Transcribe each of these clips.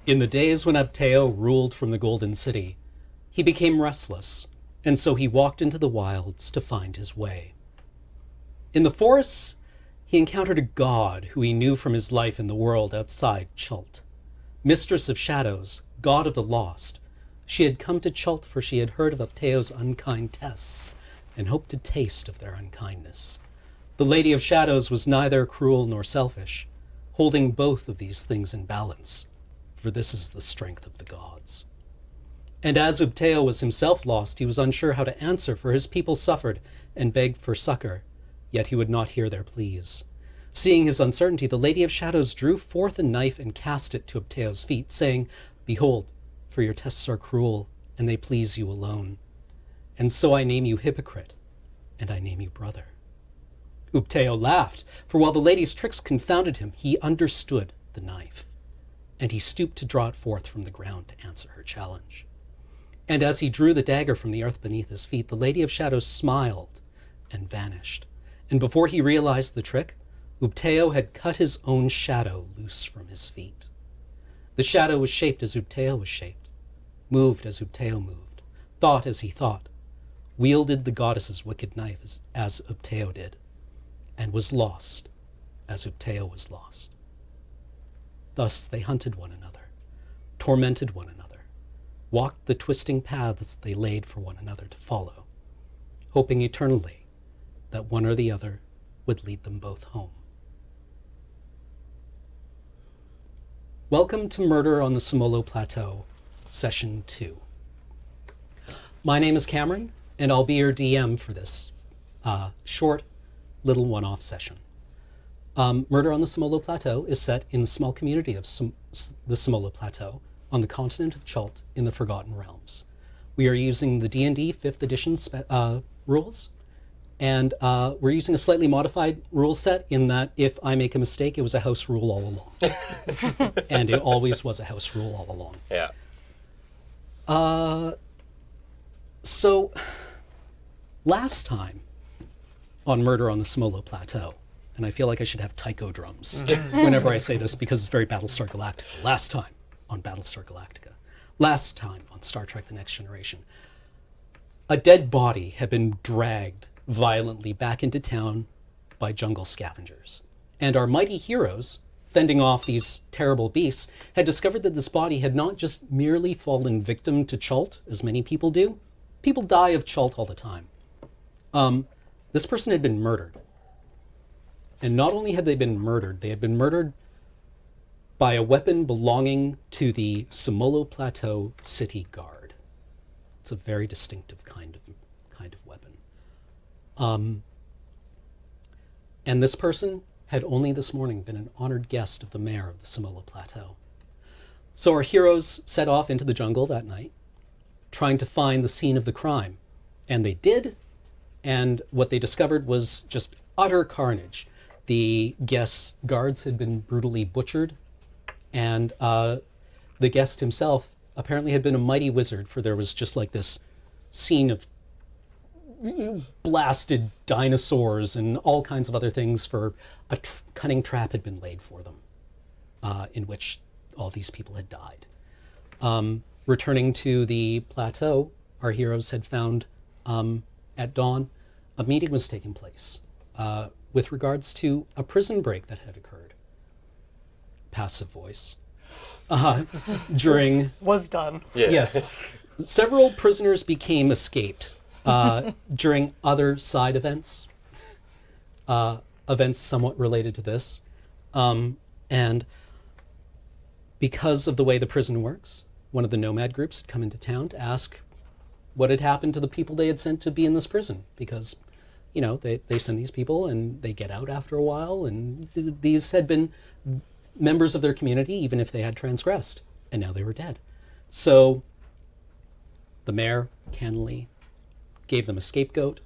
In the days when Ep2 ruled from the Golden City, he became restless, and so he walked into the wilds to find his way. In the forests, he encountered a god who he knew from his life in the world outside Chult. Mistress of Shadows, god of the lost, she had come to Chult for she had heard of Ep2's unkind tests and hoped to taste of their unkindness. The Lady of Shadows was neither cruel nor selfish, holding both of these things in balance, for this is the strength of the gods. And as Ep2 was himself lost, he was unsure how to answer, for his people suffered and begged for succor, yet he would not hear their pleas. Seeing his uncertainty, the Lady of Shadows drew forth a knife and cast it to Ep2's feet, saying, "Behold, for your tests are cruel, and they please you alone. And so I name you hypocrite, and I name you brother." Ep2 laughed, for while the lady's tricks confounded him, he understood the knife, and he stooped to draw it forth from the ground to answer her challenge. And as he drew the dagger from the earth beneath his feet, the Lady of Shadows smiled and vanished. And before he realized the trick, Ep2 had cut his own shadow loose from his feet. The shadow was shaped as Ep2 was shaped, moved as Ep2 moved, thought as he thought, wielded the goddess's wicked knife as Ep2 did, and was lost as Ep2 was lost. Thus they hunted one another, tormented one another, walked the twisting paths they laid for one another to follow, hoping eternally that one or the other would lead them both home. Welcome to Murder on the Semolo Plateau, Session 2. My name is Cameron, and I'll be your DM for this short, little one-off session. Murder on the Semolo Plateau is set in the small community of the Semolo Plateau on the continent of Chult in the Forgotten Realms. We are using the D&D 5th edition rules, and we're using a slightly modified rule set in that if I make a mistake, it was a house rule all along. And it always was a house rule all along. Yeah. So, last time on Murder on the Semolo Plateau, and I feel like I should have taiko drums whenever I say this because it's very Battlestar Galactica. Last time on Battlestar Galactica. Last time on Star Trek The Next Generation. A dead body had been dragged violently back into town by jungle scavengers. And our mighty heroes, fending off these terrible beasts, had discovered that this body had not just merely fallen victim to Chult, as many people do. People die of Chult all the time. This person had been murdered. And not only had they been murdered by a weapon belonging to the Semolo Plateau City Guard. It's a very distinctive kind of weapon. And this person had only this morning been an honored guest of the mayor of the Semolo Plateau. So our heroes set off into the jungle that night, trying to find the scene of the crime. And they did, and what they discovered was just utter carnage. The guest's guards had been brutally butchered, and the guest himself apparently had been a mighty wizard, for there was just like this scene of blasted dinosaurs and all kinds of other things, for a cunning trap had been laid for them, in which all these people had died. Returning to the plateau, our heroes had found at dawn a meeting was taking place with regards to a prison break that had occurred. Passive voice. During... Was done. Yeah. Yes. Several prisoners became escaped during other side events, events somewhat related to this. And because of the way the prison works, one of the nomad groups had come into town to ask what had happened to the people they had sent to be in this prison, because, you know, they send these people and they get out after a while, and these had been members of their community, even if they had transgressed, and now they were dead. So the mayor cannily gave them a scapegoat.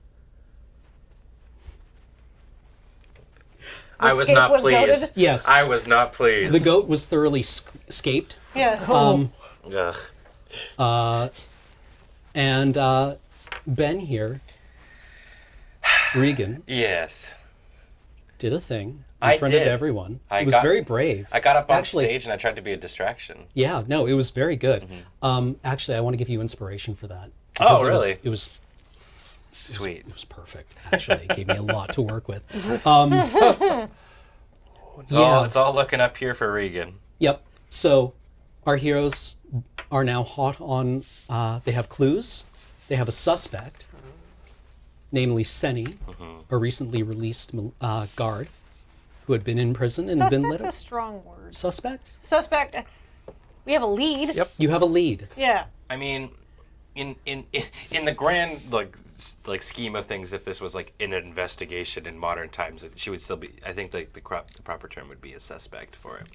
I was not pleased. Goated? Yes. I was not pleased. The goat was thoroughly scaped. Yes. Ugh. And Ben here, Regan, Yes. did a thing in front of did. everyone. It was very brave. I got up on Actually, stage and I tried to be a distraction. Yeah, no, it was very good. Actually, I want to give you inspiration for that. Oh, really? It was Sweet. It was perfect, actually. It gave me a lot to work with. It's all looking up here for Regan. Yep. So our heroes are now hot on, they have clues. They have a suspect, namely Sonny, a recently released guard who had been in prison and been let out. Suspect's a strong word. Suspect? Suspect. We have a lead. Yep. You have a lead. Yeah. I mean, in the grand like scheme of things, if this was like an investigation in modern times, she would still be. I think like the proper term would be a suspect for it.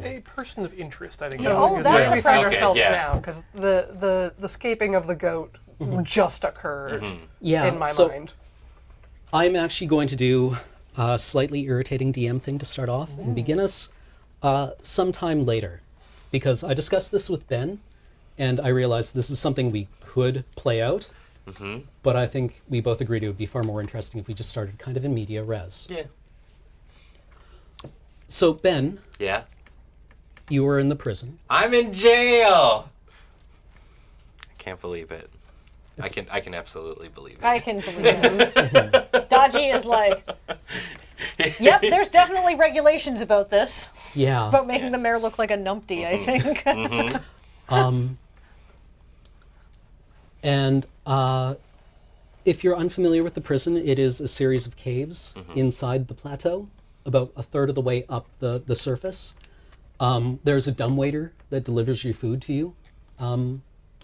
A person of interest, I think. Oh, that's where we find okay, ourselves yeah. now, because the scaping of the goat just occurred Yeah. in my so mind. I'm actually going to do a slightly irritating DM thing to start off and begin us sometime later. Because I discussed this with Ben, and I realized this is something we could play out, but I think we both agreed it would be far more interesting if we just started kind of in media res. Yeah. So, Ben, Yeah. you were in the prison. I'm in jail. I can't believe it. I can absolutely believe it. I can believe it. Daji is like, yep, there's definitely regulations about this. Yeah. About making the mayor look like a numpty, I think. And if you're unfamiliar with the prison, it is a series of caves inside the plateau, about a third of the way up the surface. There's a dumbwaiter that delivers your food to you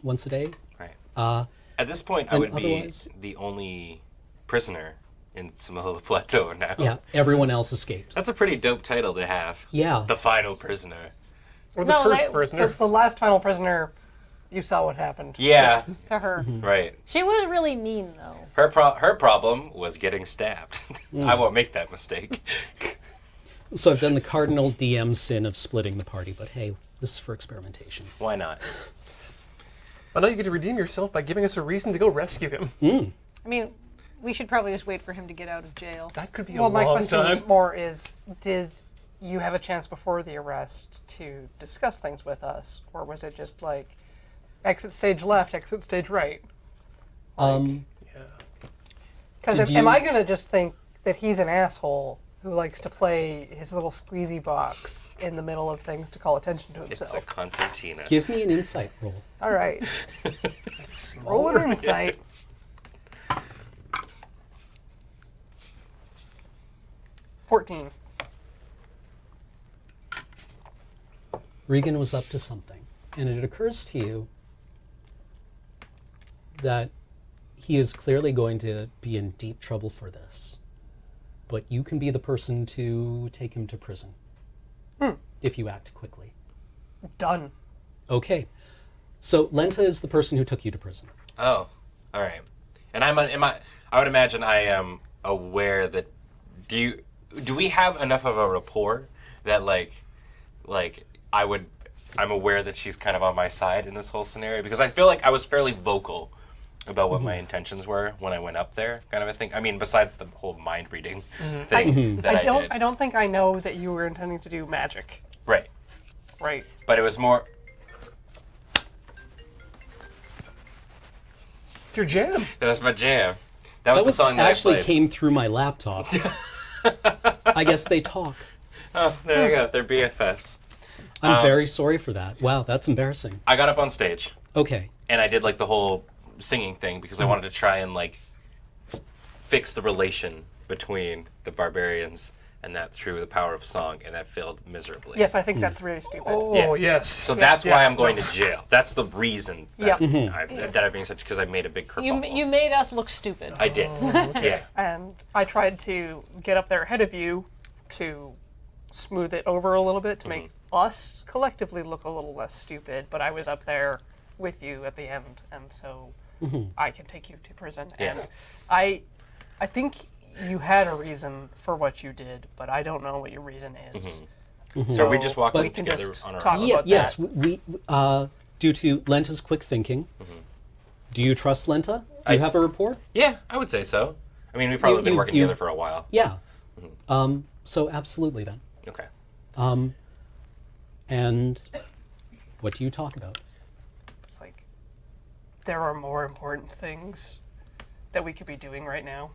once a day. Right. At this point, I and would be otherwise- the only prisoner in Semolo Plateau now. Yeah, everyone else escaped. That's a pretty dope title to have. Yeah. The final prisoner. Or the No, first I- prisoner. The last final prisoner, you saw what happened. Yeah. To her. Right. She was really mean, though. Her problem was getting stabbed. I won't make that mistake. So I've done the cardinal DM sin of splitting the party, but hey, this is for experimentation. Why not? But now you get to redeem yourself by giving us a reason to go rescue him. I mean, we should probably just wait for him to get out of jail. That could be Well, a my long question time. more is, did you have a chance before the arrest to discuss things with us? Or was it just like, exit stage left, exit stage right? Um, Because Did am you- I going to just think that he's an asshole who likes to play his little squeezy box in the middle of things to call attention to It's a himself? concertina. give me an insight roll. All right. Roll an insight. $14. Regan was up to something, and it occurs to you that he is clearly going to be in deep trouble for this, but you can be the person to take him to prison if you act quickly. Done. Okay, so Lenta is the person who took you to prison. Oh, all right. And I would imagine I am aware that. Do we have enough of a rapport that I'm aware that she's kind of on my side in this whole scenario, because I feel like I was fairly vocal about what my intentions were when I went up there, kind of a thing. I mean, besides the whole mind reading thing that I did. I don't think I know that you were intending to do magic. Right. Right. But it was more. It's your jam. That was my jam. That was That the was song that actually I played. came through my laptop. I guess they talk. Oh, there you go. They're BFFs. I'm very sorry for that. Wow, that's embarrassing. I got up on stage Okay. and I did like the whole singing thing because I wanted to try and like fix the relation between the barbarians and that through the power of song, and that failed miserably. Yes, I think that's really stupid. Oh, Yeah. yes. So that's why I'm going to jail. That's the reason that, Yep. that I'm being such, because I made a big kerfuffle. You made us look stupid. I did. Yeah. And I tried to get up there ahead of you to smooth it over a little bit to make us collectively look a little less stupid, but I was up there with you at the end, and so I can take you to prison. Yeah. And I think you had a reason for what you did, but I don't know what your reason is. So are we just walking we can together just on our talk own? about Yes, that. we due to Lenta's quick thinking. Do you trust Lenta? Do you have a rapport? Yeah, I would say so. I mean, we've probably been working you- together for a while. Yeah. So absolutely then. Okay. And what do you talk about? It's like, there are more important things that we could be doing right now.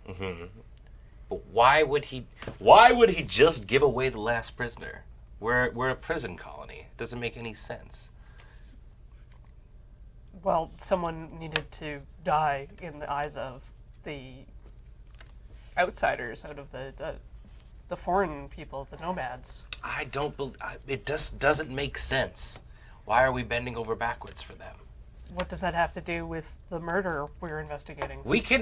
But why would he just give away the last prisoner? We're a prison colony. It doesn't make any sense. Well, someone needed to die in the eyes of the outsiders, out of the foreign people, the nomads. I don't believe it. Just doesn't make sense. Why are we bending over backwards for them? What does that have to do with the murder we're investigating?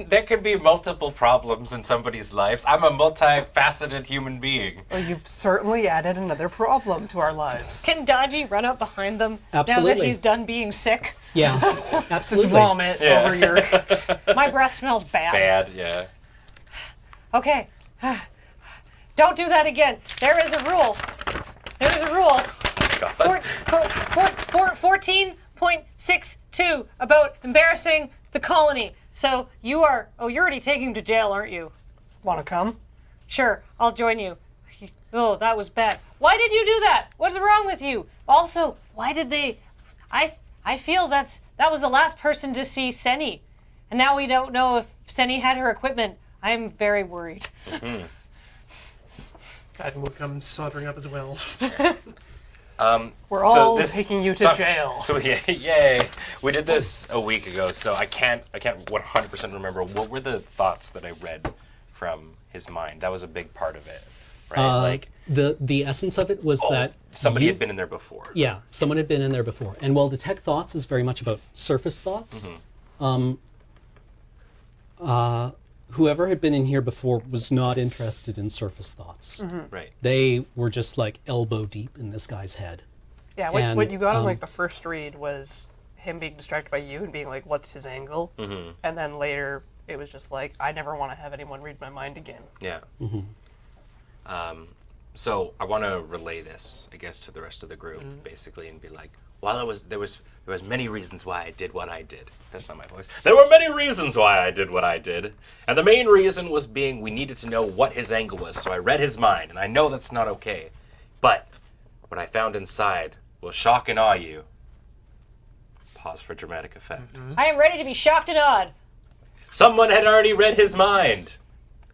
There can be multiple problems in somebody's lives. I'm a multifaceted human being. Well, you've certainly added another problem to our lives. Can Daji run up behind them now that Absolutely. he's done being sick? Yes, Just absolutely. vomit over your... My breath smells bad. Bad, yeah. Okay. Don't do that again. There is a rule. There is a rule. God. 14.62 about embarrassing the colony. So you're already taking him to jail, aren't you? Want to come? Sure, I'll join you. Oh, that was bad. Why did you do that? What's wrong with you? Also, why did they... I feel that was the last person to see Senny. And now we don't know if Senny had her equipment. I'm very worried. Aten will come sauntering up as well. We're all taking you to jail. So yeah, yay! We did this a week ago, so I can't 100% remember what were the thoughts that I read from his mind. That was a big part of it, right? The essence of it was that somebody had been in there before. Yeah, someone had been in there before. And while detect thoughts is very much about surface thoughts, whoever had been in here before was not interested in surface thoughts. Right. They were just like elbow deep in this guy's head. Yeah, And, what you got on like the first read was him being distracted by you and being like, what's his angle? And then later it was just like, I never want to have anyone read my mind again. Yeah. So I want to relay this, I guess, to the rest of the group, basically, and be like, while there was many reasons why I did what I did. That's not my voice. There were many reasons why I did what I did, and the main reason was being we needed to know what his angle was. So I read his mind, and I know that's not okay, but what I found inside will shock and awe you. Pause for dramatic effect. I am ready to be shocked and awed. Someone had already read his mind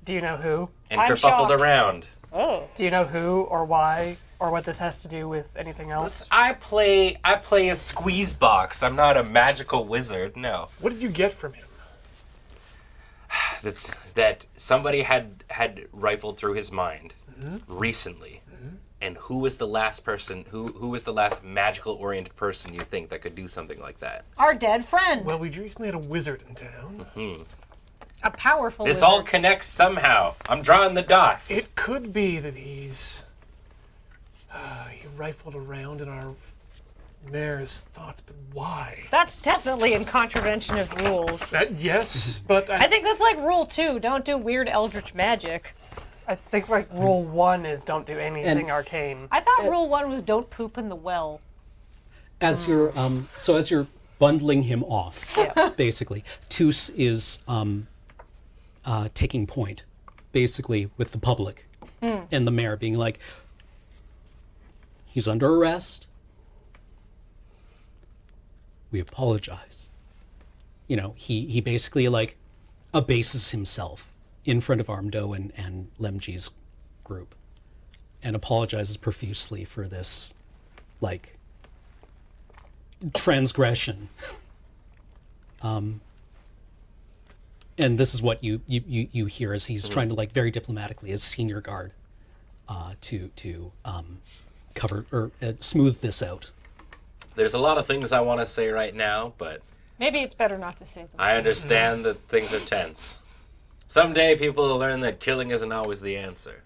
Do you know who? and I'm kerfuffled shocked. around. Oh. Do you know who or why or what this has to do with anything else? I play a squeeze box. I'm not a magical wizard. No. What did you get from him? That somebody had rifled through his mind recently. And who was the last person? Who was the last magical oriented person you think that could do something like that? Our dead friend. Well, we recently had a wizard in town. A powerful This wizard. all connects somehow. I'm drawing the dots. It could be that he rifled around in our mayor's thoughts, but why? That's definitely in contravention of rules. Yes, but I think that's like rule 2. Don't do weird eldritch magic. I think like rule 1 is don't do anything And- arcane. I thought rule 1 was don't poop in the well. As you're bundling him off, basically, Toos is taking point, basically, with the public and the mayor being like, he's under arrest. We apologize. You know, he basically like abases himself in front of Armdo and Lemji's group and apologizes profusely for this, like, transgression. And this is what you hear as he's trying to, like, very diplomatically, as senior guard, to cover or smooth this out. There's a lot of things I want to say right now, but Maybe it's better not to say them. I understand that things are tense. Someday people will learn that killing isn't always the answer.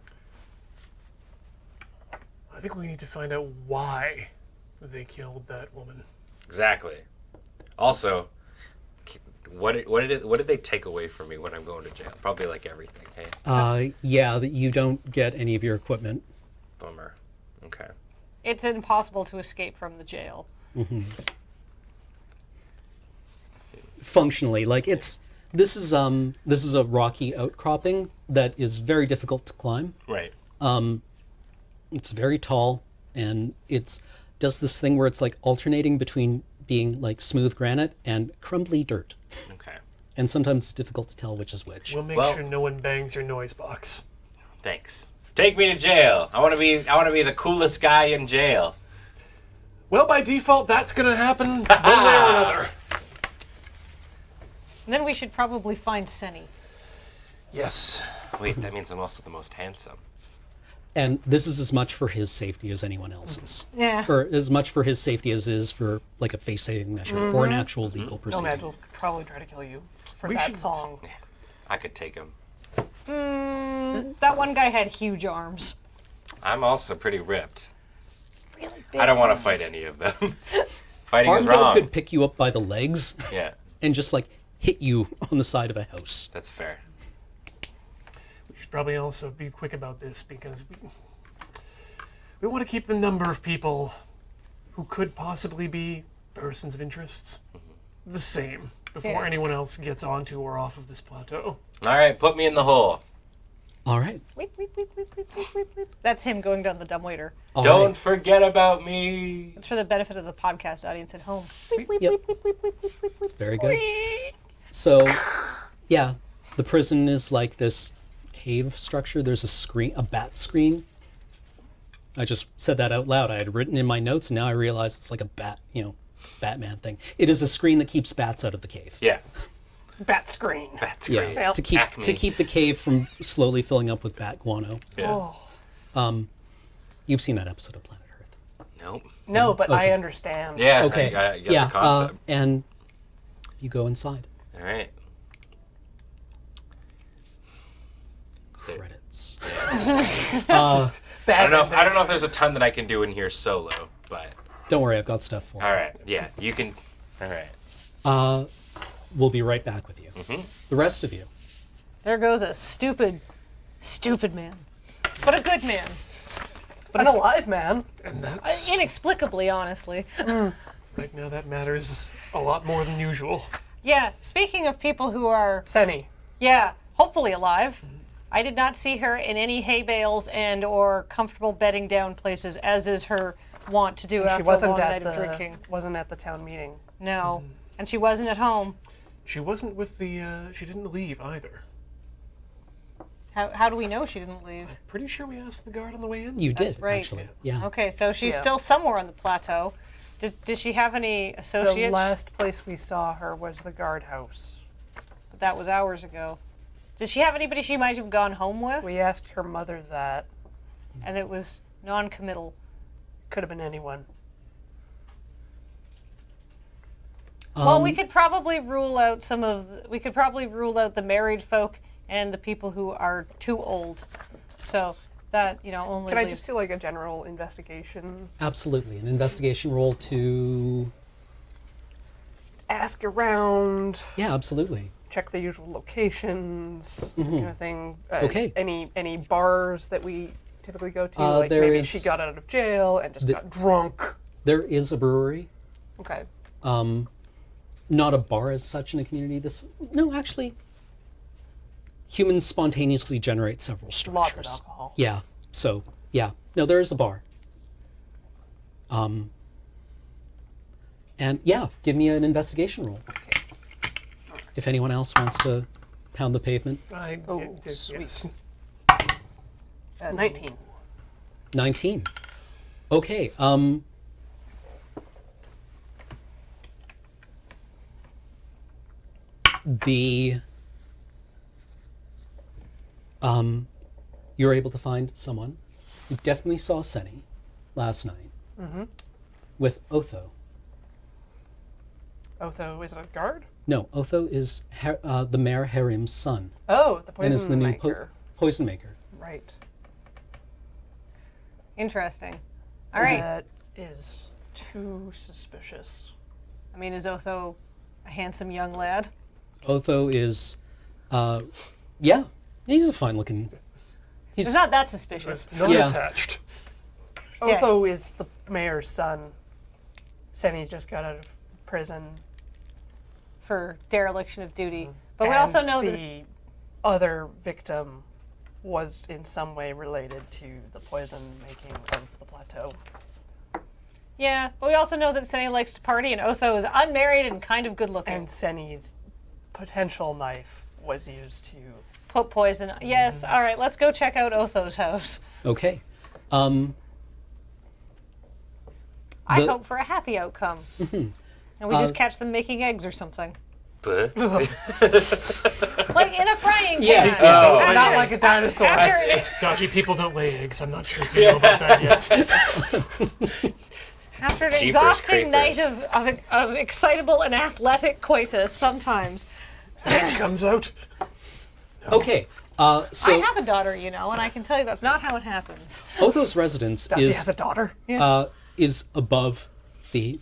I think we need to find out why they killed that woman. Exactly. Also, what did they take away from me when I'm going to jail? Probably like everything. Hey, Yeah, that you don't get any of your equipment. bummer. Okay. It's impossible to escape from the jail. Functionally, like this is a rocky outcropping that is very difficult to climb. Right. It's very tall, and does this thing where it's like alternating between being like smooth granite and crumbly dirt. Okay. And sometimes it's difficult to tell which is which. We'll make Well- sure no one bangs your noise box. Thanks. Take me to jail. I want to be the coolest guy in jail. Well, by default, that's going to happen one way or another. And then we should probably find Sonny. Yes. Wait, that means I'm also the most handsome. And this is as much for his safety as anyone else's. Yeah. Or as much for his safety as is for like a face-saving measure or an actual legal proceeding. Nomad will probably try to kill you for We that should- song. I could take him. That one guy had huge arms. I'm also pretty ripped. Really big I don't want to arms. fight any of them. Fighting is Armdo wrong. could pick you up by the legs Yeah, and just like hit you on the side of a house. that's fair. We should probably also be quick about this because we want to keep the number of people who could possibly be persons of interest the same before Yeah. anyone else gets onto or off of this plateau. All right, put me in the hole. All right. Weep, weep, weep, weep, weep, weep, weep, weep. That's him going down the dumbwaiter. All Don't right. forget about me. It's for the benefit of the podcast audience at home. Weep, weep, Yep. weep, weep, weep, weep, weep, weep, weep. Very good. So, yeah, the prison is like this cave structure. There's a bat screen. I just said that out loud. I had written in my notes, and now I realize it's like a Batman thing. It is a screen that keeps bats out of the cave. Yeah, Bat screen. that's Yeah, great. Well, to keep Acme. the cave from slowly filling up with bat guano. Yeah. Oh. You've seen that episode of Planet Earth. Nope. No, but I Okay. understand. Yeah. Okay. I get yeah, the concept. and you go inside. All right. So, Credits. I don't know if there's a ton that I can do in here solo, but Don't worry, I've got stuff for all you. right. Yeah, you can. All right. We'll be right back with you. The rest of you. There goes a stupid man. But a good man. But an alive man. And that's, Inexplicably, honestly. right now, that matters a lot more than usual. Yeah, speaking of people who are, Sonny. yeah, hopefully alive, I did not see her in any hay bales and or comfortable bedding down places, as is her wont to do She after a wasn't long at night of drinking. the town meeting. No. And she wasn't at home. She wasn't with the, she didn't leave either. How do we know she didn't leave? Pretty sure we asked the guard on the way in. You did, right. actually. Yeah. Okay, so she's Yeah. still somewhere on the plateau. Did she have any The associates? last place we saw her was the guardhouse. But that was hours ago. Did she have anybody she might have gone home with? We asked her mother that. And it was non-committal. Could have been anyone. Well, we could probably rule out we could probably rule out the married folk and the people who are too old. So that, only Can I leaves- just do like a general investigation? Absolutely. An investigation roll to... Ask around, Yeah, absolutely. check the usual locations, kind of thing. Okay. Any bars that we typically go to? Like there maybe is- she got out of jail and just got drunk. There is a brewery. Okay. Not a bar as such in a community. No, actually, humans spontaneously generate several structures. Lots of alcohol. Yeah. So, yeah. No, there is a bar. And yeah, give me an investigation roll. If anyone else wants to pound the pavement. Oh, sweet. Yes. 19. 19. Okay. You're able to find someone. You definitely saw Sonny last night with Otho. Otho is a guard? No, Otho is the Mayor Harim's son, Oh, the and is the poison new maker. poison maker. Right. Interesting. All right. That is too suspicious. I mean, is Otho a handsome young lad? Otho is, yeah, he's a fine-looking. He's not that suspicious. Not Yeah. attached. Yeah. Otho is the mayor's son. Sonny just got out of prison. For dereliction of duty. But we and also know that the other victim was in some way related to the poison making of the plateau. Yeah, but we also know that Senny likes to party, and Otho is unmarried and kind of good-looking. And Senny's potential knife was used to... Put poison. Yes, all right, let's go check out Otho's house. Okay. I hope for a happy outcome. And we just catch them making eggs or something. But Like in a frying pan. Yes, Oh, Not like a dinosaur. Dodgy people don't lay eggs. I'm not sure if you know about that yet. After an Jeepers exhausting night creepers. of excitable and athletic coitus, sometimes. Egg comes out. Okay. I So have a daughter, you know, and I can tell you that's not how it happens. Otho's residence She has a daughter. is above the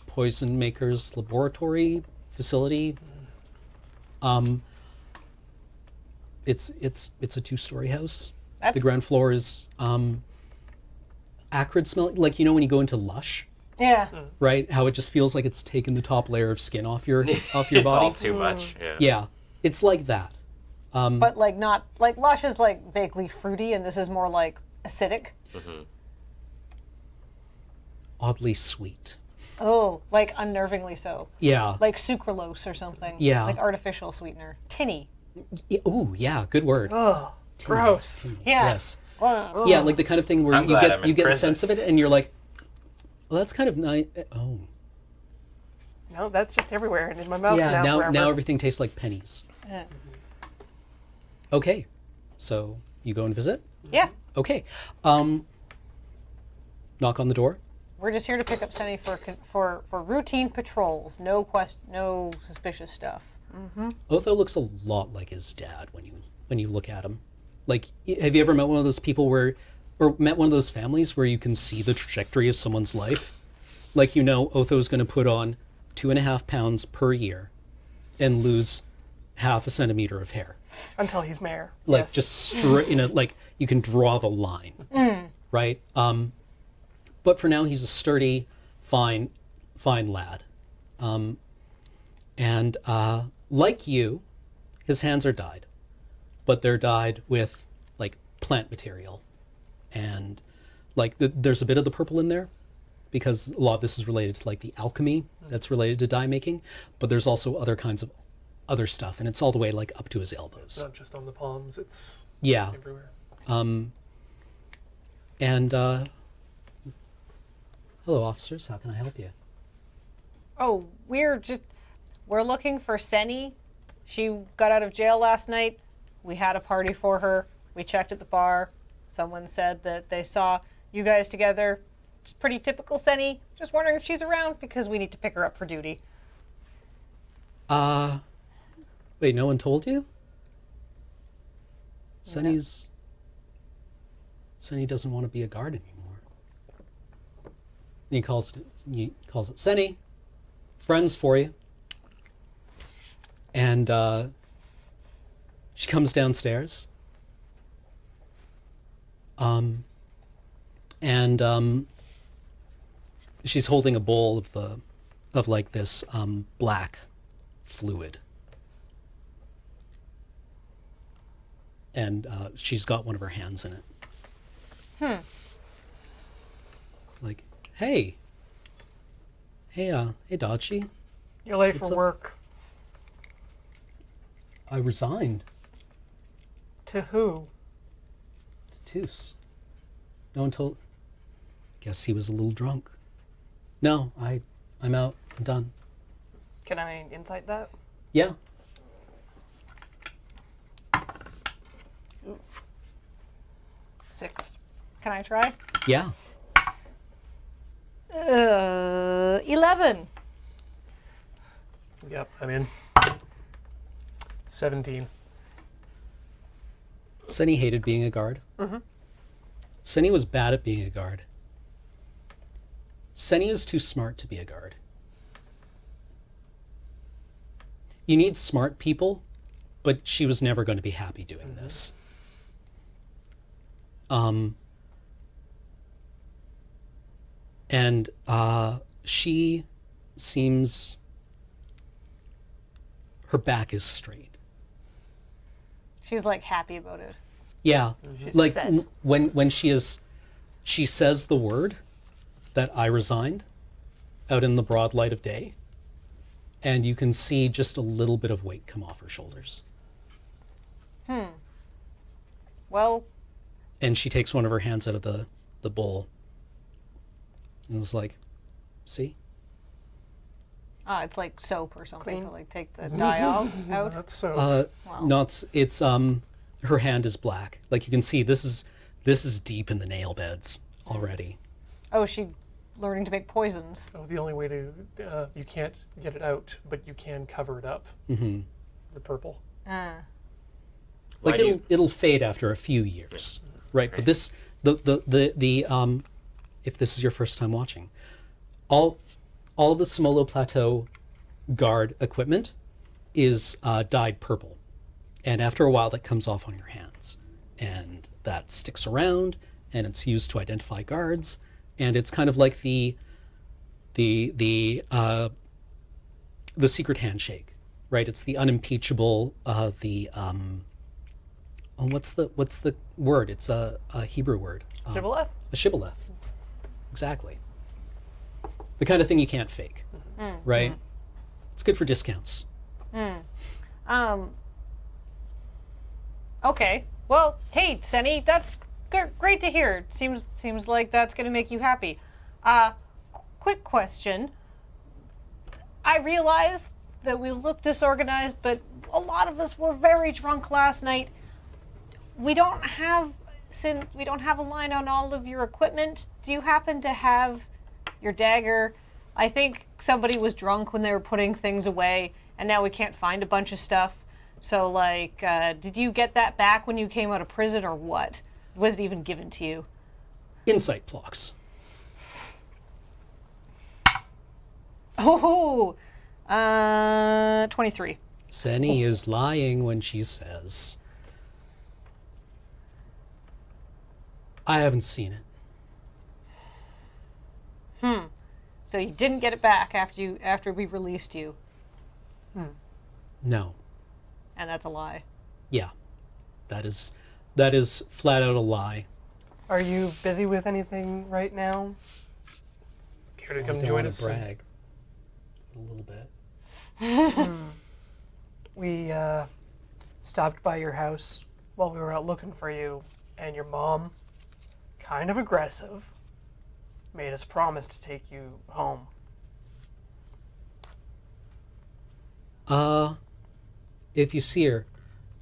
poison maker's laboratory facility. It's a 2-story house. The That's- ground floor is acrid smelling, like you know when you go into Lush, Yeah. right? How it just feels like it's taken the top layer of skin off your it's body. all too much. Yeah. Yeah, it's like that. But like not like Lush is like vaguely fruity, and this is more like acidic. Oddly sweet. Oh, like unnervingly so. Yeah. Like sucralose or something. Yeah. Like artificial sweetener. Tinny. Ooh, yeah, good word. Oh, gross. Yeah. Yes. Wow. Yeah, like the kind of thing where I'm you glad get I'm in you get a prison. sense of it and you're like, well, that's kind of nice. Oh, No, that's just everywhere and in my mouth yeah. now Now forever. everything tastes like pennies. Yeah. Okay, so you go and visit. Yeah. Okay, knock on the door. We're just here to pick up Sunny for routine patrols. No no suspicious stuff. Otho looks a lot like his dad when you look at him. Like, have you ever met one of those people or met one of those families where you can see the trajectory of someone's life? Like, you know, Otho's going to put on 2.5 pounds per year and lose 0.5 centimeter of hair. Until he's mayor. Like, Yes. just straight, like, you can draw the line, right? But for now, he's a sturdy, fine lad. And like you, his hands are dyed, but they're dyed with like plant material, and like there's a bit of the purple in there because a lot of this is related to like the alchemy that's related to dye making, but there's also other kinds of other stuff, and it's all the way like up to his elbows. It's not just on the palms, it's Yeah, everywhere. and hello, officers. How can I help you? Oh, we're looking for Senny. She got out of jail last night. We had a party for her. We checked at the bar. Someone said that they saw you guys together. It's pretty typical Senny. Just wondering if she's around because we need to pick her up for duty. Wait, no one told you? Sunny doesn't want to be a guard anymore. And he calls it Sunny, friends for you. And she comes downstairs. And she's holding a bowl of like this black fluid. And she's got one of her hands in it. Like, hey, Daji, You're late What's for up? work. I resigned. To who? Toos. No one told. Guess he was a little drunk. No, I'm out. I'm done. Can I insight that? Yeah. Six. Can I try? Yeah. 11. Yep, I'm in. 17. Sunny hated being a guard. Sunny was bad at being a guard. Sunny is too smart to be a guard. You need smart people, but she was never going to be happy doing this. And she seems, her back is straight. She's like happy about it. Yeah, She's like set. when she says the word that I resigned out in the broad light of day, and you can see just a little bit of weight come off her shoulders. Well, And she takes one of her hands out of the bowl and is like, see? it's like soap or something Clean. to like take the dye out. That's so. Wow. No, it's her hand is black. Like you can see this is deep in the nail beds already. Oh, she learning to make poisons. Oh, the only way to you can't get it out, but you can cover it up. Mm-hmm. The purple. Like Why do it'll fade after a few years, right? But this the if this is your first time watching, all of the Semolo Plateau guard equipment is dyed purple, and after a while that comes off on your hands, and that sticks around, and it's used to identify guards, and it's kind of like the secret handshake, right? It's the unimpeachable what's the word? It's a Hebrew word. Shibboleth? A shibboleth. Exactly. The kind of thing you can't fake, right? It's good for discounts. Okay. Well, hey, Sonny, that's great to hear. Seems like that's going to make you happy. Quick question. I realize that we look disorganized, but a lot of us were very drunk last night. We don't have a line on all of your equipment. Do you happen to have your dagger? I think somebody was drunk when they were putting things away, and now we can't find a bunch of stuff. So, like, did you get that back when you came out of prison, or what? Was it even given to you? Insight blocks. Oh, 23. Senny is lying when she says, I haven't seen it. So you didn't get it back after we released you, No. and that's a lie. Yeah. That is flat out a lie. Are you busy with anything right now? Care to I come don't join wanna us? brag a little bit. We stopped by your house while we were out looking for you, and your mom, kind of aggressive, made us promise to take you home. If you see her,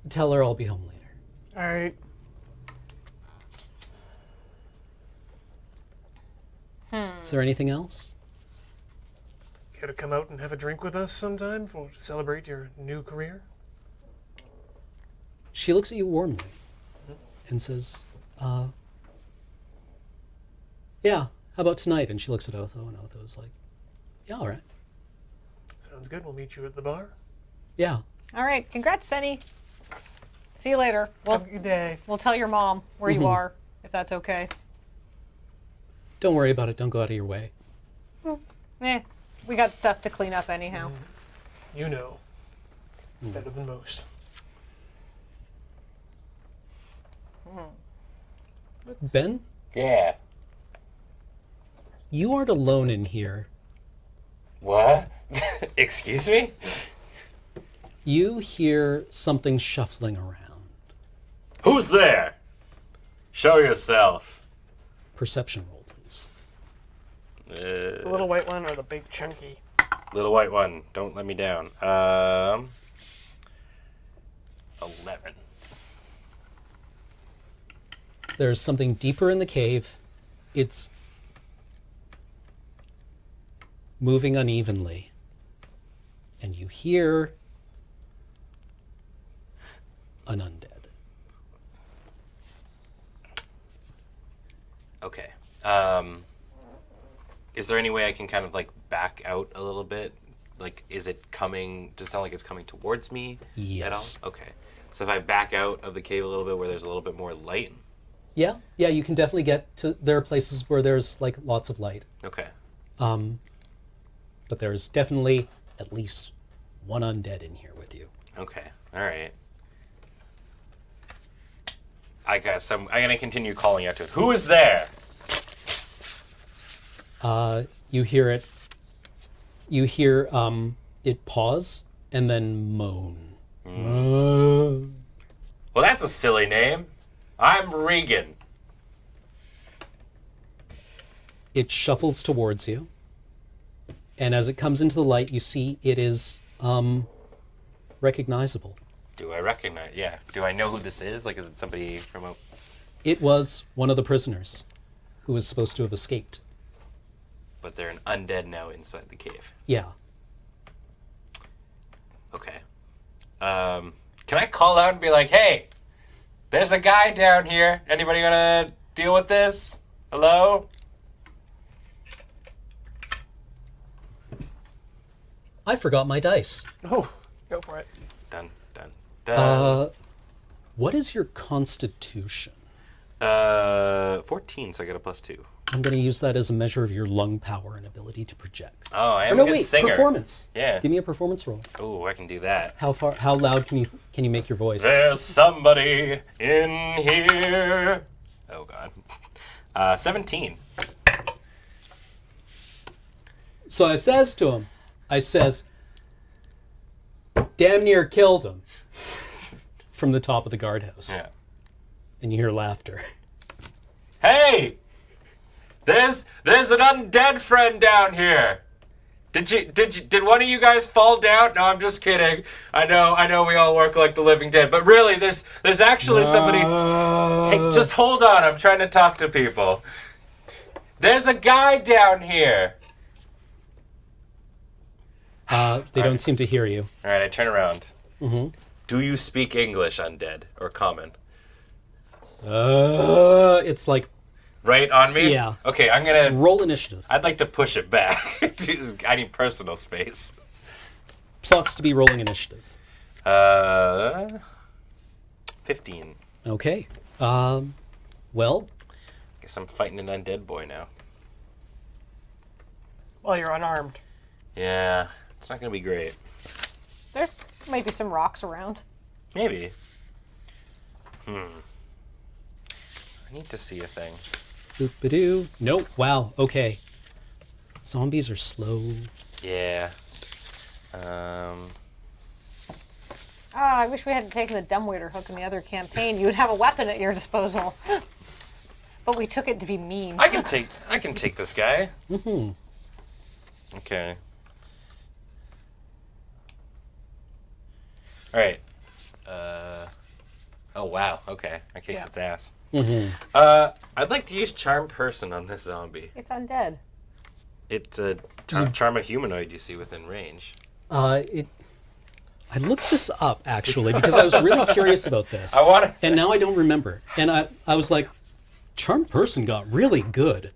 tell her I'll be home later. All right. Is there anything else? Care to come out and have a drink with us sometime to celebrate your new career? She looks at you warmly and says, yeah, how about tonight? And she looks at Otho, and Otho's like, yeah, all right. Sounds good. We'll meet you at the bar. Yeah. All right, congrats, Sonny. See you later. Have a good day. We'll tell your mom where you are, if that's okay. Don't worry about it. Don't go out of your way. We got stuff to clean up anyhow. You know. Better than most. Ben, Yeah. you aren't alone in here. What? Excuse me? You hear something shuffling around. Who's there? Show yourself. Perception roll, please. The little white one or the big chunky? Little white one, don't let me down. 11. There's something deeper in the cave. It's moving unevenly. And you hear an undead. Okay. Is there any way I can kind of like back out a little bit? Like, is it coming? Does it sound like it's coming towards me Yes. at all? Okay. So if I back out of the cave a little bit where there's a little bit more light. Yeah, you can definitely get to, there are places where there's like lots of light. Okay. But there's definitely at least one undead in here with you. Okay. All right. I'm gonna continue calling out to it. Who is there? You hear it. You hear it pause and then moan. Well, that's a silly name. I'm Regan. It shuffles towards you, and as it comes into the light, you see it is recognizable. Do I recognize? Yeah. Do I know who this is? Like, is it somebody from a... It was one of the prisoners who was supposed to have escaped. But they're an undead now inside the cave. Yeah. Okay. Can I call out and be like, hey, there's a guy down here. Anybody gonna deal with this? Hello? I forgot my dice. Oh, go for it. Dun, dun, dun. What is your constitution? 14, so I get a +2. I'm going to use that as a measure of your lung power and ability to project. Oh, I Or am no, a good wait, singer. performance. Yeah. Give me a performance roll. Oh, I can do that. How loud can you make your voice? There's somebody in here. Oh, God. 17. So I says to him, damn near killed him from the top of the guardhouse. Yeah. And you hear laughter. Hey! There's an undead friend down here. Did one of you guys fall down? No, I'm just kidding. I know we all work like the living dead, but really there's actually somebody. Hey, just hold on. I'm trying to talk to people. There's a guy down here. They don't seem to hear you. All right, I turn around. Mm-hmm. Do you speak English, undead, or common? It's like Right on me? Yeah. Okay, I'm gonna... roll initiative. I'd like to push it back. I need personal space. Plots to be rolling initiative. 15. Okay. Well, Guess I'm fighting an undead boy now. Well, you're unarmed. Yeah, it's not gonna be great. There might be some rocks around. Maybe. I need to see a thing. boop-a-doo. Nope. Wow. Okay. Zombies are slow. Yeah. I wish we hadn't taken the dumbwaiter hook in the other campaign. You would have a weapon at your disposal. But we took it to be mean. I can take this guy. Mm-hmm. Okay. All right. Oh wow. Okay, I kicked its ass. Mm-hmm. I'd like to use Charm Person on this zombie. It's undead. It's a charm a humanoid you see within range. I looked this up actually because I was really curious about this. And now I don't remember. And I was like, Charm Person got really good.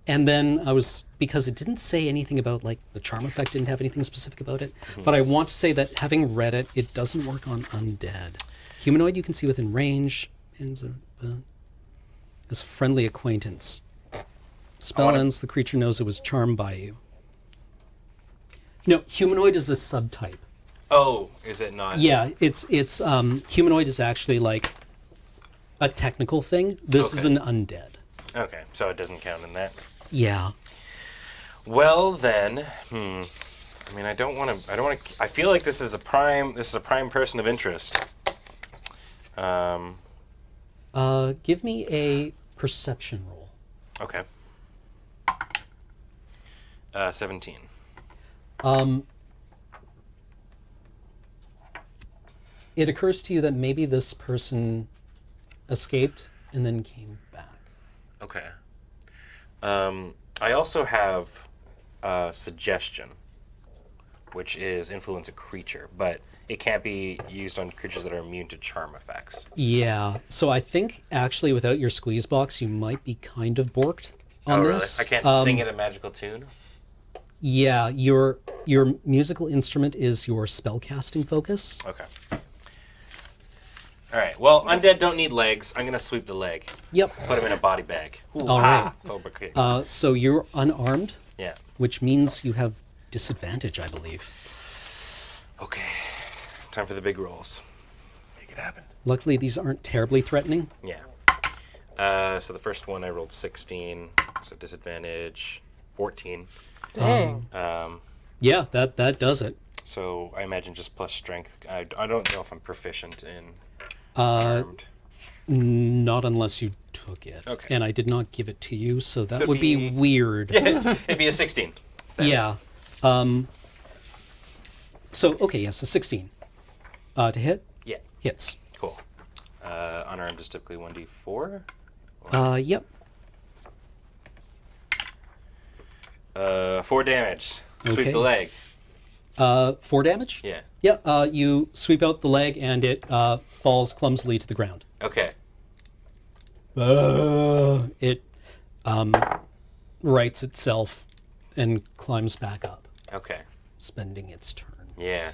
And then because it didn't say anything about, like, the charm effect didn't have anything specific about it. Mm-hmm. But I want to say that having read it, it doesn't work on undead. Humanoid you can see within range. Is a friendly acquaintance. Spell ends, the creature knows it was charmed by you. No, humanoid is a subtype. Oh, is it not? Yeah, it's humanoid is actually like a technical thing. This is an undead. Okay, so it doesn't count in that. Yeah. Well then, I mean, I don't want to. I feel like this is a prime person of interest. Give me a perception roll. Okay. 17. It occurs to you that maybe this person escaped and then came back. Okay. I also have suggestion, which is influence a creature, but it can't be used on creatures that are immune to charm effects. Yeah. So I think actually without your squeeze box, you might be kind of borked on this. Really? I can't sing it a magical tune? Yeah. Your musical instrument is your spellcasting focus. Okay. All right. Well, undead don't need legs. I'm gonna sweep the leg. Yep. Put him in a body bag. Ooh, All right. Cobra kick. So you're unarmed, Yeah. which means you have disadvantage, I believe. Okay. Time for the big rolls. Make it happen. Luckily, these aren't terribly threatening. Yeah. So the first one I rolled 16, so disadvantage 14. Dang. Yeah, that does it. So I imagine just plus strength. I don't know if I'm proficient in Uh, armed. Not unless you took it. Okay. And I did not give it to you, so that Could would be be- weird. It'd be a 16. Yeah. So, okay, yes, a 16. To hit? Yeah. Hits. Cool. Unarmed is typically 1d4. Yep. 4 damage. Sweep Okay. the leg. 4 damage? Yeah. Yeah, you sweep out the leg and it falls clumsily to the ground. Okay. It rights itself and climbs back up, Okay. spending its turn. Yeah.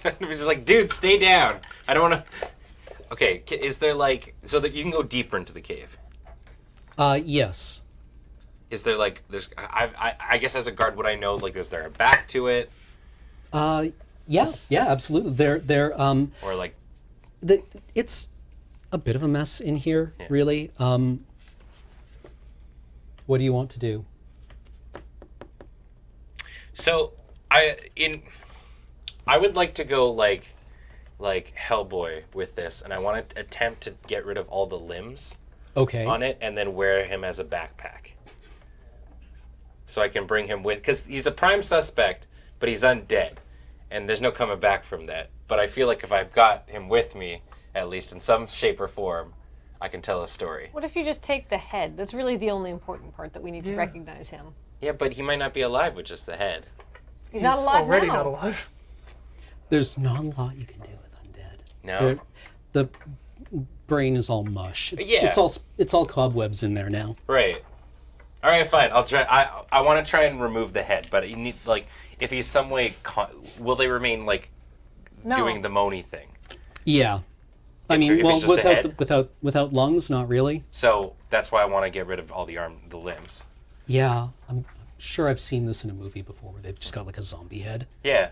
It was just like, dude, stay down. I don't want to. Okay. Is there like so that you can go deeper into the cave? Yes. Is there like there's I guess as a guard would I know like is there a back to it Yeah, absolutely. They're or like it's a bit of a mess in here, Yeah. really. What do you want to do? so I would like to go like Hellboy with this and I want to attempt to get rid of all the limbs Okay. on it and then wear him as a backpack. So I can bring him with, because he's a prime suspect, but he's undead, and there's no coming back from that. But I feel like if I've got him with me, at least in some shape or form, I can tell a story. What if you just take the head? That's really the only important part that we need to recognize him. Yeah, but he might not be alive with just the head. He's not alive already now. not alive. There's not a lot you can do with undead. No? The brain is all mush. Yeah. It's all cobwebs in there now. Right. All right, fine. I'll try. I want to try and remove the head, but you need like if he's some way, will they remain like No. doing the Moni thing? Yeah. I If mean, it's well, just a head? without lungs, not really. So that's why I want to get rid of all the limbs. Yeah, I'm sure I've seen this in a movie before where they've just got like a zombie head. Yeah.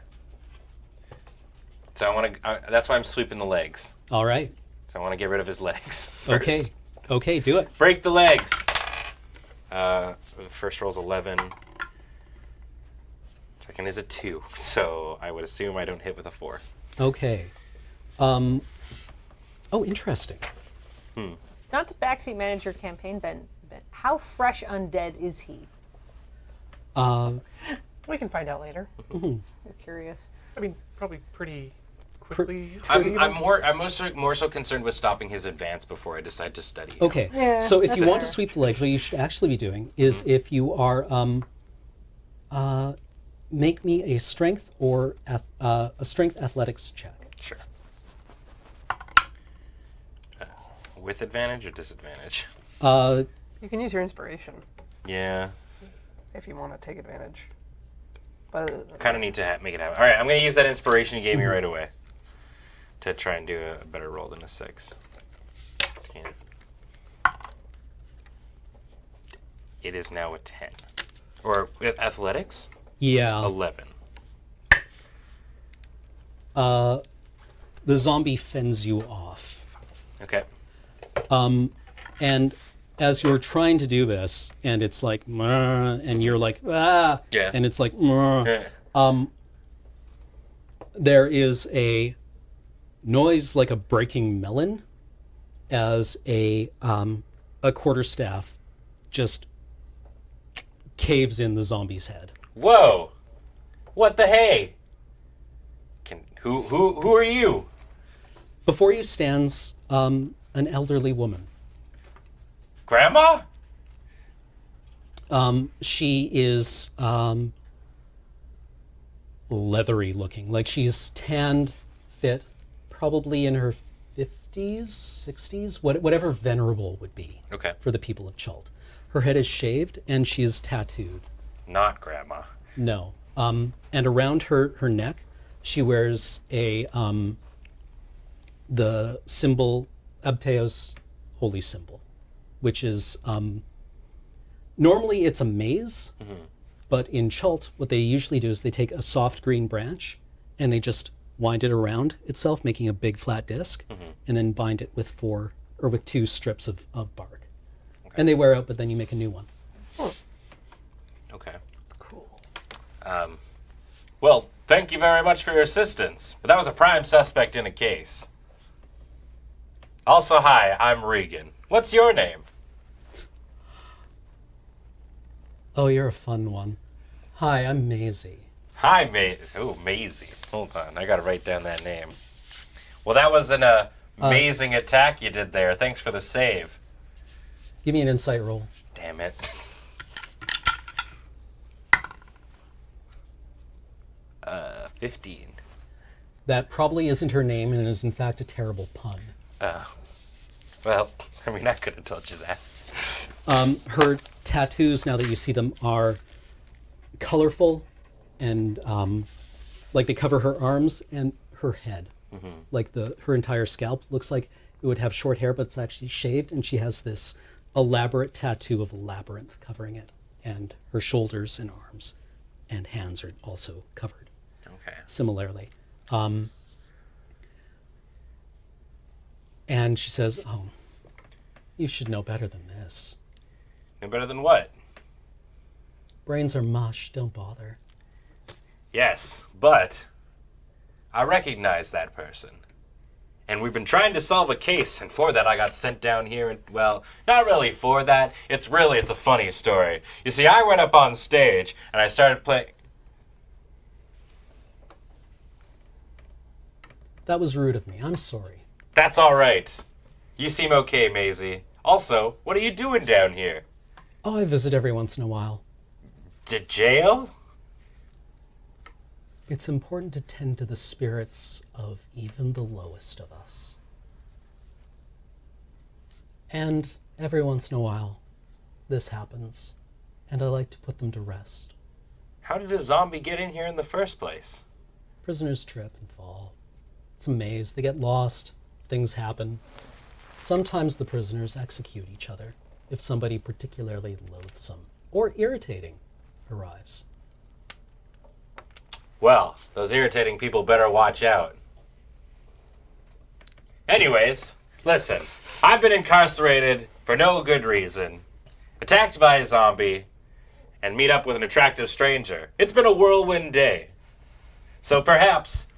So I want to. That's why I'm sweeping the legs. All right. So I want to get rid of his legs. Okay. First. Okay, do it. Break the legs. First roll's 11. Second is a 2. So I would assume I don't hit with a 4. Okay. Oh, interesting. Not to backseat manage your campaign, Ben. How fresh undead is he? We can find out later. I'm curious. I mean, probably pretty quickly. I'm more so concerned with stopping his advance before I decide to study him. Okay. Yeah, So if that's you want to fair. sweep the legs, what you should actually be doing is if you are make me a strength or a strength athletics check. Sure. With advantage or disadvantage? You can use your inspiration Yeah. if you want to take advantage. But Kind of need to make it happen. All right, I'm going to use that inspiration you gave me right away to try and do a better roll than a 6. And it is now a 10. Or with athletics? Yeah. 11. The zombie fends you off. Okay. And as you're trying to do this, and it's like, "Meh," and you're like, ah, Yeah. and it's like, "Meh," Yeah. there is a noise like a breaking melon as a quarterstaff just caves in the zombie's head. Whoa! What the hey? Who are you? Before you stands an elderly woman. Grandma? She is leathery looking, like she's tanned, fit, probably in her 50s, 60s, whatever venerable would be Okay. for the people of Chult. Her head is shaved and she's tattooed. Not grandma. No. And around her neck, she wears the symbol, Abteo's holy symbol, which is, normally it's a maze, but in Chult, what they usually do is they take a soft green branch and they just wind it around itself, making a big flat disc, and then bind it with 2 strips of bark. And they wear out, but then you make a new one. Okay. It's cool. Well, thank you very much for your assistance. But that was a prime suspect in a case. Also, hi, I'm Regan. What's your name? Oh, you're a fun one. Hi, I'm Maisie. Hi, Maisie. Hold on, I gotta write down that name. Well, that was an amazing attack you did there. Thanks for the save. Give me an insight roll. Damn it. Uh, 15. That probably isn't her name and is in fact a terrible pun. Well, I mean, I could have told you that. Her tattoos, now that you see them, are colorful and like they cover her arms and her head. Mm-hmm. Like her entire scalp looks like it would have short hair, but it's actually shaved, and she has this elaborate tattoo of a labyrinth covering it, and her shoulders and arms and hands are also covered. Okay. Similarly. And she says, "Oh, you should know better than this. No better than what? Brains are mush, don't bother." Yes, but I recognize that person. And we've been trying to solve a case, and for that I got sent down here, and, well, not really for that. It's a funny story. You see, I went up on stage, and I started playing... That was rude of me. I'm sorry. That's all right. You seem okay, Maisie. Also, what are you doing down here? Oh, I visit every once in a while. To jail? It's important to tend to the spirits of even the lowest of us. And every once in a while, this happens, and I like to put them to rest. How did a zombie get in here in the first place? Prisoners trip and fall. It's a maze. They get lost. Things happen. Sometimes the prisoners execute each other if somebody particularly loathsome or irritating arrives. Well, those irritating people better watch out. Anyways, listen, I've been incarcerated for no good reason, attacked by a zombie, and meet up with an attractive stranger. It's been a whirlwind day. So perhaps,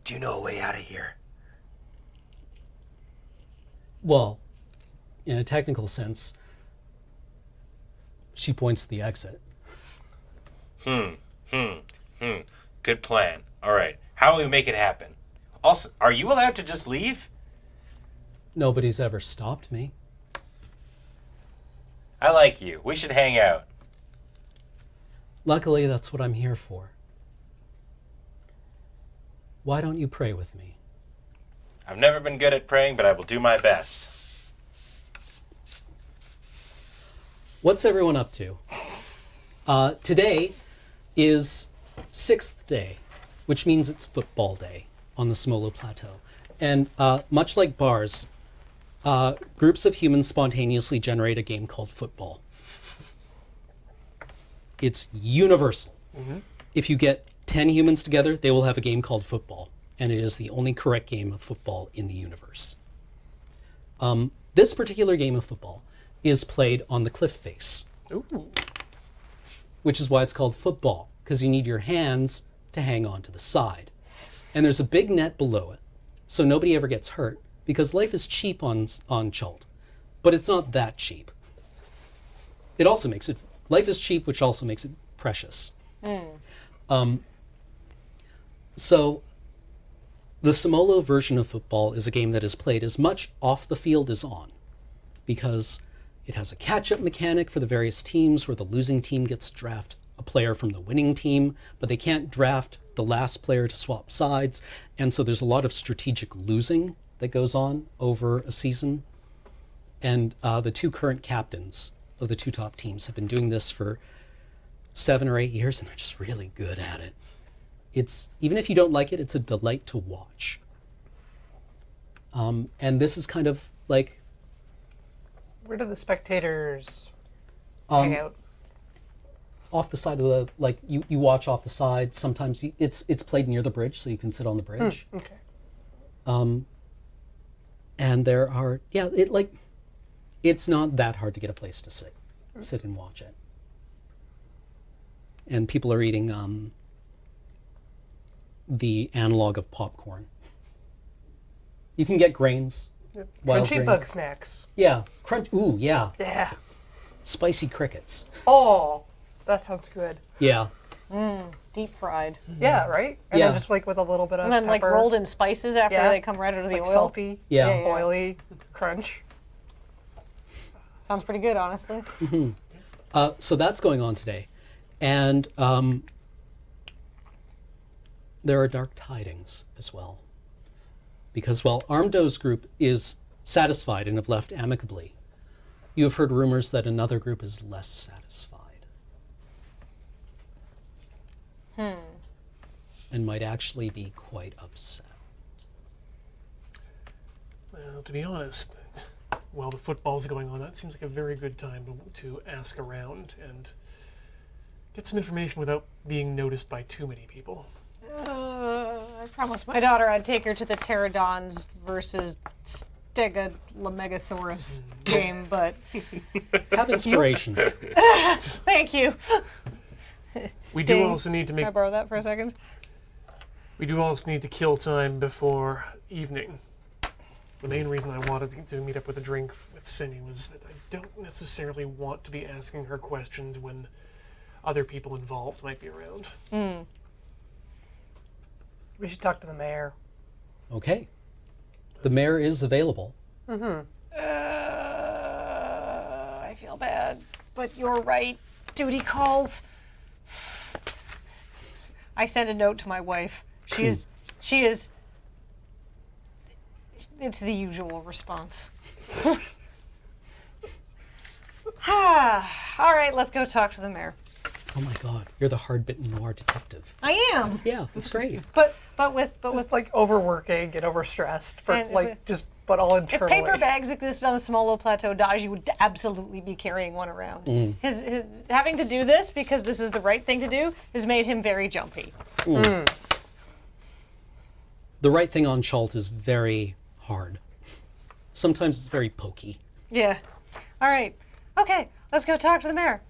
do you know a way out of here? Well, in a technical sense, she points to the exit. Good plan. All right. How do we make it happen? Also, are you allowed to just leave? Nobody's ever stopped me. I like you. We should hang out. Luckily, that's what I'm here for. Why don't you pray with me? I've never been good at praying, but I will do my best. What's everyone up to? Today is 6th day, which means it's football day on the Semolo Plateau. And much like bars, groups of humans spontaneously generate a game called football. It's universal. Mm-hmm. If you get 10 humans together, they will have a game called football, and it is the only correct game of football in the universe. This particular game of football is played on the cliff face. Ooh. Which is why it's called football, because you need your hands to hang on to the side. And there's a big net below it, so nobody ever gets hurt, because life is cheap on Chult, but it's not that cheap. It also makes it, life is cheap, which also makes it precious. So the Semolo version of football is a game that is played as much off the field as on, because it has a catch-up mechanic for the various teams where the losing team gets to draft a player from the winning team, but they can't draft the last player to swap sides. And so there's a lot of strategic losing that goes on over a season. And the two current captains of the two top teams have been doing this for 7 or 8 years, and they're just really good at it. It's, even if you don't like it, it's a delight to watch. And this is kind of like... Where do the spectators hang out? Off the side of the, like, you watch off the side. Sometimes it's played near the bridge, so you can sit on the bridge. Okay. And there are, it's not that hard to get a place to sit and watch it. And people are eating the analog of popcorn. You can get grains. Wild Crunchy grains. bug snacks. Yeah. Crunch. Ooh, yeah. Yeah. Spicy crickets. Oh, that sounds good. Yeah. Deep fried. Yeah, right? And Yeah. then just like with a little bit of And then pepper. like rolled in spices after Yeah. they come right out of the like oil. salty, Yeah. Yeah, yeah. oily crunch. Sounds pretty good, honestly. So that's going on today. And there are dark tidings as well. Because while Armdo's group is satisfied and have left amicably, you have heard rumors that another group is less satisfied. And might actually be quite upset. Well, to be honest, while the football's going on, that seems like a very good time to ask around and get some information without being noticed by too many people. I promised my daughter I'd take her to the pterodons versus Stegomegasaurus game, but Have inspiration. thank you. We do Ding. also need to Can I make. borrow that for a second? We do also need to kill time before evening. The main reason I wanted to meet up with a drink with Cindy was that I don't necessarily want to be asking her questions when other people involved might be around. We should talk to the mayor. Okay. The mayor is available. I feel bad, but you're right. Duty calls. I send a note to my wife. She is. It's the usual response. All right, let's go talk to the mayor. Oh my God, you're the hard-bitten noir detective. I am, Yeah, that's great. but with Just like overworking and overstressed for And like with- just, but all if internally. paper bags existed on the Semolo Plateau, Daji would absolutely be carrying one around. His having to do this because this is the right thing to do has made him very jumpy. The right thing on Chalt is very hard. Sometimes it's very pokey. Yeah. All right. Okay, let's go talk to the mayor.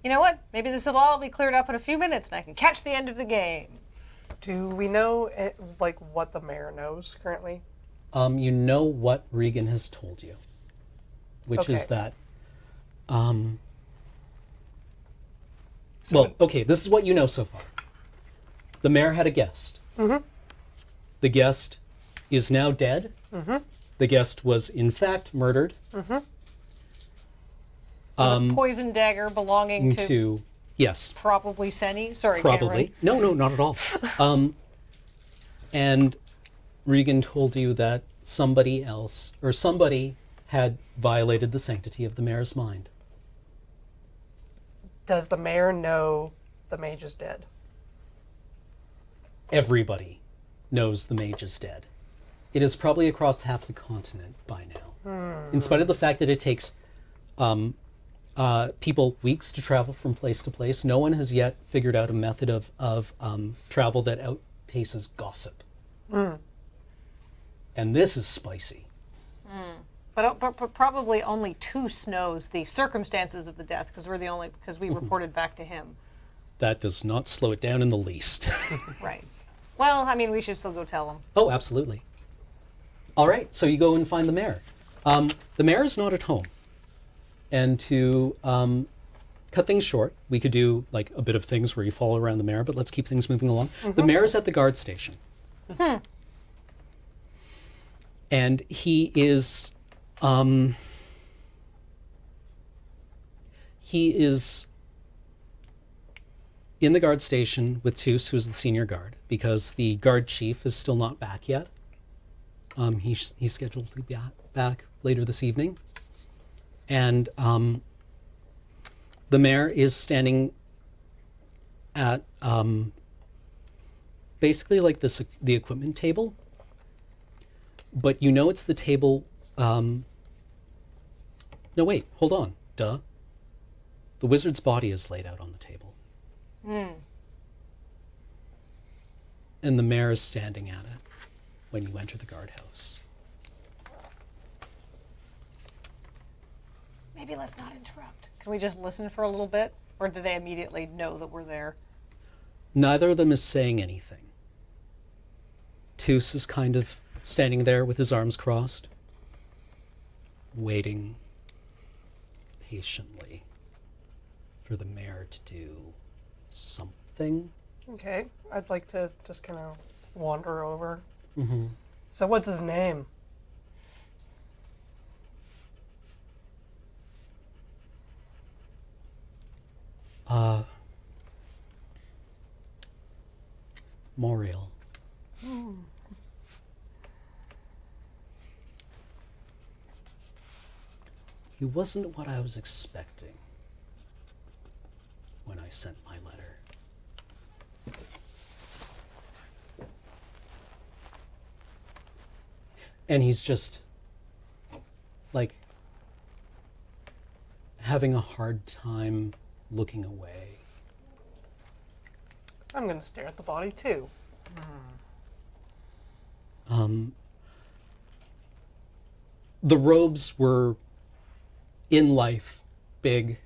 You know what? Maybe this will all be cleared up in a few minutes and I can catch the end of the game. Do we know like what the mayor knows currently? You know what Regan has told you, which is Okay. that, this is what you know so far. The mayor had a guest. The guest is now dead. The guest was, in fact, murdered. A poison dagger belonging to Yes, probably Senny. Sorry, probably. Cameron. No, not at all. And Regan told you that somebody had violated the sanctity of the mayor's mind. Does the mayor know the mage is dead? Everybody knows the mage is dead. It is probably across half the continent by now. In spite of the fact that it takes people weeks to travel from place to place, no one has yet figured out a method of travel that outpaces gossip. And this is spicy. But probably only 2 knows the circumstances of the death because we reported back to him. That does not slow it down in the least. Right. Well, I mean, we should still go tell him. Oh, absolutely. All right, so you go and find the mayor. The mayor is not at home. And to cut things short, we could do like a bit of things where you follow around the mayor, but let's keep things moving along. The mayor is at the guard station. And he is in the guard station with Toos, who's the senior guard, because the guard chief is still not back yet. He's scheduled to be back later this evening. And the mayor is standing at basically like the equipment table, but you know it's the table. No, wait, hold on. Duh. The wizard's body is laid out on the table. And the mayor is standing at it when you enter the guardhouse. Maybe let's not interrupt. Can we just listen for a little bit? Or do they immediately know that we're there? Neither of them is saying anything. Toos is kind of standing there with his arms crossed, waiting patiently for the mayor to do something. Okay, I'd like to just kind of wander over. Mm-hmm. So what's his name? Moriel. He wasn't what I was expecting when I sent my letter. And he's just, like, having a hard time looking away. I'm gonna stare at the body too. The robes were, in life, big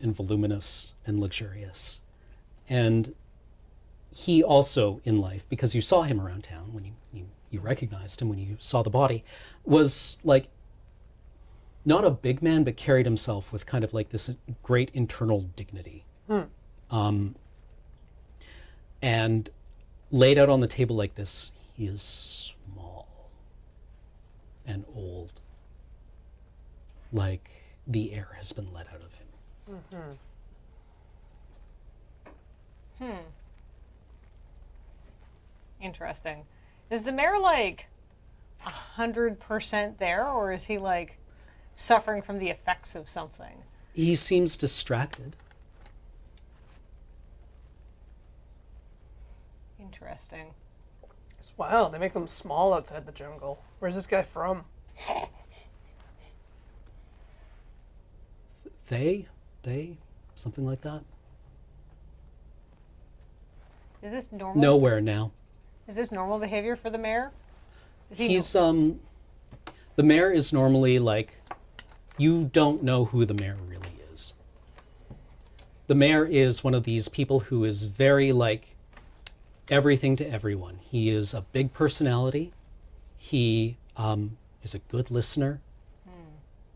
and voluminous and luxurious. And he also, in life, because you saw him around town when you recognized him when you saw the body, was like not a big man, but carried himself with kind of like this great internal dignity. And laid out on the table like this, he is small and old, like the air has been let out of him. Interesting. Is the mayor like 100% there, or is he like suffering from the effects of something? He seems distracted. Interesting. Wow, they make them small outside the jungle. Where's this guy from? They, something like that. Is this normal? Nowhere now. Is this normal behavior for the mayor? Is he He's, the mayor is normally like, you don't know who the mayor really is. The mayor is one of these people who is very like everything to everyone. He is a big personality. He is a good listener.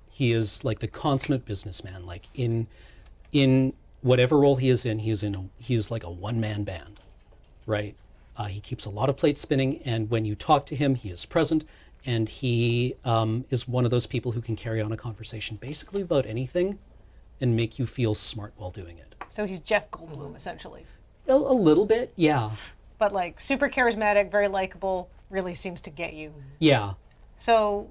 He is like the consummate businessman. Like in whatever role he is in, he's like a one-man band, right? He keeps a lot of plates spinning, and when you talk to him, he is present, and he is one of those people who can carry on a conversation basically about anything and make you feel smart while doing it. So he's Jeff Goldblum, essentially. A little bit, yeah. But like super charismatic, very likable, really seems to get you. Yeah. So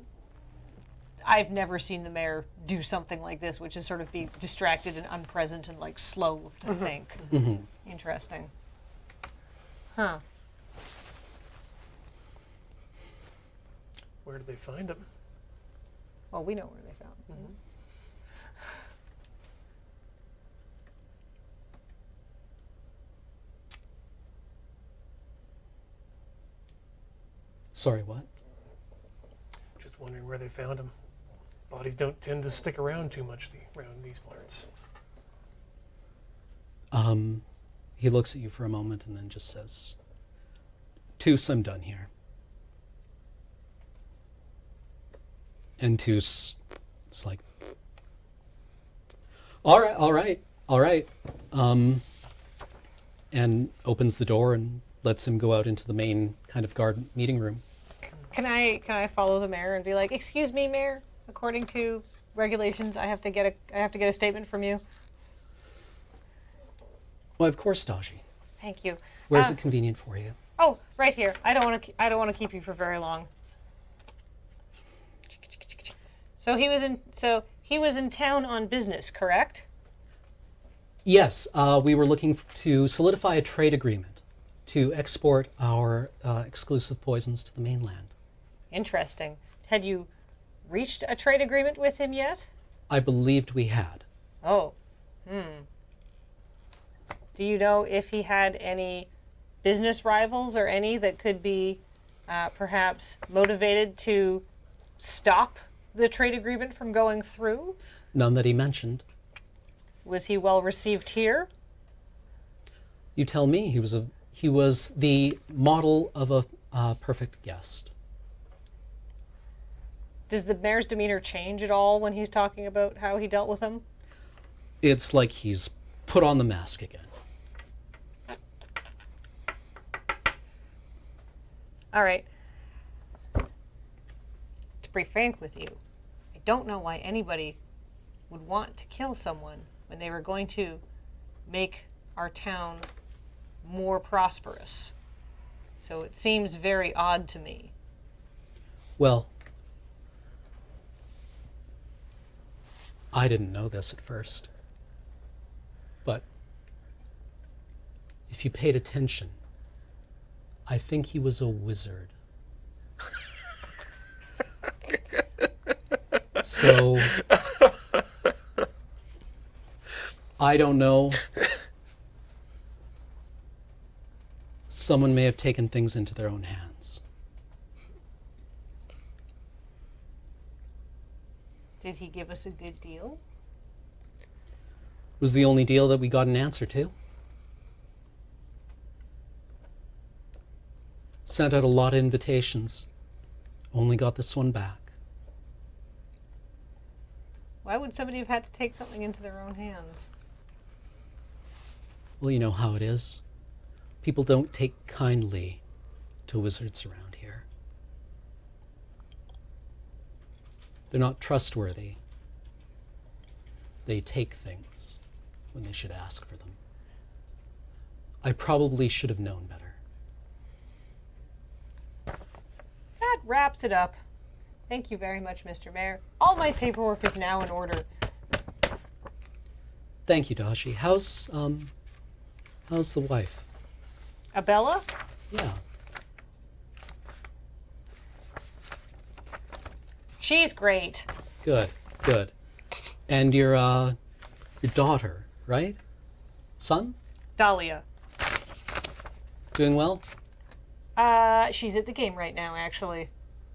I've never seen the mayor do something like this, which is sort of be distracted and unpresent and like slow to think. Interesting. Huh. Where did they find him? Well, we know where they found him. Sorry, what? Just wondering where they found him. Bodies don't tend to stick around too much around these parts. He looks at you for a moment and then just says, Toos, I'm done here. And Toos is like, all right. And opens the door and lets him go out into the main kind of guard meeting room. Can I follow the mayor and be like, "Excuse me, mayor. According to regulations, I have to get a statement from you." Well, of course, Daji. Thank you. Where's it convenient for you? Oh, right here. I don't want to keep you for very long. So he was in town on business, correct? Yes, we were looking to solidify a trade agreement to export our exclusive poisons to the mainland. Interesting. Had you reached a trade agreement with him yet? I believed we had. Oh. Do you know if he had any business rivals or any that could be perhaps motivated to stop the trade agreement from going through? None that he mentioned. Was he well received here? You tell me. He was the model of a perfect guest. Does the mayor's demeanor change at all when he's talking about how he dealt with him? It's like he's put on the mask again. All right. To be frank with you, I don't know why anybody would want to kill someone when they were going to make our town more prosperous. So it seems very odd to me. Well, I didn't know this at first. But if you paid attention, I think he was a wizard. So, I don't know. Someone may have taken things into their own hands. Did he give us a good deal? It was the only deal that we got an answer to. Sent out a lot of invitations. Only got this one back. Why would somebody have had to take something into their own hands? Well, you know how it is. People don't take kindly to wizards around here. They're not trustworthy. They take things when they should ask for them. I probably should have known better. That wraps it up. Thank you very much, Mr. Mayor. All my paperwork is now in order. Thank you, Daji. How's the wife? Abella? Yeah. She's great. Good, good. And your daughter, right? Son? Dahlia. Doing well? She's at the game right now, actually.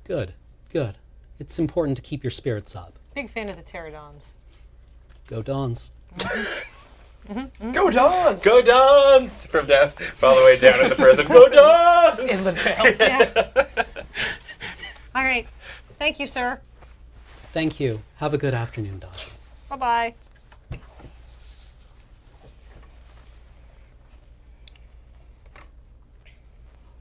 Good, good. It's important to keep your spirits up. Big fan of the Pterodons. Go Dons. Go Dons! Go Dons! From down, all the way down in the prison. Go Dons! In the jail. Yeah. All right. Thank you, sir. Thank you. Have a good afternoon, Daji. Bye-bye.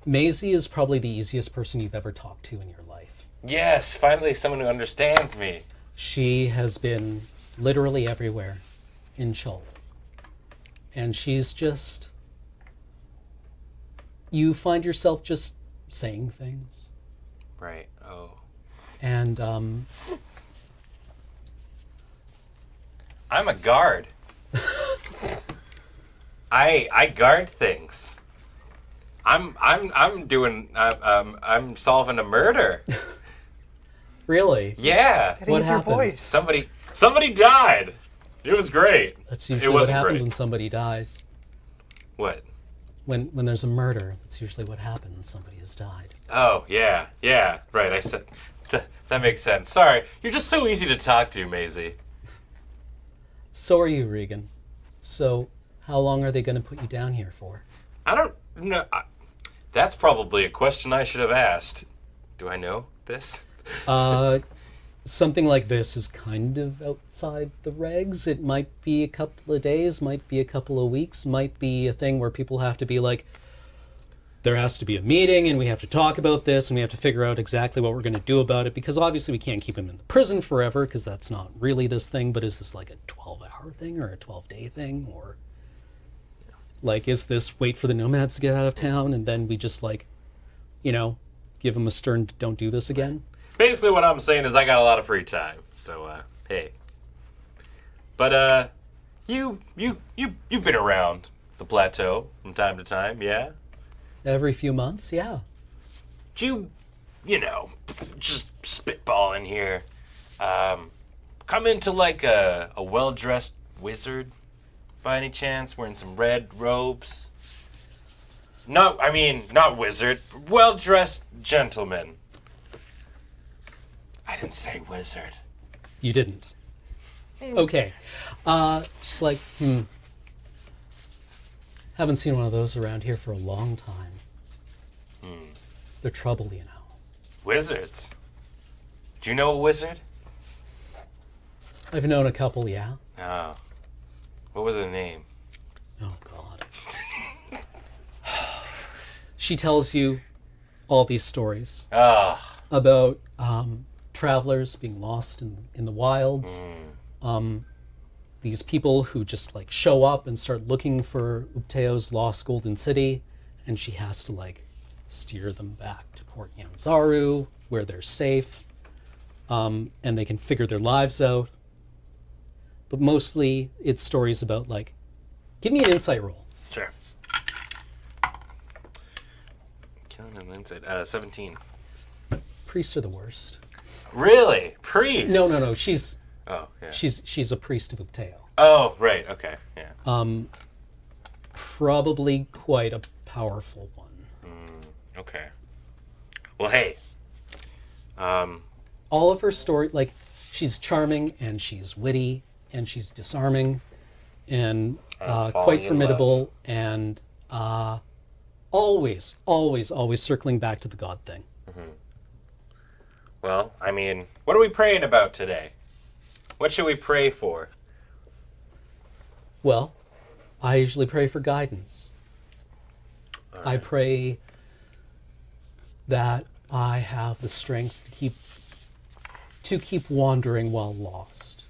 Maisie is probably the easiest person you've ever talked to in your life. Yes, finally someone who understands me. She has been literally everywhere in Chult. And she's just... You find yourself just saying things. Right, oh. And, I'm a guard. I guard things. I'm solving a murder. Really? Yeah. That What is your happened? voice. Somebody died. It was great. That's It usually what wasn't happens great. when somebody dies. What? When there's a murder, that's usually what happens. Somebody has died. Oh, yeah. Right, I said... That makes sense. Sorry, you're just so easy to talk to, Maisie. So are you, Regan. So, how long are they going to put you down here for? I don't know. That's probably a question I should have asked. Do I know this? Something like this is kind of outside the regs. It might be a couple of days, might be a couple of weeks, might be a thing where people have to be like, there has to be a meeting and we have to talk about this and we have to figure out exactly what we're going to do about it, because obviously we can't keep him in the prison forever because that's not really this thing, but is this like a 12-hour thing or a 12-day thing, or like is this wait for the nomads to get out of town and then we just like, you know, give them a stern don't do this again? Basically what I'm saying is I got a lot of free time, so hey. But you've been around the plateau from time to time, yeah? Every few months, yeah. You know, just spitballing here. Come into like a well-dressed wizard by any chance, wearing some red robes? Not wizard, well-dressed gentleman. I didn't say wizard. You didn't. Okay. She's like, haven't seen one of those around here for a long time. They're trouble, you know. Wizards. Do you know a wizard? I've known a couple, yeah. Oh. What was her name? Oh, God. She tells you all these stories about travelers being lost in the wilds. These people who just like show up and start looking for Upteo's lost golden city, and she has to like steer them back to Port Yanzaru, where they're safe, and they can figure their lives out. But mostly it's stories about like, give me an insight roll. Sure. Killing an insight. 17. Priests are the worst. Really? Priest? No. She's Oh, yeah. she's a priest of Upteo. Oh, right. Okay. Yeah. Probably quite a powerful one. Okay. Well, hey. All of her story, like, she's charming and she's witty and she's disarming and quite formidable and always circling back to the God thing. Well, I mean, what are we praying about today? What should we pray for? Well, I usually pray for guidance. Right. I pray that I have the strength to keep wandering while lost.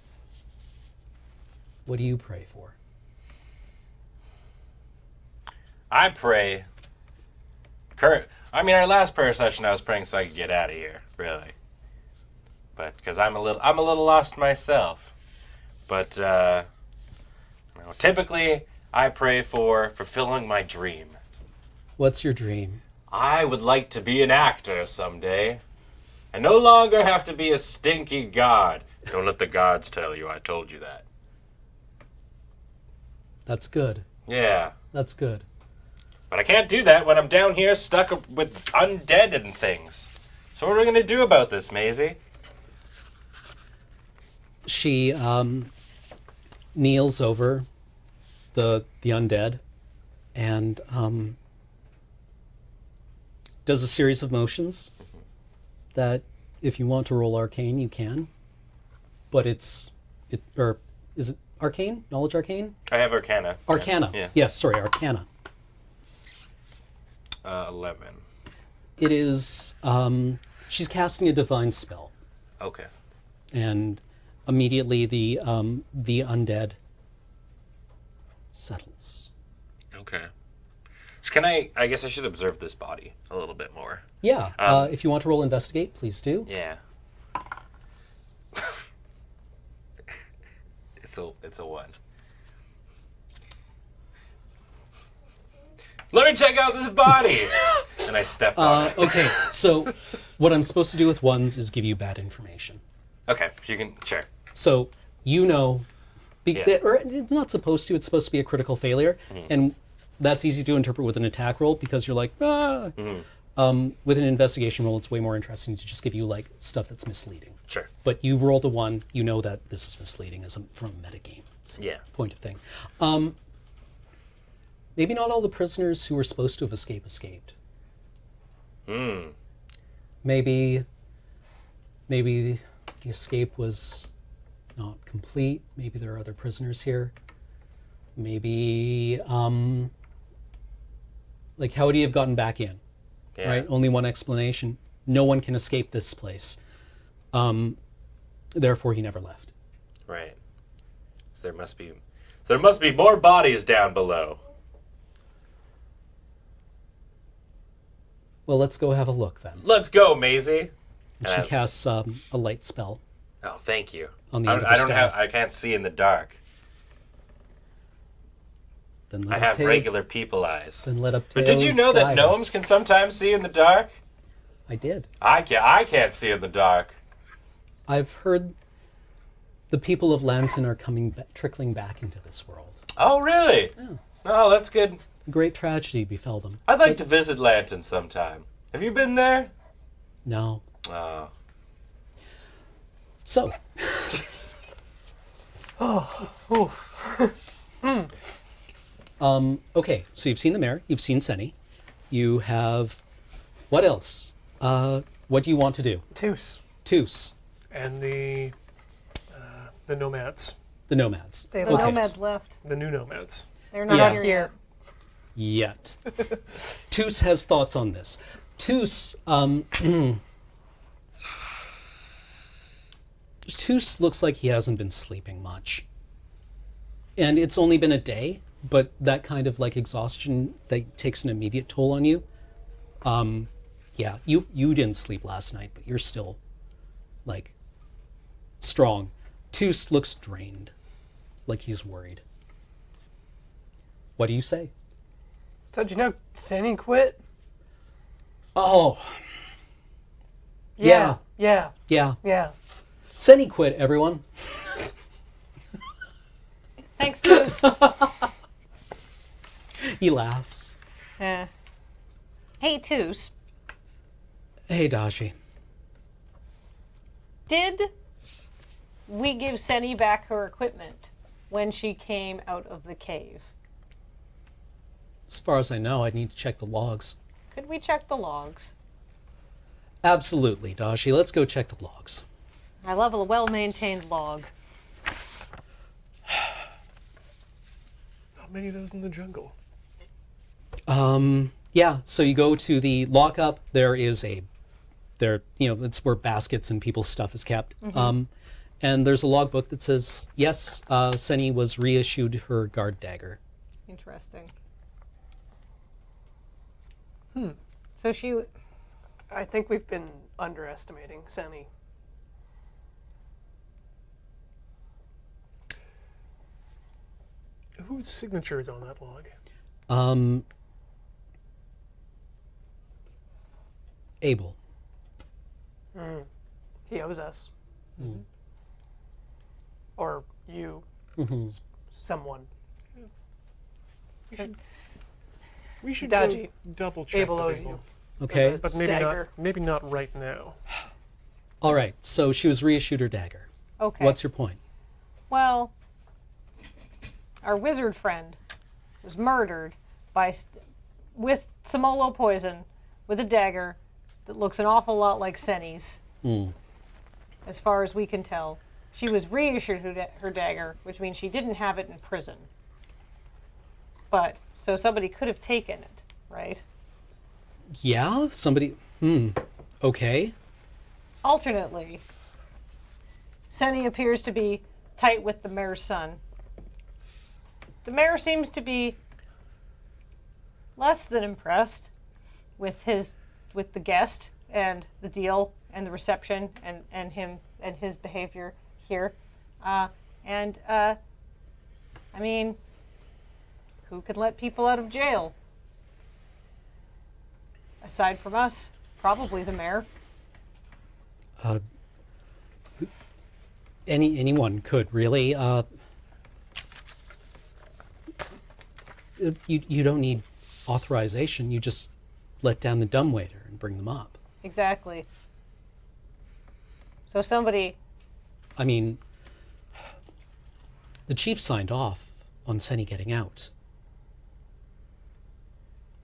What do you pray for? I pray. Our last prayer session, I was praying so I could get out of here, really. But because I'm a little lost myself. But typically, I pray for fulfilling my dream. What's your dream? I would like to be an actor someday. I no longer have to be a stinky god. Don't let the gods tell you I told you that. That's good. Yeah. That's good. But I can't do that when I'm down here stuck with undead and things. So what are we going to do about this, Maisie? She kneels over the undead and does a series of motions that if you want to roll arcane, you can. But is it arcane? Knowledge arcane? I have Arcana. Arcana. Yeah. Yes, sorry, Arcana. 11. It is, she's casting a divine spell. Okay. And immediately the undead settles. Okay. So can I guess I should observe this body a little bit more. Yeah, if you want to roll investigate, please do. Yeah. It's a 1. Let me check out this body! And I step on it. Okay, so what I'm supposed to do with ones is give you bad information. Okay, you can, sure. So you know, Yeah. or it's not supposed to, it's supposed to be a critical failure, and that's easy to interpret with an attack roll because you're like, ah. With an investigation roll, it's way more interesting to just give you like stuff that's misleading. Sure. But you rolled a 1, you know that this is misleading from a metagame point of thing. Maybe not all the prisoners who were supposed to have escaped. Maybe the escape was not complete. Maybe there are other prisoners here. Maybe, like, how would he have gotten back in? Yeah. Right? Only one explanation. No one can escape this place. Therefore, he never left. Right. So there must be more bodies down below. Well, let's go have a look then. Let's go, Maisie. And she casts a light spell. Oh, thank you. On the end of her staff. I can't see in the dark. Then I have regular people eyes. Then let up. But did you know that gnomes can sometimes see in the dark? I did. I can't see in the dark. I've heard the people of Lantern are trickling back into this world. Oh, really? Yeah. Oh, that's good. A great tragedy befell them. I'd like to visit Lantern sometime. Have you been there? No. Oh. So, Okay, so you've seen the mayor, you've seen Senny, you have... What else? What do you want to do? Toos. Toos, And the nomads. the nomads. They The Okay. nomads left. The new nomads. They're not Yeah. here yet. Yet. Toos has thoughts on this. Toos, Toos looks like he hasn't been sleeping much. And it's only been a day, but that kind of like exhaustion that takes an immediate toll on you. Yeah, you didn't sleep last night, but you're still like strong. Toos looks drained, like he's worried. What do you say? So did you know Senny quit? Oh, Yeah. yeah. Senny quit, everyone. Thanks, Toos. He laughs. Yeah. Hey, Toos. Hey, Daji. Did we give Senny back her equipment when she came out of the cave? As far as I know, I need to check the logs. Could we check the logs? Absolutely, Daji. Let's go check the logs. I love a well-maintained log. Not many of those in the jungle. Yeah, so you go to the lockup. It's where baskets and people's stuff is kept. And there's a logbook that says, yes, Senny was reissued her guard dagger. Interesting. So she... I think we've been underestimating Senny. Whose signature is on that log? Abel. He owes us. Or you. Someone. We should Daji. go double check. Abel the owes people. you. Okay. But Dagger. maybe not right now. All right, so she was reissued her dagger. Okay. What's your point? Well, our wizard friend was murdered with Semolo poison with a dagger that looks an awful lot like Senny's. As far as we can tell. She was reissued her dagger, which means she didn't have it in prison. But, so somebody could have taken it, right? Yeah, somebody... Okay. Alternately, Senny appears to be tight with the mayor's son. The mayor seems to be less than impressed with the guest and the deal and the reception and him and his behavior here. I mean, who could let people out of jail? Aside from us, probably the mayor. Anyone could, really. You don't need authorization. You just let down the dumbwaiter and bring them up. Exactly. So somebody... I mean, the chief signed off on Senny getting out.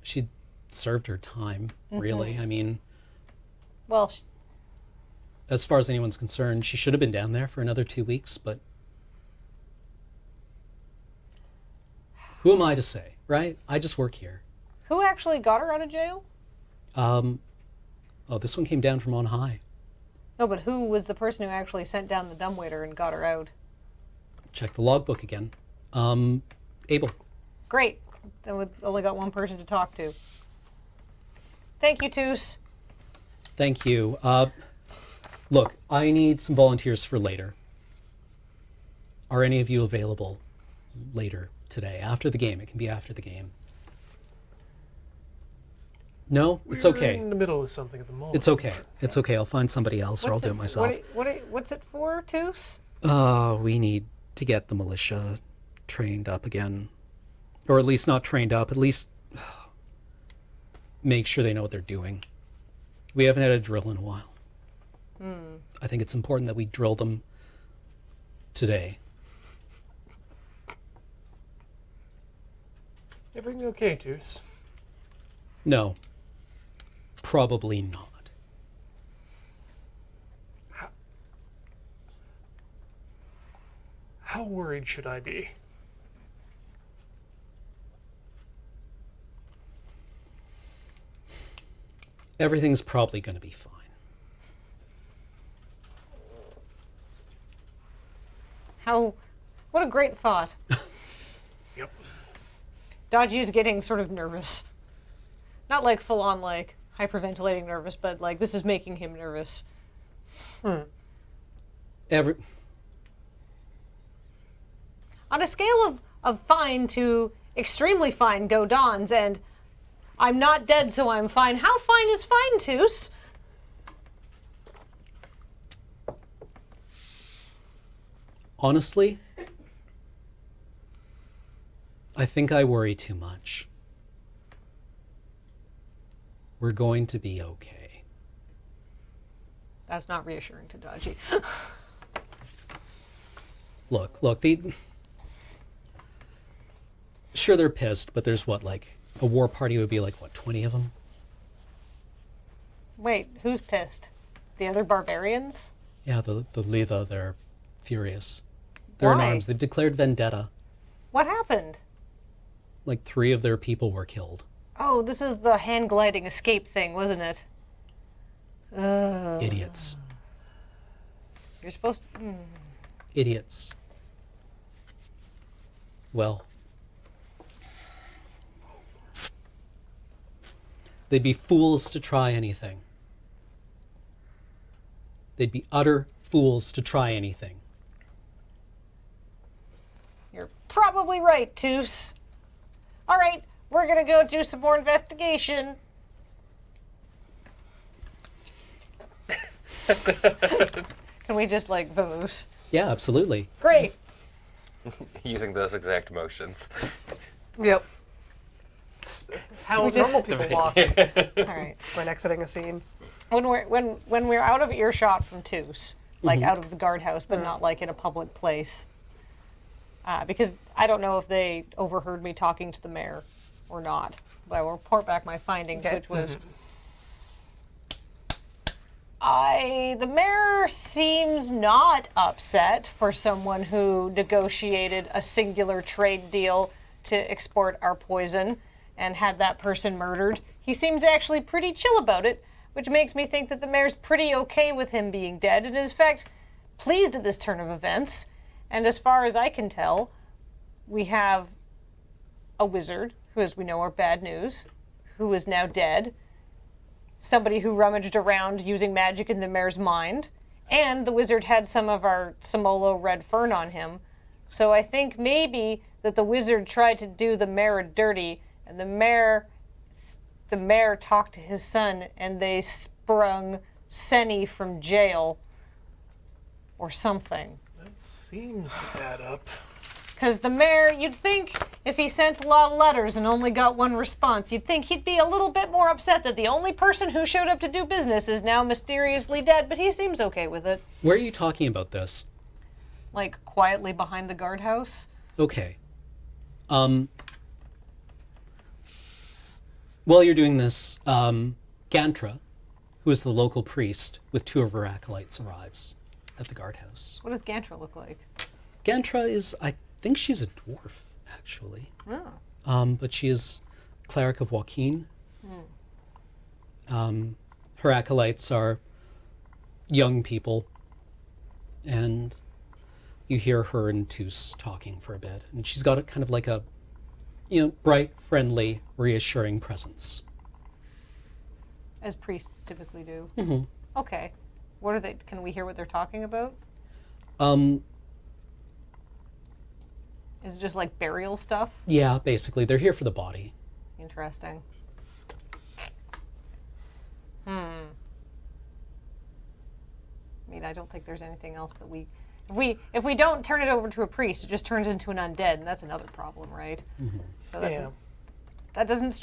She served her time, really. I mean, Well, as far as anyone's concerned, she should have been down there for another 2 weeks, but who am I to say, right? I just work here. who actually got her out of jail? Oh, this one came down from on high. No, but who was the person who actually sent down the dumbwaiter and got her out? Check the logbook again. Abel. Great. Then we only got one person to talk to. Thank you, Toos. Thank you. Look, I need some volunteers for later. Are any of you available later today? After the game. It can be after the game. No? It's okay. We're in the middle of something at the moment. It's okay. It's okay. I'll find somebody else or I'll do it myself. What's it for, Toos? We need to get the militia trained up again. Or at least not trained up. At least make sure they know what they're doing. We haven't had a drill in a while. I think it's important that we drill them today. Everything okay, Toos? No. Probably not. How worried should I be? Everything's probably going to be fine. What a great thought. Yep. Daji is getting sort of nervous. Not like full on like hyperventilating nervous, but like this is making him nervous. On a scale of fine to extremely fine go Dons, and I'm not dead so I'm fine. How fine is fine, Toos? Honestly, I think I worry too much. We're going to be okay. That's not reassuring to Daji. Look, sure, they're pissed, but there's what, like, a war party would be like, what, 20 of them? Wait, who's pissed? The other barbarians? Yeah, the Letha, they're furious. They're in Why? arms. They've declared vendetta. What happened? Like 3 of their people were killed. Oh, this is the hand gliding escape thing, wasn't it? Idiots. You're supposed to... Idiots. Well, they'd be fools to try anything. They'd be utter fools to try anything. You're probably right, Toos. All right, we're gonna go do some more investigation. Can we just, like, vamoose? Yeah, absolutely. Great. Using those exact motions. Yep. How We just- normal people walk All right. when exiting a scene. When we're out of earshot from Toos, like out of the guardhouse, but not like in a public place, because I don't know if they overheard me talking to the mayor or not, but I will report back my findings, Okay. which was the mayor seems not upset for someone who negotiated a singular trade deal to export our poison and had that person murdered. He seems actually pretty chill about it, which makes me think that the mayor's pretty okay with him being dead and is, in fact, pleased at this turn of events. And as far as I can tell, we have a wizard, who, as we know, are bad news, who is now dead, somebody who rummaged around using magic in the mayor's mind, and the wizard had some of our Semolo red fern on him. So I think maybe that the wizard tried to do the mayor dirty, and the mayor talked to his son, and they sprung Sonny from jail or something. That seems to add up. Because the mayor, you'd think if he sent a lot of letters and only got one response, you'd think he'd be a little bit more upset that the only person who showed up to do business is now mysteriously dead, but he seems okay with it. Where are you talking about this? Like, quietly behind the guardhouse. Okay. While you're doing this, Gantra, who is the local priest with 2 of her acolytes, arrives at the guardhouse. What does Gantra look like? Gantra is, I think she's a dwarf, actually. Oh. But she is cleric of Joaquin. Her acolytes are young people, and you hear her and Toos talking for a bit. And she's got a kind of like a, bright, friendly, reassuring presence. As priests typically do. Mm-hmm. Okay. What are they? Can we hear what they're talking about? Is it just like burial stuff? Yeah, basically. They're here for the body. Interesting. I mean, I don't think there's anything else that if we don't turn it over to a priest, it just turns into an undead, and that's another problem, right? Mm-hmm. So Yeah. that doesn't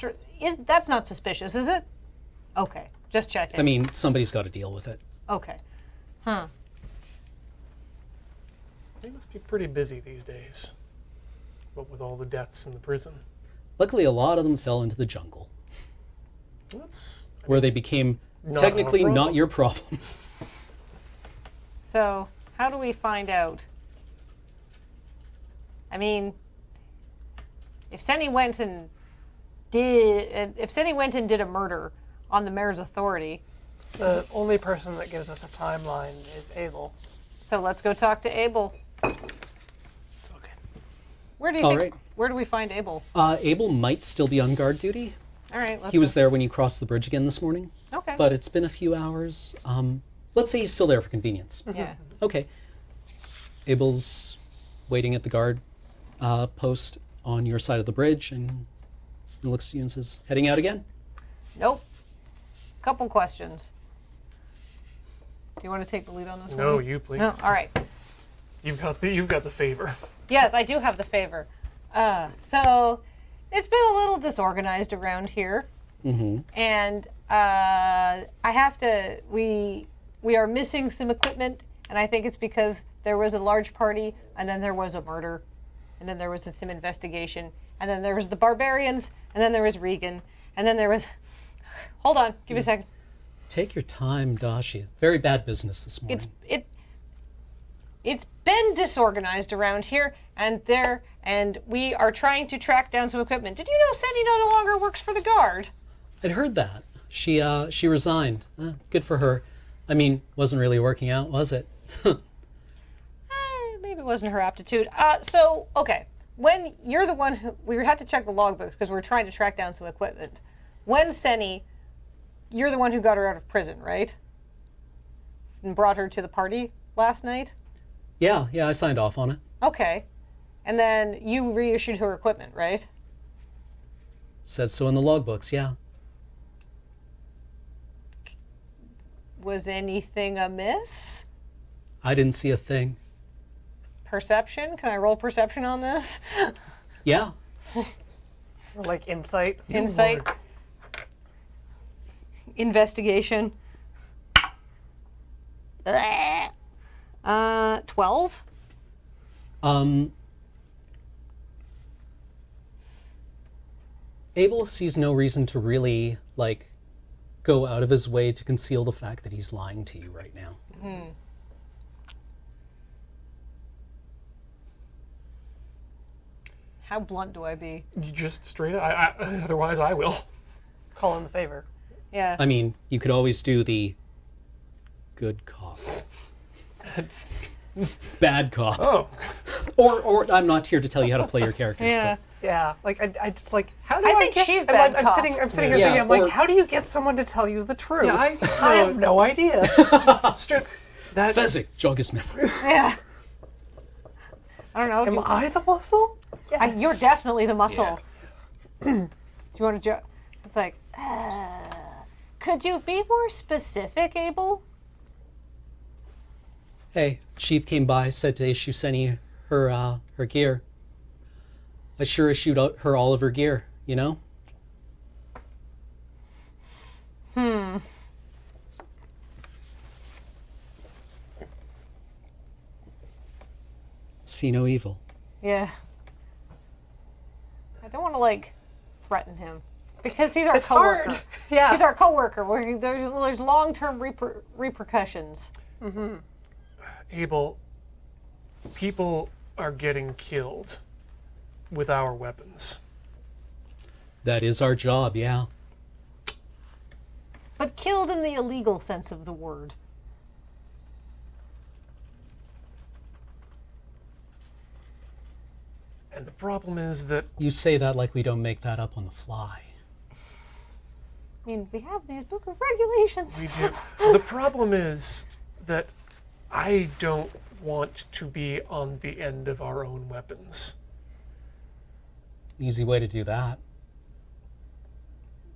that's not suspicious, is it? Okay, just checking. I mean, somebody's got to deal with it. Okay. Huh. They must be pretty busy these days. What with all the deaths in the prison. Luckily, a lot of them fell into the jungle, That's where they became Not technically our not problem. your problem. So, how do we find out? I mean, if Sonny went and did a murder on the mayor's authority, The only person that gives us a timeline is Abel. so let's go talk to Abel. okay. Where do you All think? right. Where do we find Abel? Abel might still be on guard duty. All right, let's He was go. there when you crossed the bridge again this morning, Okay. but it's been a few hours. Let's say he's still there for convenience. yeah. Okay. Abel's waiting at the guard post on your side of the bridge, and he looks at you and says, "Heading out again?" Nope. Couple questions. Do you want to take the lead on this one? No, you please. No. All right. You've got the favor. Yes, I do have the favor. So it's been a little disorganized around here, and I have to. We are missing some equipment, and I think it's because there was a large party, and then there was a murder, and then there was some investigation, and then there was the barbarians, and then there was Regan, and then there was. Hold on, give me a second. Take your time, Dashi. Very bad business this morning. It's been disorganized around here, and we are trying to track down some equipment. Did you know Sandy no longer works for the guard? I'd heard that. She resigned. Good for her. I mean, wasn't really working out, was it? Maybe it wasn't her aptitude. So okay, when you're the one who we had to check the logbooks because we're trying to track down some equipment. When Senny, you're the one who got her out of prison, right? And brought her to the party last night. Yeah, I signed off on it. Okay, and then you reissued her equipment, right? Says so in the logbooks, yeah. Was anything amiss? I didn't see a thing. Perception? Can I roll perception on this? Yeah. Or like insight. Insight. Lord. Investigation. 12. Abel sees no reason to really, go out of his way to conceal the fact that he's lying to you right now. How blunt do I be? You just straight up. Otherwise, I will. Call in the favor. Yeah. I mean, you could always do the good cop. Bad cop. Oh, Or I'm not here to tell you how to play your characters. Yeah. Yeah, like I just like how do I I, think get? she's I'm, bad like, cop. I'm sitting here Yeah, thinking, I'm like, or- how do you get someone to tell you the truth? Yeah, I have no idea. straight. That Fezzik, jog his memory. Yeah. I don't know. Am I the muscle? Yes. You're definitely the muscle. Do you want to joke? It's like, could you be more specific, Abel? Hey, Chief came by, said to issue Senny her gear. I sure issued her all of her gear, you know? See no evil. Yeah. I don't want to threaten him because he's our It's coworker. hard. Yeah. He's our coworker. There's long-term repercussions. Abel, people are getting killed with our weapons. That is our job, yeah. But killed in the illegal sense of the word. And the problem is that You say that like we don't make that up on the fly. I mean, we have these book of regulations. we do. The problem is that I don't want to be on the end of our own weapons. Easy way to do that.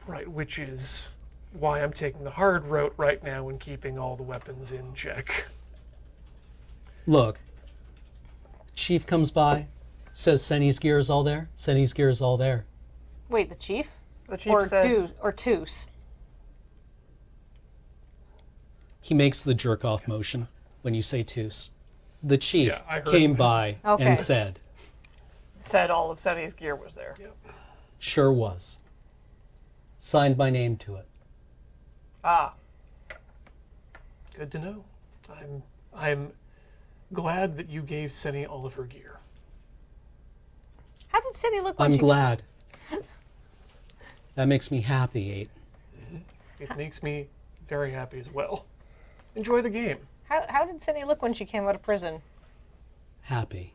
Right, which is why I'm taking the hard route right now and keeping all the weapons in check. Look, Chief comes by, says Senny's gear is all there. Senny's gear is all there. Wait, the chief? The chief said, Or Toos? He makes the jerk-off motion when you say Toos. The Chief Yeah, I heard. came by Okay. and said, all of Sunny's gear was there. Sure was. Signed my name to it. Ah. Good to know. I'm glad that you gave Senny all of her gear. How did Senny look when I'm she... glad. That makes me happy, Eight. It makes me very happy as well. Enjoy the game. How did Senny look when she came out of prison? Happy.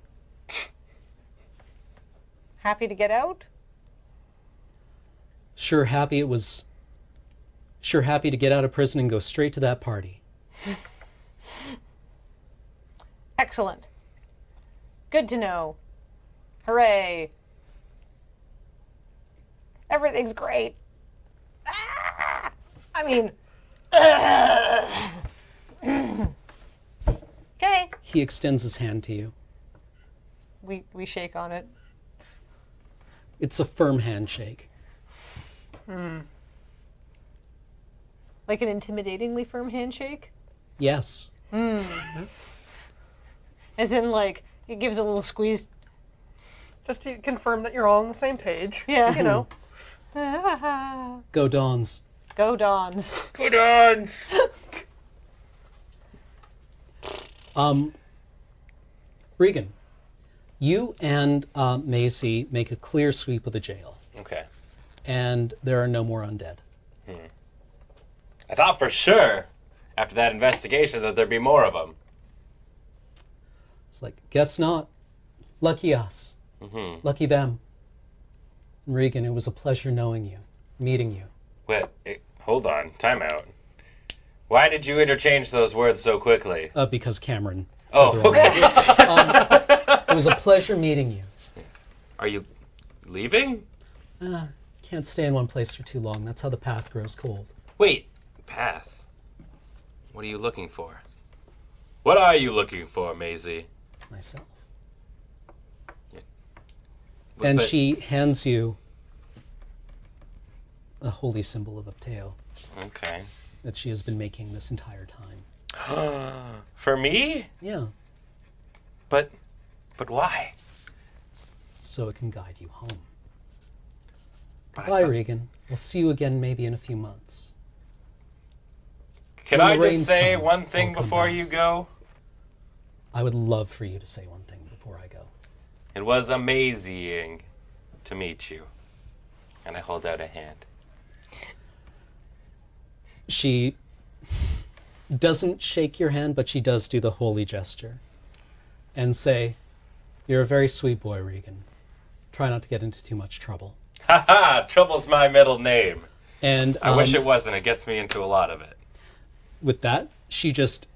Happy to get out? Sure happy to get out of prison and go straight to that party. Excellent. Good to know. Hooray. Everything's great. Ah! I mean... Okay. He extends his hand to you. We shake on it. It's a firm handshake. Like an intimidatingly firm handshake? Yes. As in, like, it gives a little squeeze. Just to confirm that you're all on the same page. Yeah. You know. Go Dons. Go Dons. Good odds. Regan, you and Maisie make a clear sweep of the jail, Okay. and there are no more undead. I thought for sure, after that investigation, that there'd be more of them. It's like, guess not. Lucky us. Lucky them. And Regan, it was a pleasure knowing you, meeting you. Wait, hold on. Time out. Why did you interchange those words so quickly? Because Cameron said Oh, the wrong okay. word. It was a pleasure meeting you. Are you leaving? Can't stay in one place for too long. That's how the path grows cold. Wait, path. What are you looking for? What are you looking for, Maisie? Myself. But- And but- she hands you a holy symbol of Ep2 Okay. that she has been making this entire time. For me? Yeah, But why? so it can guide you home. But I Bye, thought- Regan. We'll see you again maybe in a few months. Can When I the just rains say come, one thing I'll come before back. you go? I would love for you to say one thing before I go. It was amazing to meet you. And I hold out a hand. She doesn't shake your hand, but she does do the holy gesture and say, "You're a very sweet boy, Regan. Try not to get into too much trouble." Haha, trouble's my middle name. And I wish it wasn't. It gets me into a lot of it. with that, she just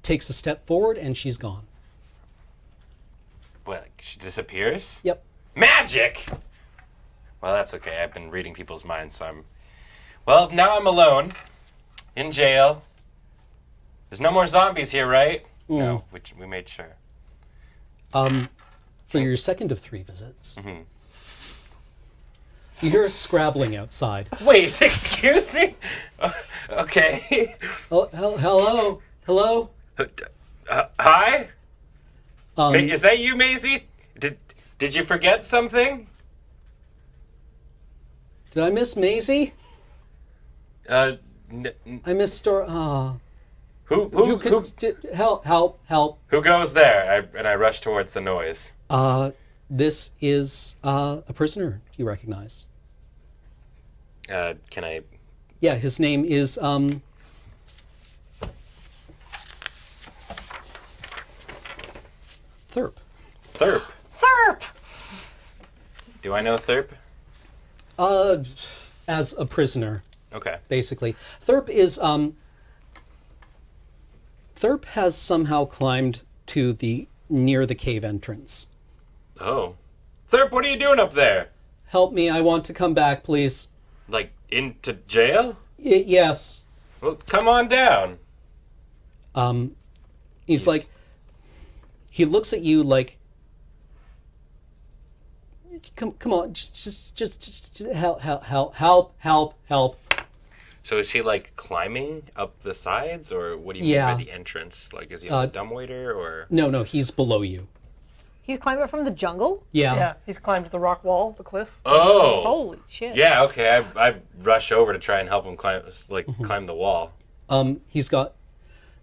takes a step forward and she's gone. What, she disappears? Yep. Magic! Well, that's okay. I've been reading people's minds, so I'm... Well, now I'm alone. In jail. There's no more zombies here, right? No, which we made sure. For your second of 3 visits, you hear a scrabbling outside. Wait, excuse me? Okay. Oh, hello? Hello? Hi? Is that you, Maisie? Did you forget something? Did I miss Maisie? N- I missed her. who Help. who goes there? I rush towards the noise. This is a prisoner you recognize. Can I... Yeah, his name is Thorpe. Thorpe. Thorpe! Do I know Thorpe? As a prisoner, Okay. basically. Thorpe is Thorpe has somehow climbed to the near the cave entrance. Oh. Thorpe, what are you doing up there? Help me, I want to come back, please. Like, into jail? Yes. Well, come on down. He's like, he looks at you like, come on, just help. So is he, like, climbing up the sides? Or what do you mean Yeah. by the entrance? Like, is he on the dumbwaiter, or... No, he's below you. He's climbing up from the jungle? Yeah, he's climbed the rock wall, the cliff. Oh. Holy shit. Yeah. Okay. I rush over to try and help him climb the wall.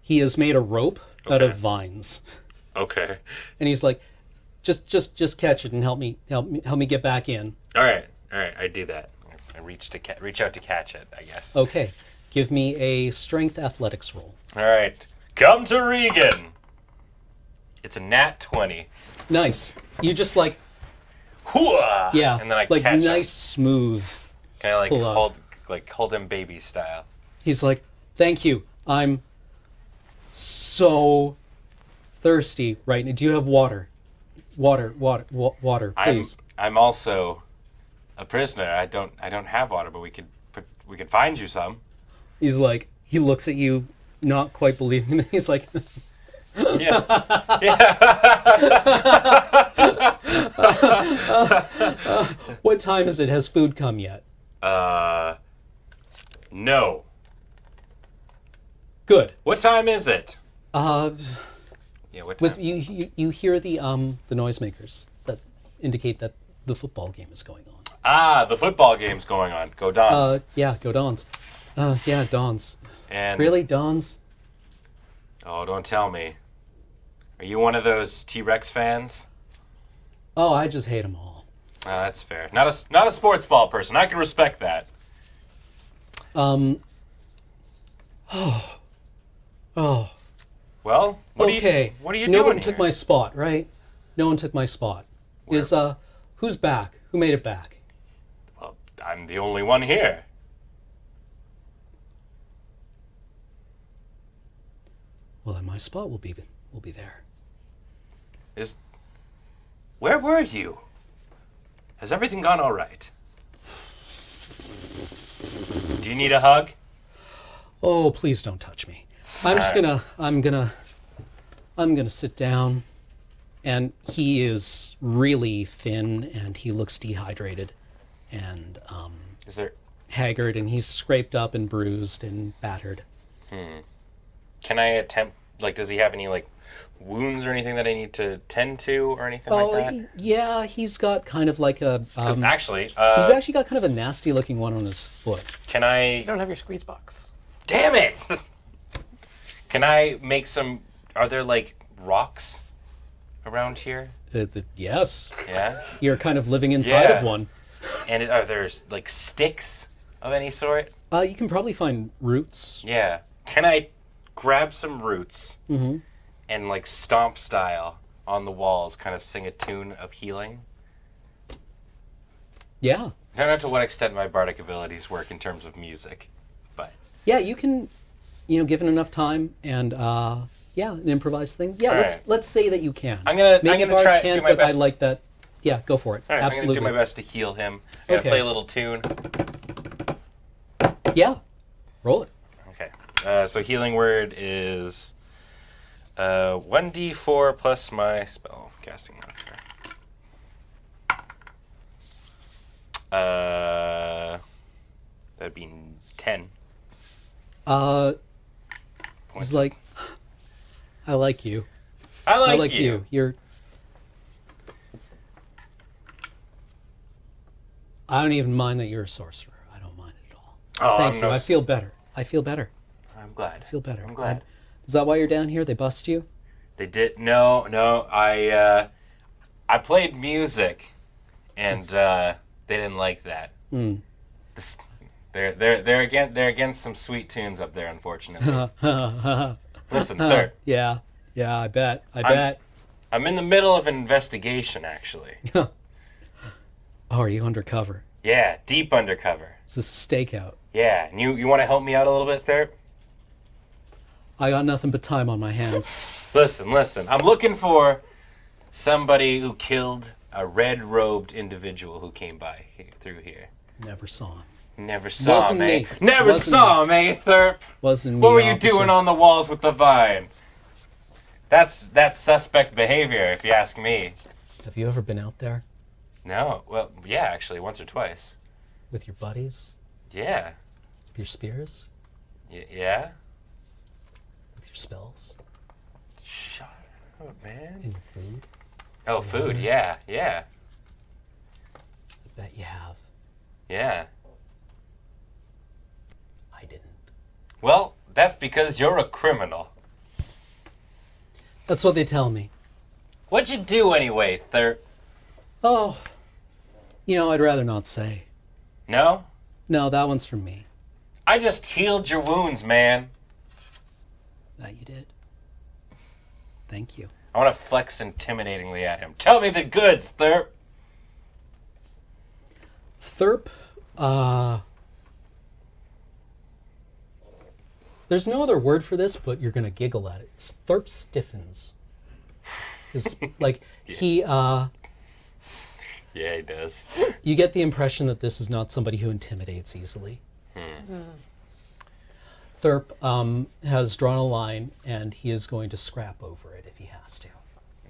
He has made a rope out Okay. of vines. Okay. And he's like, just catch it and help me get back in. All right. I do that. I reach out to catch it, I guess. Okay. Give me a strength athletics roll. All right. Come to Regan. It's a nat 20. Nice. You just like, Hooah! yeah, And then I like catch nice, smooth. Kind of pull up. hold him baby style. He's like, thank you. I'm so thirsty right now. Do you have water? Water, please. I'm also a prisoner. I don't have water, but we could find you some. He's like, he looks at you, not quite believing it. He's like, Yeah. what time is it? Has food come yet? No. Good. What time is it? Uh, Yeah, what time? with you hear the noisemakers that indicate that the football game is going on. Ah, the football game's going on. Go Dons. Yeah, go Dons. Yeah, Dons. And Really, Dons? Oh, don't tell me. Are you one of those T-Rex fans? Oh, I just hate them all. Oh, that's fair. Not a sports ball person. I can respect that. Oh. Well, Okay. What are you no doing one took here? my spot, right? No one took my spot. Who's back? Who made it back? Well, I'm the only one here. Well, then my spot will be there. Where were you? Has everything gone all right? Do you need a hug? Oh, please don't touch me. I'm gonna sit down, and he is really thin, and he looks dehydrated, and Is there? haggard, and he's scraped up and bruised and battered. Can I attempt? Like, does he have any wounds or anything that I need to tend to or anything like that? Yeah, he's got kind of like a. Actually, He's actually got kind of a nasty looking one on his foot. can I? You don't have your squeeze box. Damn it! Can I make some? Are there rocks around here? Yes, Yeah. you're kind of living inside Yeah. of one. And are there sticks of any sort? You can probably find roots. Yeah. Can I grab some roots and stomp style on the walls, kind of sing a tune of healing? Yeah. I don't know to what extent my bardic abilities work in terms of music, but Yeah, you can, given enough time and an improvised thing. Yeah, All let's right. let's say that you can. I'm gonna bars try to can't, do my but I best. like that. Yeah, go for it. all right, Absolutely. I'm gonna do my best to heal him. I'm gonna Okay. play a little tune. Yeah, roll it. Okay. So healing word is 1d4 plus my spell casting modifier. That'd be 10. He's like, I like you. I I like, like you. You're. I don't even mind that you're a sorcerer. I don't mind it at all. Oh, Thank I'm you. no I feel better. I feel better. I'm glad. I feel better. I'm glad. Is that why you're down here? They bust you? They did no. I played music, and they didn't like that. This, they're against some sweet tunes up there, unfortunately. Listen, Thorpe, Yeah. Yeah, I bet. I bet. I'm in the middle of an investigation, actually. Oh, are you undercover? Yeah, deep undercover. Is this a stakeout? Yeah, and you want to help me out a little bit, Thorpe? I got nothing but time on my hands. Listen. I'm looking for somebody who killed a red-robed individual who came by through here. Never saw him. Never saw Wasn't him, eh? me. Never Wasn't saw him, eh, Thorpe? Wasn't me. What were you officer. doing on the walls with the vine? That's suspect behavior, if you ask me. Have you ever been out there No, well, yeah, actually, once or twice. with your buddies? Yeah, With your spears? yeah. With your spells? Shut up, man. And your food? Oh, food. Yeah. I bet you have. Yeah. I didn't. Well, that's because you're a criminal. That's what they tell me. What'd you do anyway, Thorpe? Oh, I'd rather not say. No? No, that one's from me. I just healed your wounds, man. That you did. Thank you. I want to flex intimidatingly at him. Tell me the goods, Thorpe. Thorpe, there's no other word for this, but you're going to giggle at it. Thorpe stiffens. It's like he, Yeah, he does. you get the impression that this is not somebody who intimidates easily. Thorpe has drawn a line, and he is going to scrap over it if he has to.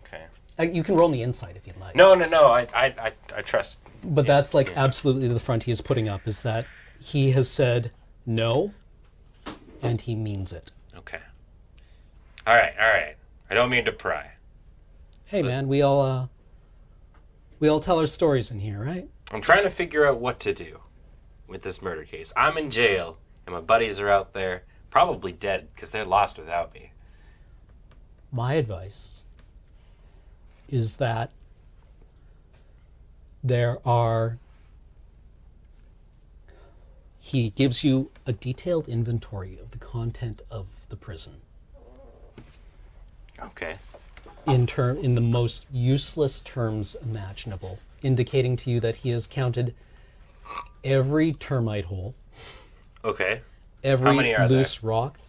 Okay. You can roll me insight if you'd like. No. I trust. But that's like absolutely the front he is putting up, is that he has said no, and he means it. Okay. All right. I don't mean to pry. Hey, man, we all tell our stories in here, right? I'm trying to figure out what to do with this murder case. I'm in jail, and my buddies are out there, probably dead, because they're lost without me. My advice is that he gives you a detailed inventory of the content of the prison Okay. in the most useless terms imaginable, indicating to you that he has counted every termite hole, Okay. every How many are loose rock,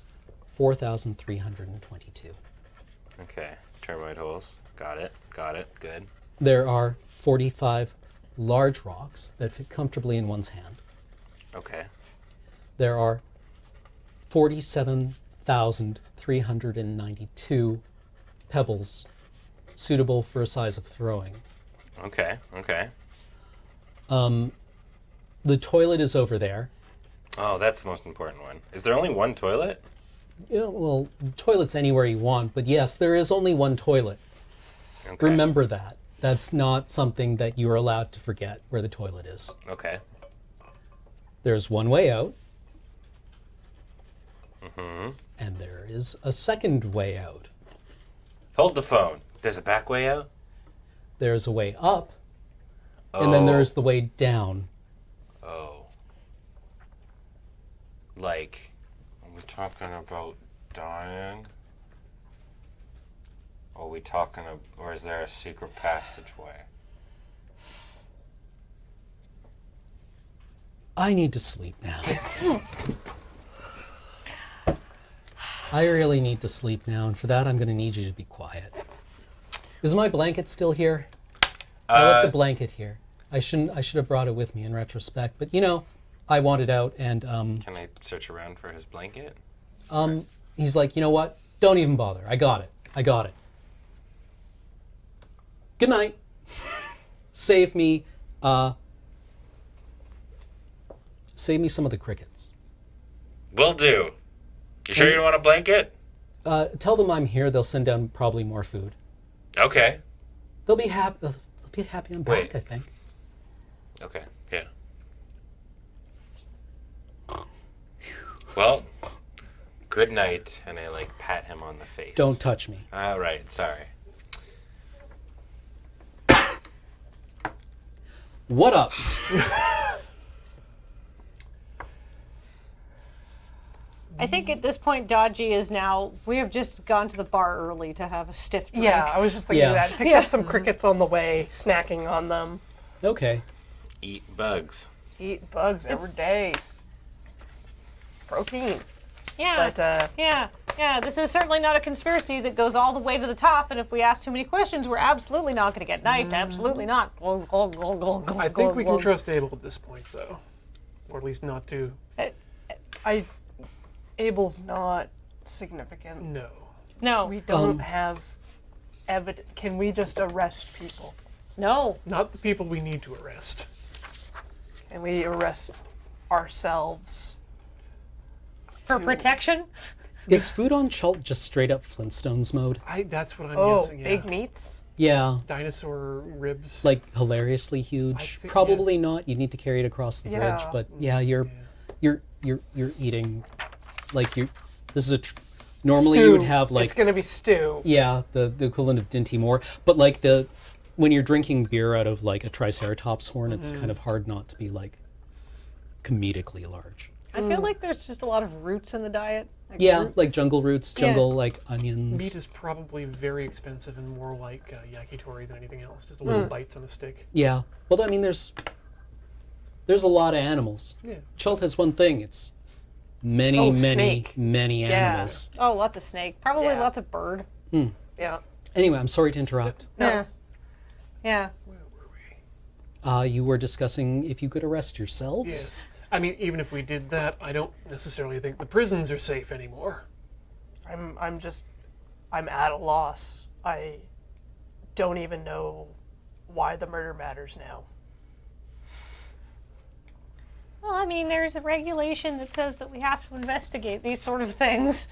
4,322. Okay. Termite holes. Got it. Good. There are 45 large rocks that fit comfortably in one's hand. Okay. There are 47,392 pebbles suitable for a size of throwing. Okay. The toilet is over there. Oh, that's the most important one. Is there only one toilet? Well, toilet's anywhere you want, but yes, there is only one toilet. Okay. Remember that. That's not something that you are allowed to forget, where the toilet is. Okay. There's one way out. Mm-hmm. And there is a second way out. Hold the phone. There's a back way out? There's a way up, and then there's the way down. Oh. Like, are we talking about dying? Or are we talking or is there a secret passageway? I need to sleep now. I really need to sleep now, and for that I'm going to need you to be quiet. Is my blanket still here? I left a blanket here. I should have brought it with me in retrospect, but I want it out, and Can I search around for his blanket? he's like, you know what? Don't even bother. I got it. Good night. Save me some of the crickets. Will do. You sure you don't want a blanket? Tell them I'm here. They'll send down probably more food. Okay. They'll be happy. They'll be happy I'm back, Wait. I think. Okay, yeah. Well, good night, and I pat him on the face. Don't touch me. All right, sorry. What up? I think at this point, Daji is now. We have just gone to the bar early to have a stiff drink. Yeah, I was just thinking Yeah. that. Picked up some crickets on the way, snacking on them. Okay. Eat bugs. Eat bugs every day. Protein. Yeah. But, yeah. This is certainly not a conspiracy that goes all the way to the top. And if we ask too many questions, we're absolutely not going to get knifed. Absolutely not. I think we can trust Abel at this point, though. Or at least not to. Abel's not significant. No. No. We don't have evidence. Can we just arrest people? No. Not the people we need to arrest. Can we arrest ourselves? For protection? Is food on Chult just straight up Flintstones mode? That's what I'm guessing. Yeah. Big meats? Yeah. Dinosaur ribs. Like hilariously huge. think- Probably yes. not. You need to carry it across the bridge, Yeah. but yeah, you're eating like you. This is a. Normally you would have like It's gonna be stew. yeah the equivalent of Dinty Moore, but like when you're drinking beer out of like a Triceratops horn, it's kind of hard not to be like comedically large. I feel like there's just a lot of roots in the diet. Like Yeah, root- like jungle roots, jungle like onions. Meat is probably very expensive and more like yakitori than anything else. Just little bites on a stick. Yeah. Well, I mean, there's a lot of animals. Yeah. Chult has one thing. It's many, Oh, many, snake. many Yeah. animals. Oh, lots of snake. Probably Yeah. lots of bird. Yeah. Anyway, I'm sorry to interrupt. No. Yeah. Yeah. Where were we? You were discussing if you could arrest yourselves. Yes. I mean, even if we did that, I don't necessarily think the prisons are safe anymore. I'm at a loss. I don't even know why the murder matters now. Well, I mean, there's a regulation that says that we have to investigate these sort of things.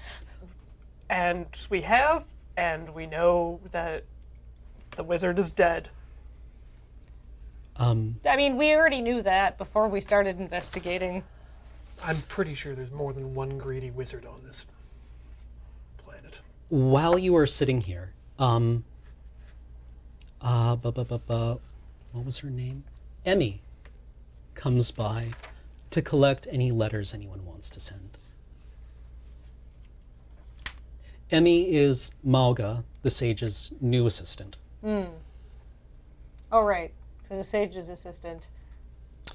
And we have, and we know that the wizard is dead. I mean, we already knew that before we started investigating. I'm pretty sure there's more than one greedy wizard on this planet. While you are sitting here, what was her name? Emmy comes by to collect any letters anyone wants to send. Emmy is Mogga, the sage's new assistant. Oh, right. Because the sage's assistant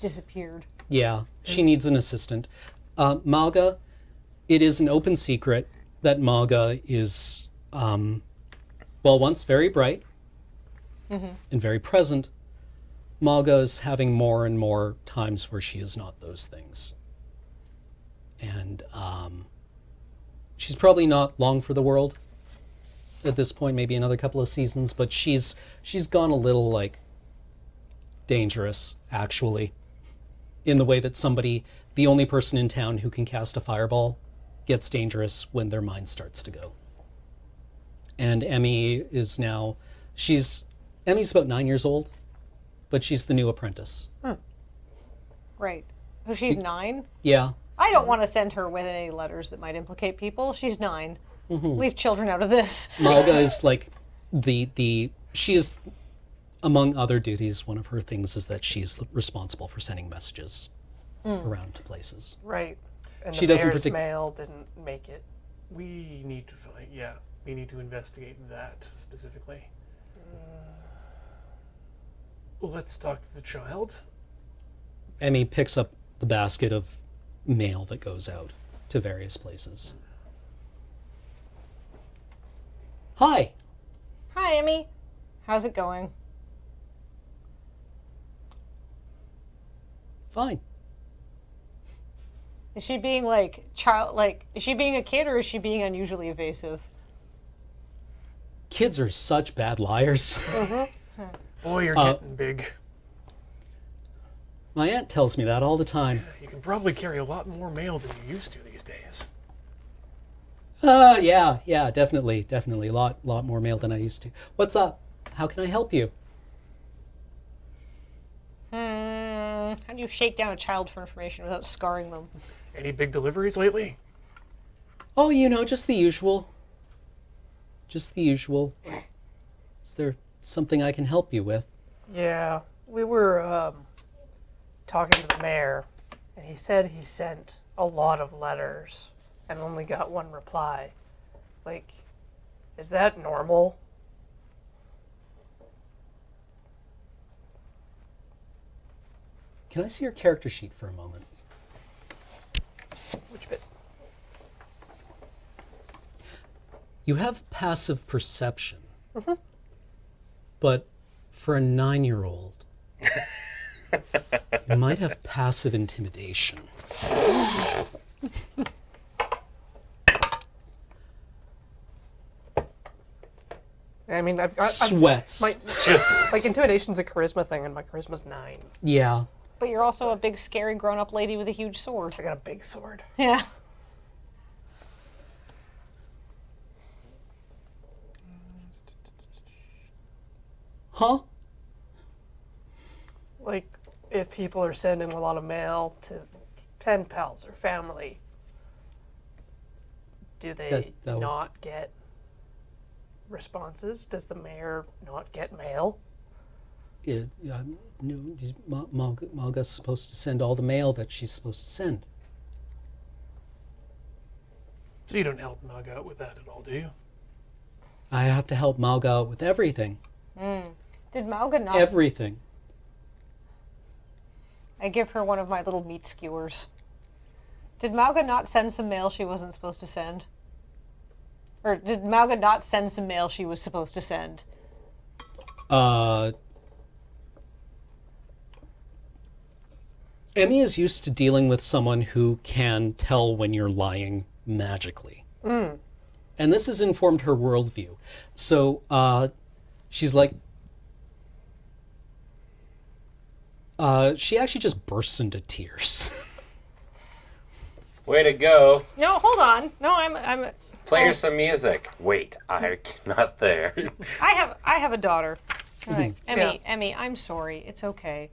disappeared. Yeah, she needs an assistant. Mogga, it is an open secret that Mogga is, once very bright and very present, Mogga is having more and more times where she is not those things. And she's probably not long for the world at this point, maybe another couple of seasons, but she's gone a little like dangerous, actually, in the way that the only person in town who can cast a fireball gets dangerous when their mind starts to go. And Emmy is now, Emmy's about 9 years old, but she's the new apprentice. Right. So she's 9? Yeah. I don't want to send her with any letters that might implicate people. She's 9. Leave children out of this. Mogga is like she is, among other duties, one of her things is that she's responsible for sending messages around to places. Right. And She the doesn't mayor's partic- mail didn't make it. We need to find, we need to investigate that specifically. Let's talk to the child. Emmy picks up the basket of mail that goes out to various places. Hi. Hi, Emmy. How's it going? Fine. Is she being is she being a kid or is she being unusually evasive? Kids are such bad liars. Boy, you're getting big. My aunt tells me that all the time. You can probably carry a lot more mail than you used to these days. Yeah, definitely. A lot more mail than I used to. What's up? How can I help you? How do you shake down a child for information without scarring them? Any big deliveries lately? Oh, just the usual. Just the usual. Is there something I can help you with? Yeah. We were talking to the mayor, and he said he sent a lot of letters and only got one reply. Like, is that normal? Can I see your character sheet for a moment? Which bit? You have passive perception. But for a 9-year-old, you might have passive intimidation. I mean, I've got Sweats. like intimidation's a charisma thing, and my charisma's 9. Yeah. But you're also a big, scary, grown-up lady with a huge sword. I got a big sword. Yeah. Huh? Like, if people are sending a lot of mail to pen pals or family, do they That would- not get responses? Does the mayor not get mail? Mogga's supposed to send all the mail that she's supposed to send. So you don't help Mogga out with that at all, do you? I have to help Mogga out with everything. Did Mogga not? Everything. I give her one of my little meat skewers. Did Mogga not send some mail she wasn't supposed to send? Or did Mogga not send some mail she was supposed to send? Emmy is used to dealing with someone who can tell when you're lying magically. And this has informed her worldview. So she's like, she actually just bursts into tears. Way to go. No, hold on. No, I'm. Play her some music. Wait, I'm not there. I have a daughter. All right, Yeah. Emmy, I'm sorry. It's okay.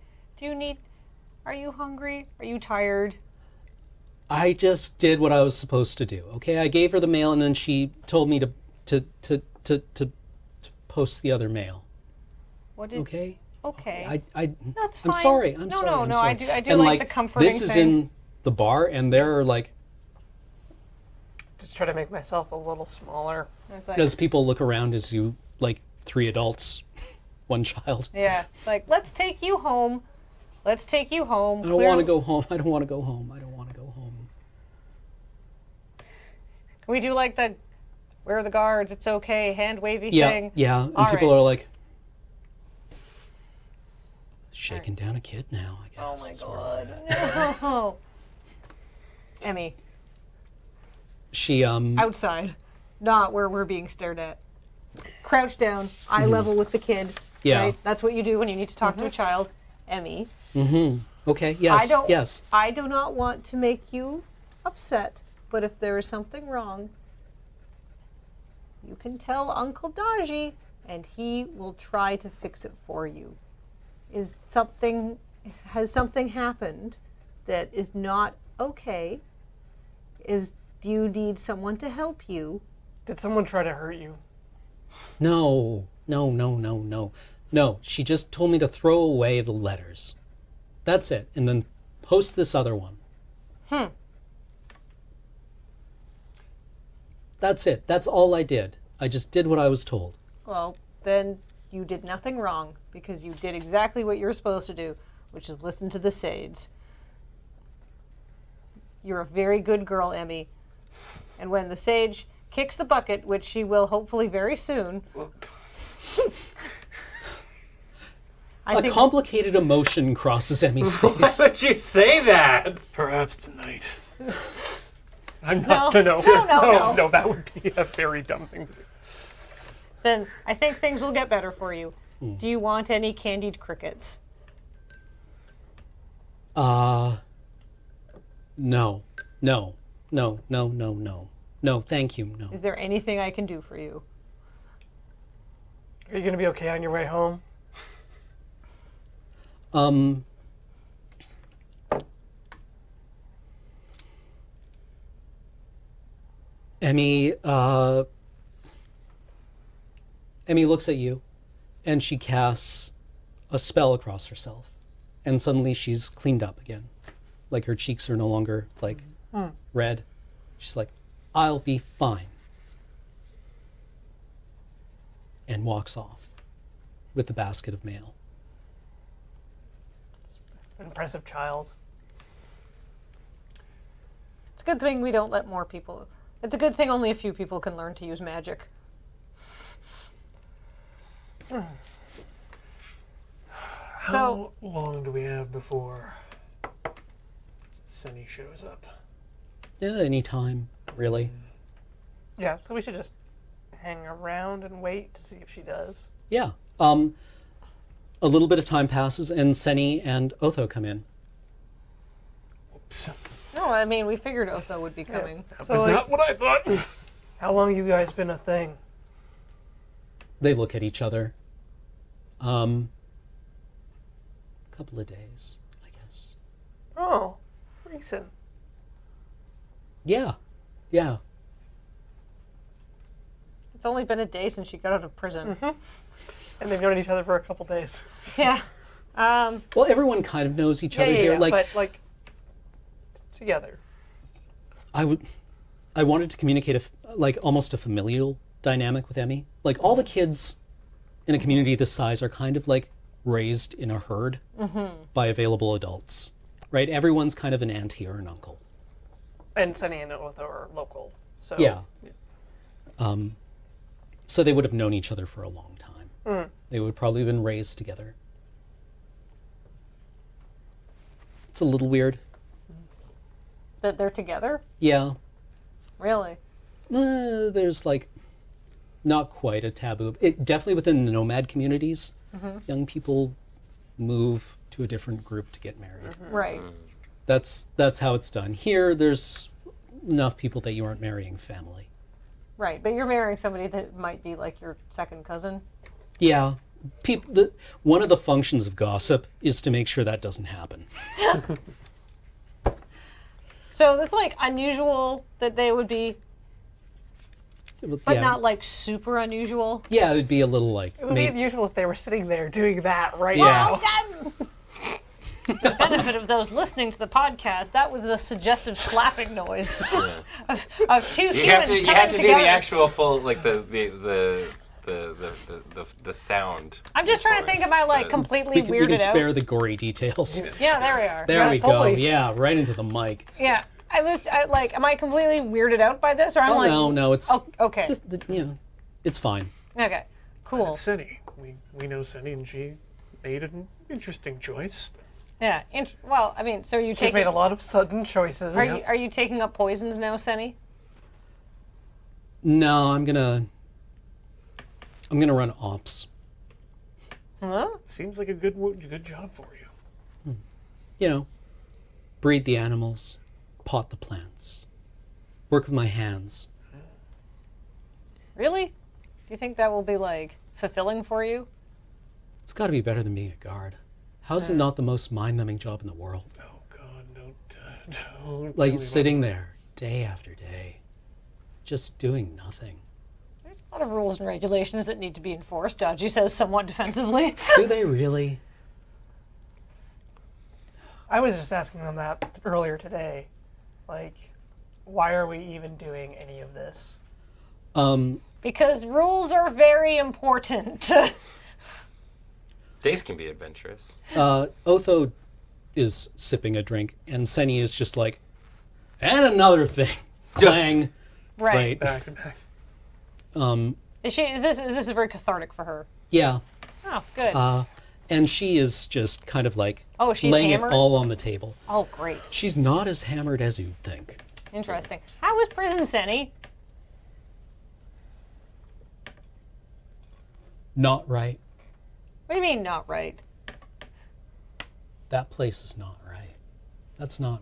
Are you hungry? Are you tired? I just did what I was supposed to do. Okay, I gave her the mail, and then she told me to post the other mail. What did? Okay. Okay. That's I'm fine. sorry. I'm No, sorry. no, I'm no. sorry. I do And like the comforting This is thing. in the bar, and they're like, Just try to make myself a little smaller. It's like, as people look around, as you like 3 adults, 1 child. yeah, like let's take you home. Let's take you home. I don't want to go home. I don't want to go home. I don't want to go home. Can we do like the where are the guards? It's okay. Hand wavy Yeah, thing. yeah. And All people right. are like, shaking down a kid now, I guess. Oh my is where we're at. Oh. Emmy, She, outside, not where we're being stared at. Crouch down, eye level with the kid. Yeah. Right? That's what you do when you need to talk to a child. Emmy, okay, yes, yes. I do not want to make you upset, but if there is something wrong, you can tell Uncle Daji, and he will try to fix it for you. Has something happened that is not okay? Do you need someone to help you? Did someone try to hurt you? No, no, no, no, no. No, she just told me to throw away the letters. That's it. And then post this other one. That's it. That's all I did. I just did what I was told. Well, then you did nothing wrong because you did exactly what you're supposed to do, which is listen to the sage. You're a very good girl, Emmy. And when the sage kicks the bucket, which she will hopefully very soon, A complicated emotion crosses Emmy's face. Why would you say that? Perhaps tonight. I'm not. No, no, that would be a very dumb thing to do. then I think things will get better for you. Do you want any candied crickets? No. No. No, no, no, no. No, thank you, no. Is there anything I can do for you? Are you going to be okay on your way home? Emmy looks at you, and she casts a spell across herself, and suddenly she's cleaned up again. Like her cheeks are no longer like red. She's like, I'll be fine. And walks off with the basket of mail. Impressive child. It's a good thing we don't let more people. It's a good thing only a few people can learn to use magic. How long do we have before Sonny shows up? Yeah, anytime, really. Yeah, so we should just hang around and wait to see if she does. Yeah. A little bit of time passes, and Senny and Otho come in. Oops. No, I mean, we figured Otho would be coming. That So, was like- not what I thought. How long you guys been a thing? They look at each other. Couple of days, I guess. Oh, recent. Yeah. It's only been a day since she got out of prison. And they've known each other for a couple days. Yeah. Well, everyone kind of knows each other here. Like, but like together. I wanted to communicate almost a familial dynamic with Emmy. Like, all the kids in a community this size are kind of like raised in a herd by available adults, right? Everyone's kind of an auntie or an uncle. And Sonny and Otho are local. So Yeah. So they would have known each other for a long time. They would probably have been raised together. It's a little weird. That they're together? Yeah. Really? There's like not quite a taboo. It definitely within the nomad communities, young people move to a different group to get married. Right. That's how it's done. Here, there's enough people that you aren't marrying family. Right, but you're marrying somebody that might be like your second cousin. Yeah. One of the functions of gossip is to make sure that doesn't happen. So it's like unusual that they would be, but Yeah. not like super unusual. Yeah, it would be a little like it would be unusual if they were sitting there doing that right Yeah. now. The benefit of those listening to the podcast, that was the suggestive slapping noise of two humans You have to coming do together. the actual full like the sound. I'm just trying to think of my like completely we can weirded spare out. the gory details. Yeah, there we are. There we go. fully. Yeah, right into the mic. Yeah, am I completely weirded out by this, or I'm like, No, it's oh, okay, it's fine. okay, cool. It's Sonny. We know Sonny, and she made an interesting choice. Yeah. Well, I mean, so are you She's taking? made a lot of sudden choices. Are you taking up poisons now, Senny? No, I'm gonna run ops. Huh? Seems like a good job for you. You know, breed the animals, pot the plants, work with my hands. Really? Do you think that will be like fulfilling for you? It's got to be better than being a guard. How's it not the most mind-numbing job in the world? Oh God, don't tell me Like about sitting there day after day, just doing nothing. There's a lot of rules and regulations that need to be enforced. Daji says somewhat defensively. Do they really? I was just asking them that earlier today. Like, why are we even doing any of this? Because rules are very important. Days can be adventurous. Otho is sipping a drink, and Senny is just like, and another thing. Clang. Right. back and back. Is this very cathartic for her? Yeah. Oh, good. And she is just kind of like Oh, she's laying hammered? it all on the table. Oh, great. She's not as hammered as you'd think. Interesting. How was prison, Senny? Not right. What do you mean, not right? That place is not right. That's no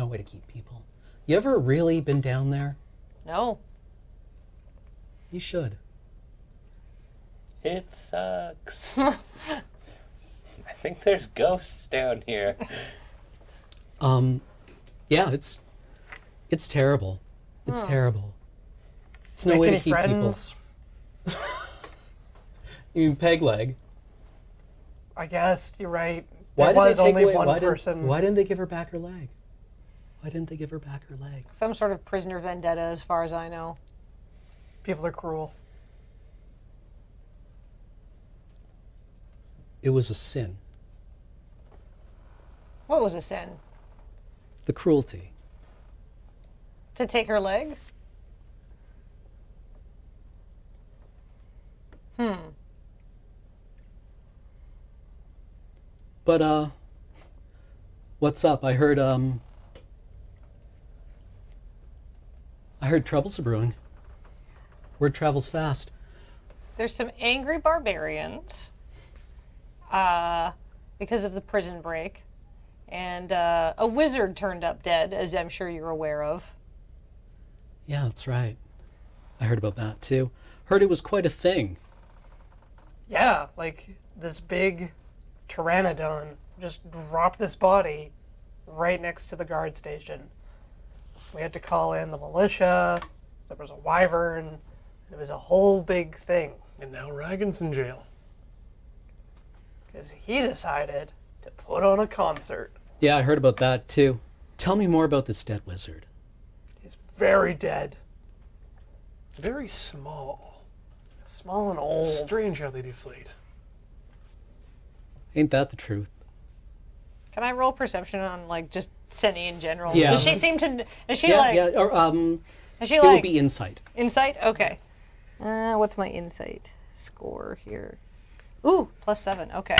way to keep people. You ever really been down there? No. You should. It sucks. I think there's ghosts down here. Yeah, it's terrible. It's terrible. It's no Make way any to keep friends? people. You mean peg leg? I guess you're right. Why There did was they take only away? one person. Why didn't they give her back her leg? Why didn't they give her back her leg? Some sort of prisoner vendetta, as far as I know. People are cruel. It was a sin. What was a sin? The cruelty. To take her leg? But what's up? I heard troubles are brewing. Word travels fast. There's some angry barbarians because of the prison break. And a wizard turned up dead, as I'm sure you're aware of. Yeah, that's right. I heard about that too. Heard it was quite a thing. Yeah, like this big pteranodon just dropped this body right next to the guard station. We had to call in the militia. There was a wyvern. It was a whole big thing. And now Regan's in jail. Because he decided to put on a concert. Yeah, I heard about that too. Tell me more about this dead wizard. He's very dead. Very small. Small and old. Strange how they deflate. Ain't that the truth? Can I roll perception on like just Senny in general? Yeah. Does she seem to? Is she Yeah, like? yeah. Or Is she it will like be insight. insight? Okay. What's my insight score here? Ooh, +7. Okay.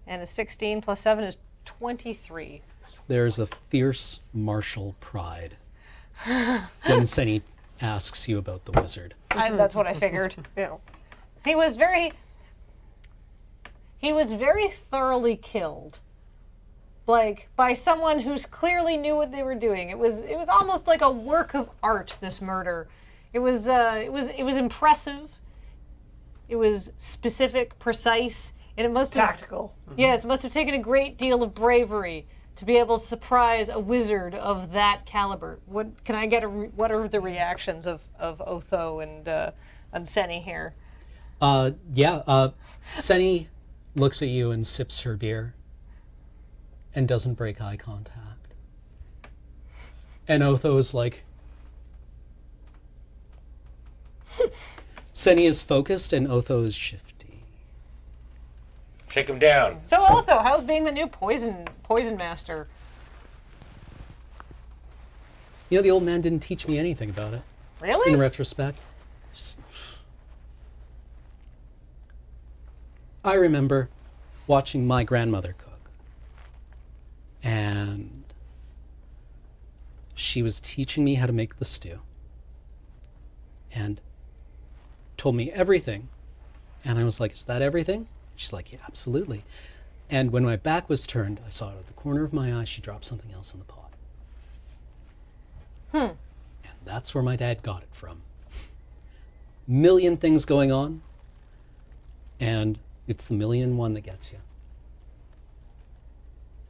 And a 16 + 7 is 23. There's a fierce martial pride when Senny asks you about the wizard. That's what I figured. Yeah. He was very thoroughly killed, like by someone who's clearly knew what they were doing. It was almost like a work of art. This murder, it was impressive. It was specific, precise, and it must have Tactical. yes, it must have taken a great deal of bravery to be able to surprise a wizard of that caliber. What can I get? What are the reactions of Otho and Senny here? Senny looks at you and sips her beer and doesn't break eye contact. And Otho is like... Senny is focused and Otho is shifty. Shake him down. So Otho, how's being the new poison master? You know, the old man didn't teach me anything about it, Really? in retrospect. I remember watching my grandmother cook, and she was teaching me how to make the stew, and told me everything, and I was like, is that everything? She's like, yeah, absolutely. And when my back was turned, I saw out of the corner of my eye, she dropped something else in the pot. And that's where my dad got it from. Million things going on, and it's the million and one that gets you.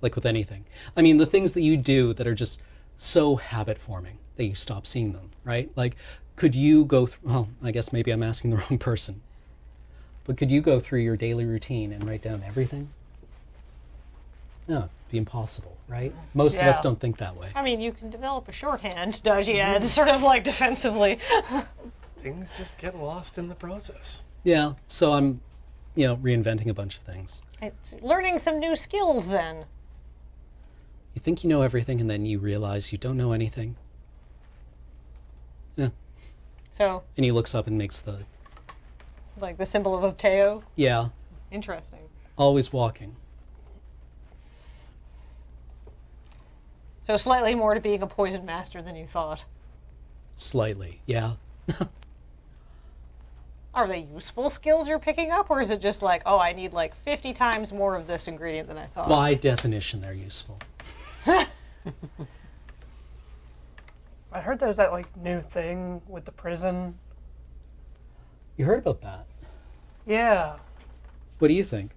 Like with anything. I mean, the things that you do that are just so habit forming that you stop seeing them, right? Like, could you go through, well, I guess maybe I'm asking the wrong person, but could you go through your daily routine and write down everything? No, it'd be impossible, right? Most of us Yeah. don't think that way. I mean, you can develop a shorthand, Daji adds, sort of like defensively. Things just get lost in the process. Yeah, so I'm, reinventing a bunch of things. It's learning some new skills then. You think you know everything and then you realize you don't know anything. Yeah. So, And he looks up and makes the, like the symbol of Oteo. yeah, Interesting. always walking. So slightly more to being a poison master than you thought. Slightly, yeah. Are they useful skills you're picking up, or is it just like, oh, I need like 50 times more of this ingredient than I thought? By definition, they're useful. I heard there's that like new thing with the prison. You heard about that? Yeah. What do you think?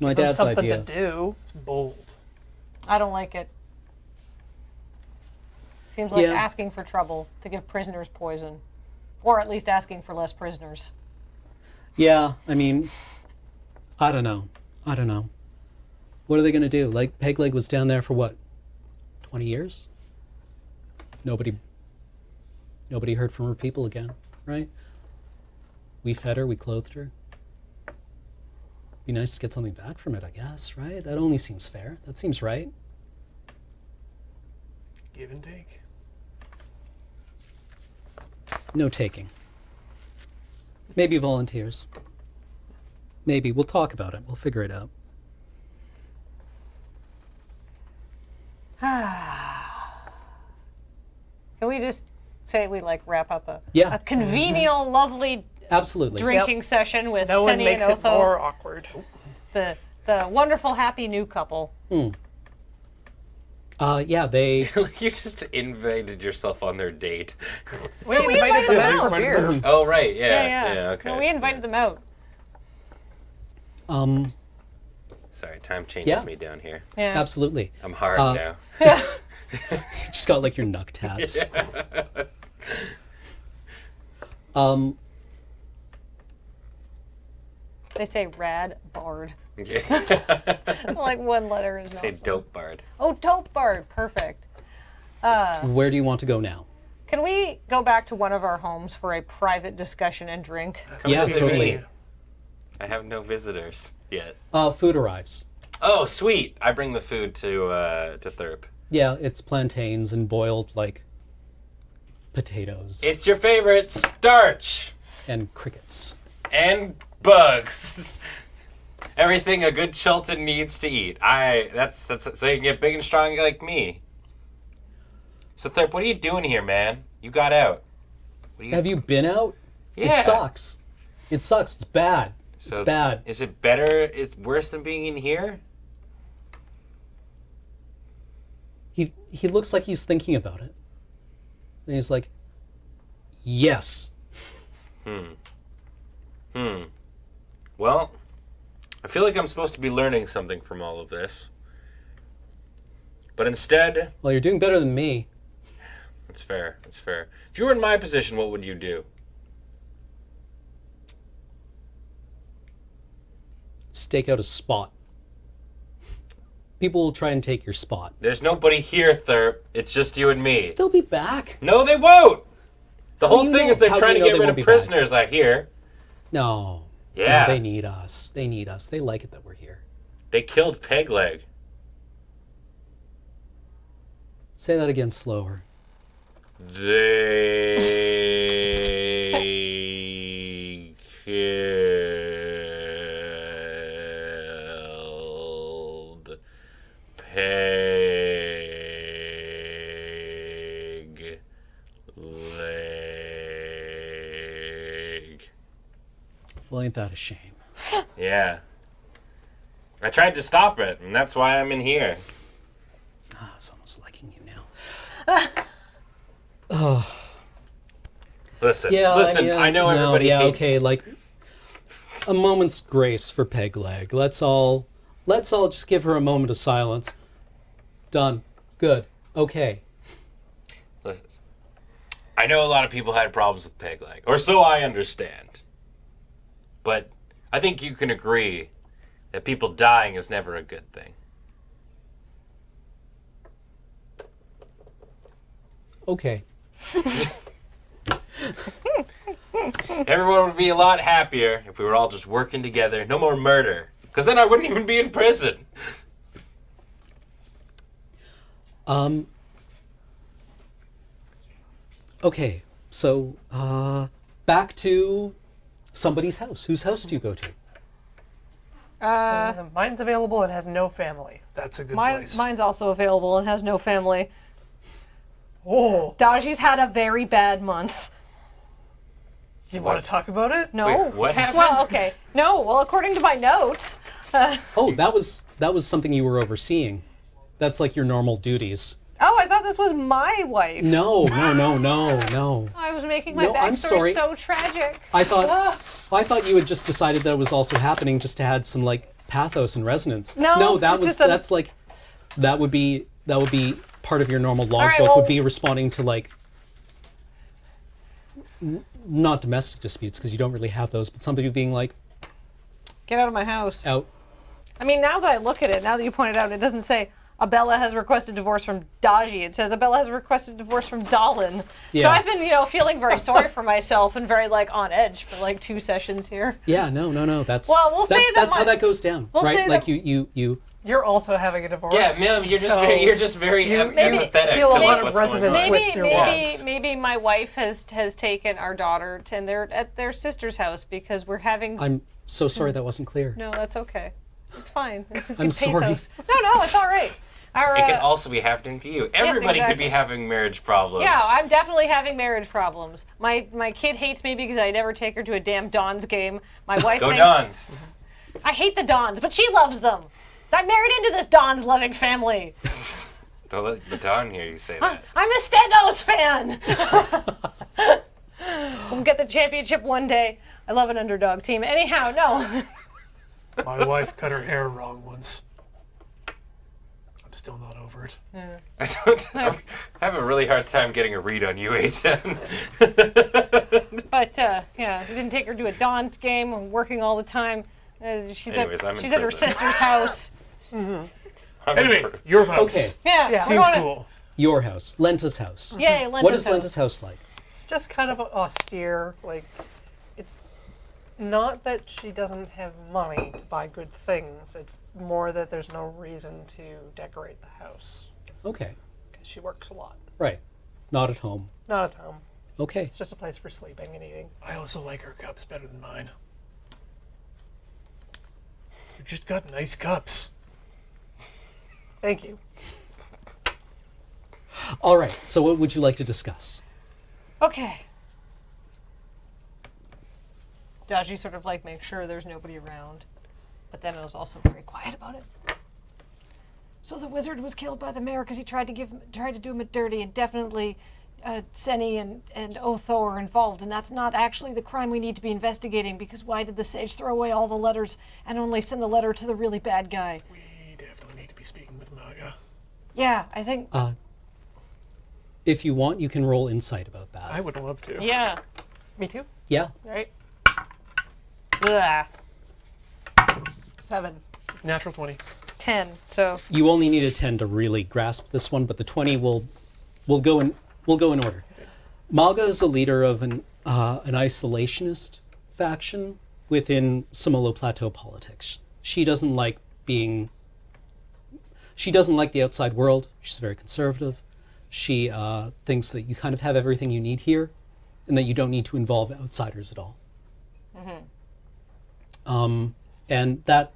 My That's dad's something idea. to do. It's bold. I don't like it. Seems like Yeah. asking for trouble to give prisoners poison. Or at least asking for less prisoners. Yeah, I mean, I don't know. What are they going to do? Like, Pegleg was down there for what? 20 years? Nobody heard from her people again, right? We fed her, we clothed her. Be nice to get something back from it, I guess, right? That only seems fair. That seems right. Give and take. No taking. Maybe volunteers. Maybe. We'll talk about it. We'll figure it out. Can we just say we like wrap up a Yeah. a congenial, lovely Absolutely. drinking session with No one Senny and makes it Otho, more awkward. the wonderful, happy new couple. Yeah, they... You just invited yourself on their date. We invited them out for beer. Oh, right. Yeah. Yeah, okay. No, we invited them out. Sorry, time changes Yeah. me down here. Yeah. Absolutely. I'm hard now. You just got, like, your knuck tats. They say rad bard. Okay. Like one letter is not. Say dope bard. Oh, dope bard. Perfect. Where do you want to go now? Can we go back to one of our homes for a private discussion and drink? Come Yeah, visit totally. me. I have no visitors yet. Food arrives. Oh, sweet. I bring the food to Thorpe. Yeah, it's plantains and boiled, like, potatoes. It's your favorite starch and crickets. and bugs. Everything a good Chilton needs to eat. That's so you can get big and strong like me. So Thorpe, what are you doing here, man? You got out. What are you... Have you been out? Yeah. It sucks. It sucks. It's bad. So it's bad. Is it better? It's worse than being in here? He looks like he's thinking about it. And he's like, yes. Well, I feel like I'm supposed to be learning something from all of this. But instead, Well, you're doing better than me. it's fair. It's fair. If you were in my position, what would you do? Stake out a spot. People will try and take your spot. There's nobody here, Thorpe. It's just you and me. They'll be back. No, they won't. The How whole do you thing know? is they're How do trying you to know get they rid won't of be back? prisoners, I hear. No. Yeah. No, they need us. They need us. They like it that we're here. They killed Pegleg. Say that again slower. They killed Pegleg. Well, ain't that a shame? Yeah. I tried to stop it, and that's why I'm in here. Someone's liking you now. Listen, Yeah, I know everybody yeah, hates... okay, like a moment's grace for Pegleg. Let's all just give her a moment of silence. Done. Good. Okay. Listen, I know a lot of people had problems with Pegleg, or so I understand. But I think you can agree that people dying is never a good thing. Okay. Everyone would be a lot happier if we were all just working together. No more murder. Because then I wouldn't even be in prison. Okay. So, back to somebody's house. Whose house do you go to? Mine's available and has no family. That's a good place. Mine's also available and has no family. Oh, Daji's had a very bad month. do you want to talk about it? No. Wait, what happened? Well, okay. No. Well, according to my notes. Oh, that was something you were overseeing. That's like your normal duties. Oh, I thought this was my wife. No. I was making my No, I'm sorry. backstory so tragic. I thought you had just decided that was also happening just to add some like pathos and resonance. No, that it's was just a- that's like that would be part of your normal logbook right, well- would be responding to like not domestic disputes because you don't really have those, but somebody being like Get out of my house. out. I mean, now that I look at it, now that you pointed out, it doesn't say Abella has requested divorce from Daji. It says Abella has requested divorce from Dalin. So Yeah. I've been, feeling very sorry for myself and very on edge for 2 sessions here. Yeah, no. That's Well, we'll say that that's how my- that goes down, we'll right? say Like that- you. You're also having a divorce. Yeah, Mel, you're just very empathetic feel a to lot of what's going resonance on. with your wives. Maybe my wife has taken our daughter to at their sister's house because we're having. I'm so sorry that wasn't clear. No, that's okay. It's fine. It's I'm sorry. pathos. No, it's all right. Our, It can also be happening to you. Everybody could be exactly. having marriage problems. Yeah, I'm definitely having marriage problems. My kid hates me because I never take her to a damn Dons game. My wife Go thinks Dons. I hate the Dons, but she loves them. I'm married into this Dons loving family. Don't let the Don hear you say that. I'm a Stegos fan! We'll get the championship one day. I love an underdog team. Anyhow, no. My wife cut her hair wrong once. I'm still not over it. I have a really hard time getting a read on you, Ep2. But, yeah, we didn't take her to a Don's game. I'm working all the time. She's Anyways, I'm in at her prison. sister's house. Anyway, your house. Okay, Yeah, we're Seems going to- cool. your house, Lenta's house. Yay, Lenta's What is house. Lenta's house like? It's just kind of austere. Like, it's not that she doesn't have money to buy good things. It's more that there's no reason to decorate the house Okay, because she works a lot. right. Not at home. Not at home. Okay. It's just a place for sleeping and eating. I also like her cups better than mine. You just got nice cups. Thank you. All right, so what would you like to discuss? Okay. Daji sort of like makes sure there's nobody around, but then it was also very quiet about it. So the wizard was killed by the mayor because he tried to do him a dirty, and definitely Sonny and Otho are involved, and that's not actually the crime we need to be investigating, because why did the sage throw away all the letters and only send the letter to the really bad guy? We definitely need to be speaking with Mogga. Yeah, I think... If you want, you can roll insight about that. I would love to. yeah. Me too. Yeah. Right? Ugh. 7. Natural 20. 10, so... You only need a 10 to really grasp this one, but the 20 will go in order. Mogga is the leader of an isolationist faction within Semolo Plateau politics. She doesn't like the outside world. She's very conservative. She thinks that you kind of have everything you need here, and that you don't need to involve outsiders at all. And that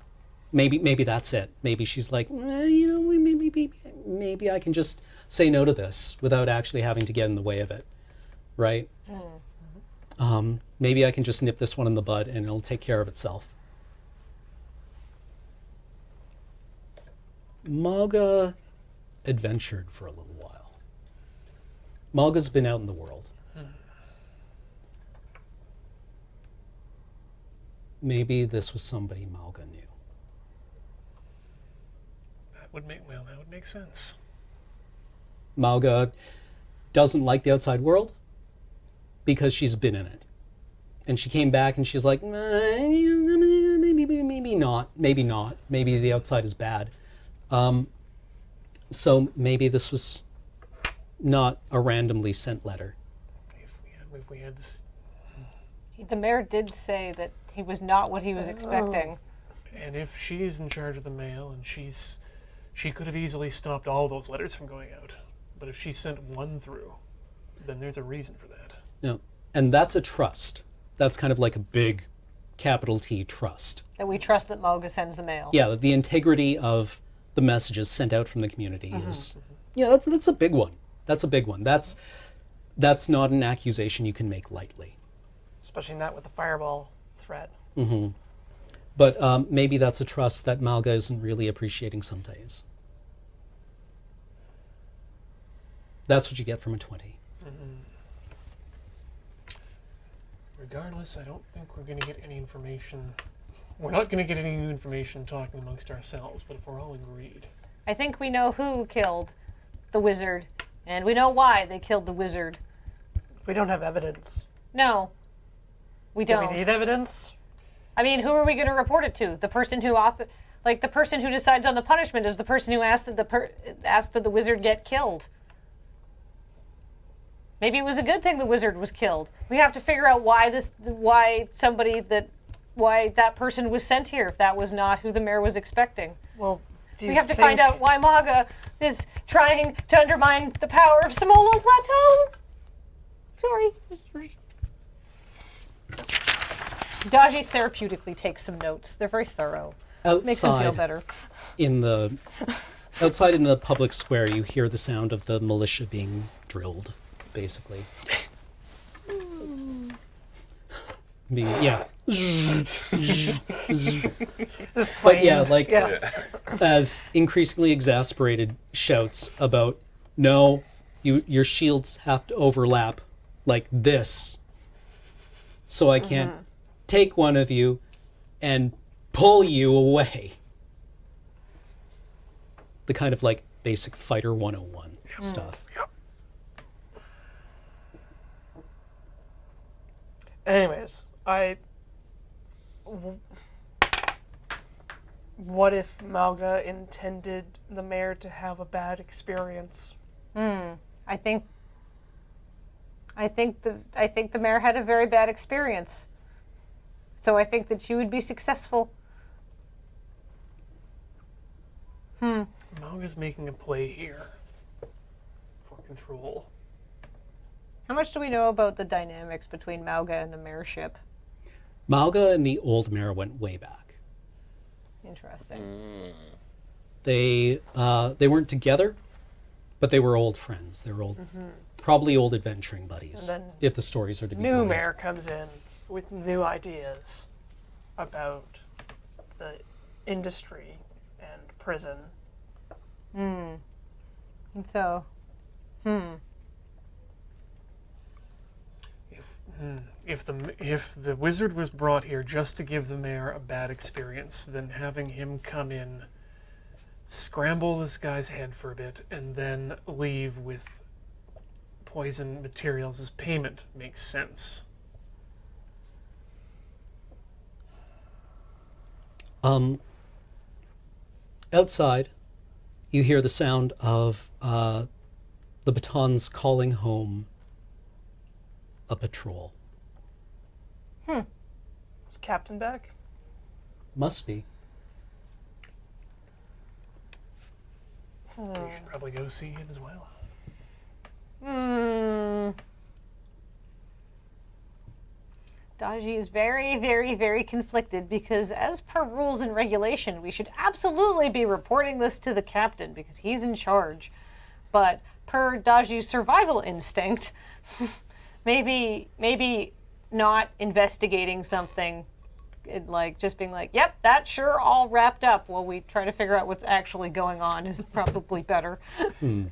maybe that's it. Maybe she's like, maybe I can just say no to this without actually having to get in the way of it, right? Maybe I can just nip this one in the bud and it'll take care of itself. Mogga adventured for a little while. Mogga's been out in the world. Maybe this was somebody Mogga knew. That would make sense. Mogga doesn't like the outside world because she's been in it. And she came back and she's like, maybe not. Maybe the outside is bad. So maybe this was not a randomly sent letter. If we had this, The mayor did say that he was not what he was expecting. and if she's in charge of the mail, and she could have easily stopped all those letters from going out. But if she sent one through, then there's a reason for that. No. And that's a trust. That's kind of like a big capital T trust. That we trust that Mogga sends the mail. Yeah, the integrity of the messages sent out from the community is, that's a big one. That's a big one. That's not an accusation you can make lightly. Especially not with the fireball threat. But maybe that's a trust that Mogga isn't really appreciating some days. That's what you get from a 20. Regardless, I don't think we're going to get any information. We're not going to get any new information talking amongst ourselves, but if we're all agreed. I think we know who killed the wizard, and we know why they killed the wizard. We don't have evidence. No, we Do don't. we need evidence? I mean, who are we going to report it to? The person who the person who decides on the punishment is the person who asked that the wizard get killed. Maybe it was a good thing the wizard was killed. We have to figure out why that person was sent here if that was not who the mayor was expecting. Well, do you We have to find out why Mogga is trying to undermine the power of Semolo Plateau. Sorry. Daji therapeutically takes some notes. They're very thorough. Makes him feel better. Outside in the public square, you hear the sound of the militia being drilled, basically. Yeah. But yeah, like as increasingly exasperated shouts about, no, your shields have to overlap like this, so I can't take one of you and pull you away. The kind of like basic Fighter 101 stuff. Yep. Anyways, what if Mogga intended the mayor to have a bad experience? I think the mayor had a very bad experience. So I think that she would be successful. Mogga's making a play here for control. How much do we know about the dynamics between Mogga and the mayorship? Mogga and the old mayor went way back. Interesting. They weren't together, but they were old friends. They were probably old adventuring buddies, And then if the stories are to be New believed. mayor comes in with new ideas about the industry and prison. And so, If the wizard was brought here just to give the mayor a bad experience, then having him come in, scramble this guy's head for a bit, and then leave with poison materials as payment makes sense. Outside, you hear the sound of the batons calling home a patrol. Is Captain back? Must be. We should probably go see him as well. Daji is very, very, very conflicted because as per rules and regulation, we should absolutely be reporting this to the captain because he's in charge. But per Daji's survival instinct, maybe not investigating something and like just being like, yep, that's sure all wrapped up while we try to figure out what's actually going on is probably better. I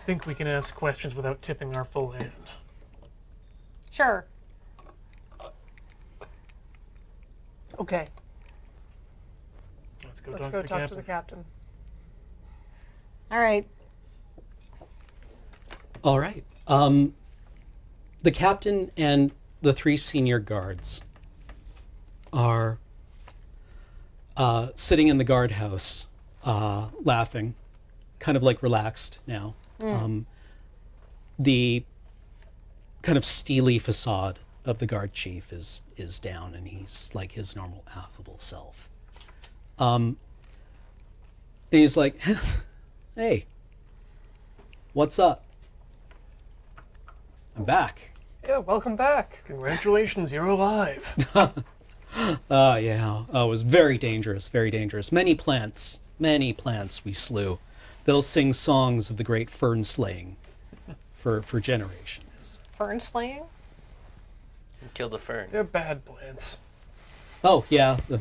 think we can ask questions without tipping our full hand. Sure. Okay, Let's go let's talk go to the talk captain. to the captain. All right. All right. The captain and the 3 senior guards are sitting in the guardhouse, laughing, kind of like relaxed now. The kind of steely facade of the guard chief is down, and he's like his normal affable self. And he's like, "Hey, what's up? I'm back." Yeah, welcome back. Congratulations, you're alive. Yeah. Oh, it was very dangerous, very dangerous. Many plants we slew. They'll sing songs of the great fern slaying for generations. Fern slaying? Kill the fern. They're bad plants. Oh, yeah. Where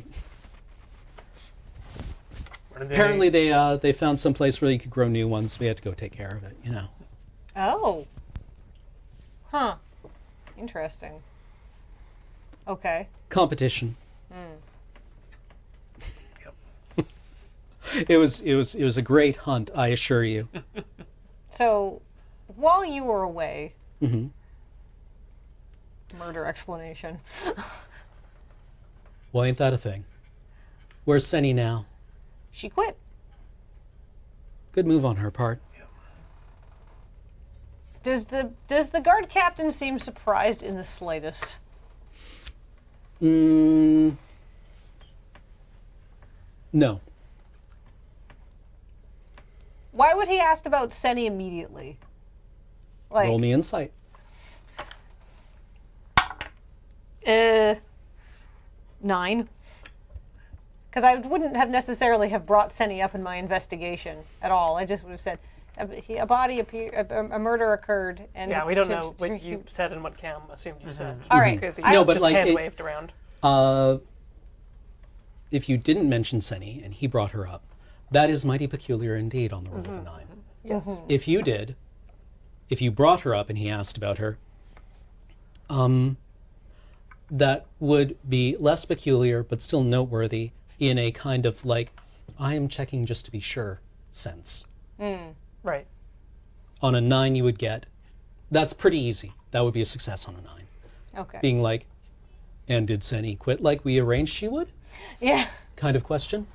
did they- Apparently they found some place where you could grow new ones. We had to go take care of it, you know. Oh. Huh. Interesting. Okay. Competition. It was a great hunt, I assure you. So, while you were away, murder explanation. Well, ain't that a thing? Where's Senny now? She quit. Good move on her part. Does the guard captain seem surprised in the slightest? No. Why would he ask about Senny immediately? Like, Roll me insight. 9. Because I wouldn't have necessarily have brought Senny up in my investigation at all. I just would have said, A body appeared. A murder occurred, and Yeah, we don't know what you said and what Cam assumed you said. All right. Because he No, but just like hand it- waved around. If you didn't mention Senny and he brought her up, that is mighty peculiar indeed on the roll of a 9. Yes. If you did, if you brought her up and he asked about her, that would be less peculiar but still noteworthy in a kind of like, I am checking just to be sure sense. Right. On a 9 you would get, that's pretty easy. That would be a success on a 9. Okay. Being like, and did Senny quit like we arranged she would? Yeah. Kind of question.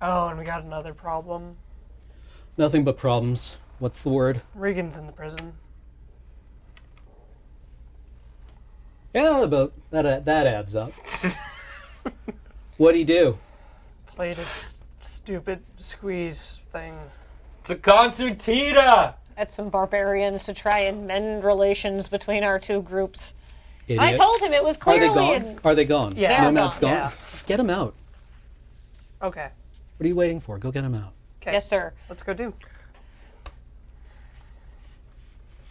Oh, and we got another problem. Nothing but problems. What's the word? Regan's in the prison. Yeah, about that adds up. What'd he do? Played a stupid squeeze thing. It's a concertina! At some barbarians to try and mend relations between our two groups. Idiot. I told him it was Are they clearly. gone? Are they gone? Yeah. They're Nomad's gone, gone? yeah. Get him out. Okay. What are you waiting for? Go get him out. Okay. Yes, sir. Let's go do.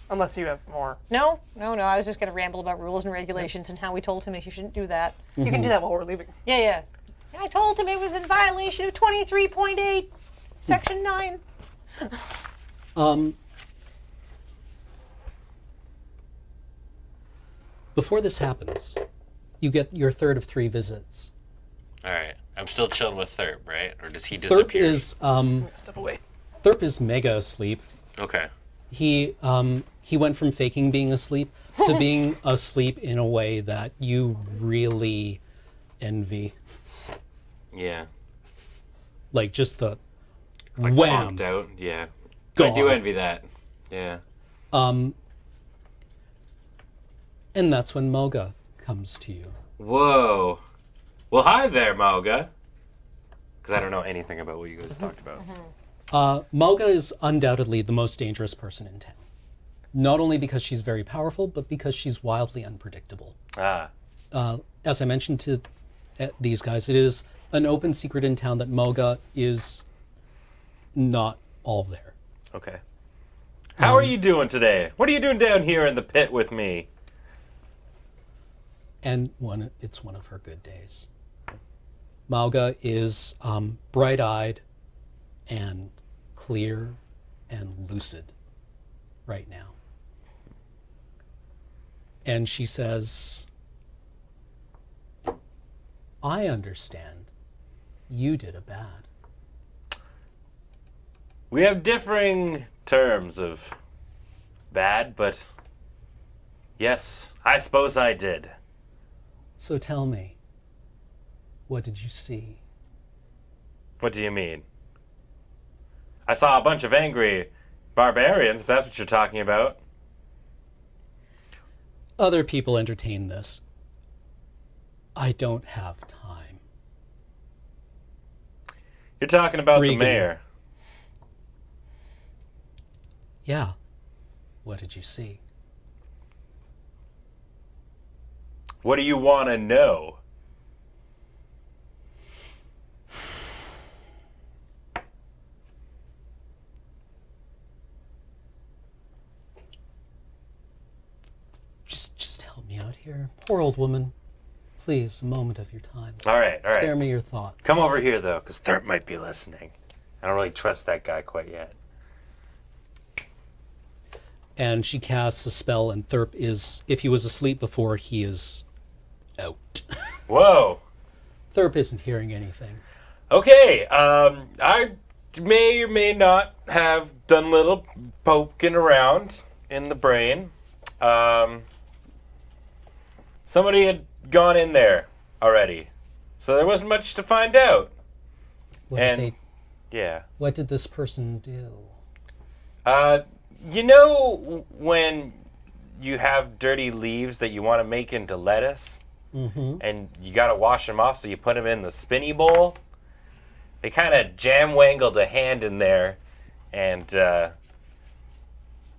Unless you have more. No. I was just going to ramble about rules and regulations and how we told him that you shouldn't do that. You can do that while we're leaving. Yeah. I told him it was in violation of 23.8, Section 9. Before this happens, you get your third of 3 visits. All right. I'm still chilling with Thorpe, right? Or does he Thorpe disappear? Step away. Thorpe is mega asleep. Okay. He went from faking being asleep to being asleep in a way that you really envy. Yeah. Like just the Like wham. conked out. Yeah. Gone. I do envy that. Yeah. And that's when Mogga comes to you. Whoa. Well, hi there, Mogga. Because I don't know anything about what you guys talked about. Mogga is undoubtedly the most dangerous person in town. Not only because she's very powerful, but because she's wildly unpredictable. Ah. As I mentioned to these guys, it is an open secret in town that Mogga is not all there. Okay. How are you doing today? What are you doing down here in the pit with me? And it's one of her good days. Mogga is bright-eyed and clear and lucid right now. And she says, I understand you did a bad. We have differing terms of bad, but yes, I suppose I did. So tell me, what did you see? What do you mean? I saw a bunch of angry barbarians, if that's what you're talking about. Other people entertain this. I don't have time. You're talking about Regan. the mayor. Yeah. What did you see? What do you want to know? Just help me out here. Poor old woman. Please, a moment of your time. All right. Spare me your thoughts. Come over here, though, because Thorpe might be listening. I don't really trust that guy quite yet. And she casts a spell, and Thorpe is, if he was asleep before, he is out. Whoa. Thorpe isn't hearing anything. Okay, I may or may not have done a little poking around in the brain. Somebody had gone in there already, so there wasn't much to find out. Yeah. What did this person do? You know when you have dirty leaves that you want to make into lettuce? Mm-hmm. And you got to wash them off, so you put them in the spinny bowl? They kind of jam-wangled a hand in there, and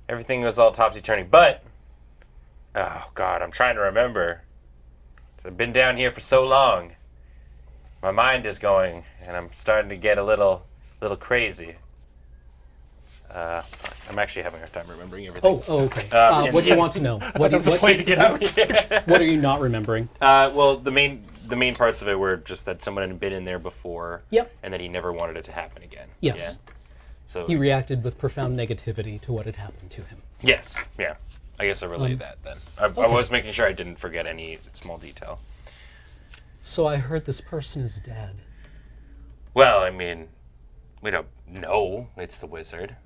everything was all topsy-turvy. But, oh, God, I'm trying to remember. I've been down here for so long. My mind is going, and I'm starting to get a little little crazy. I'm actually having a hard time remembering everything. Okay. What do you want to know? That was a play to get out. What are you not remembering? Well, the main parts of it were just that someone had been in there before. Yep. And that he never wanted it to happen again. Yes. Yeah. So He reacted with profound negativity to what had happened to him. yes, yeah. I guess I relayed that then. I was making sure I didn't forget any small detail. So I heard this person is dead. Well, I mean, we don't know it's the wizard.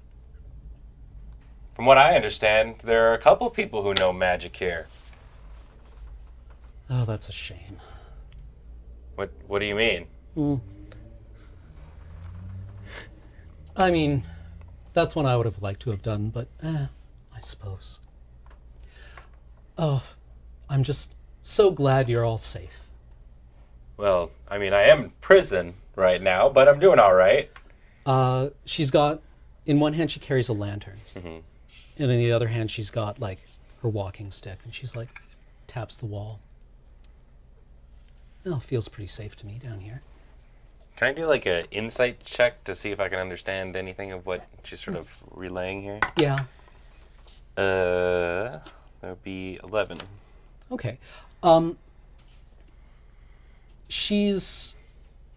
From what I understand, there are a couple people who know magic here. Oh, that's a shame. What do you mean? I mean, that's what I would have liked to have done, but I suppose. Oh, I'm just so glad you're all safe. Well, I mean, I am in prison right now, but I'm doing all right. She's got, in one hand she carries a lantern, and in the other hand she's got like her walking stick, and she's like taps the wall. Well, feels pretty safe to me down here. Can I do like an insight check to see if I can understand anything of what she's sort of relaying here? Yeah. That would be 11. Okay. She's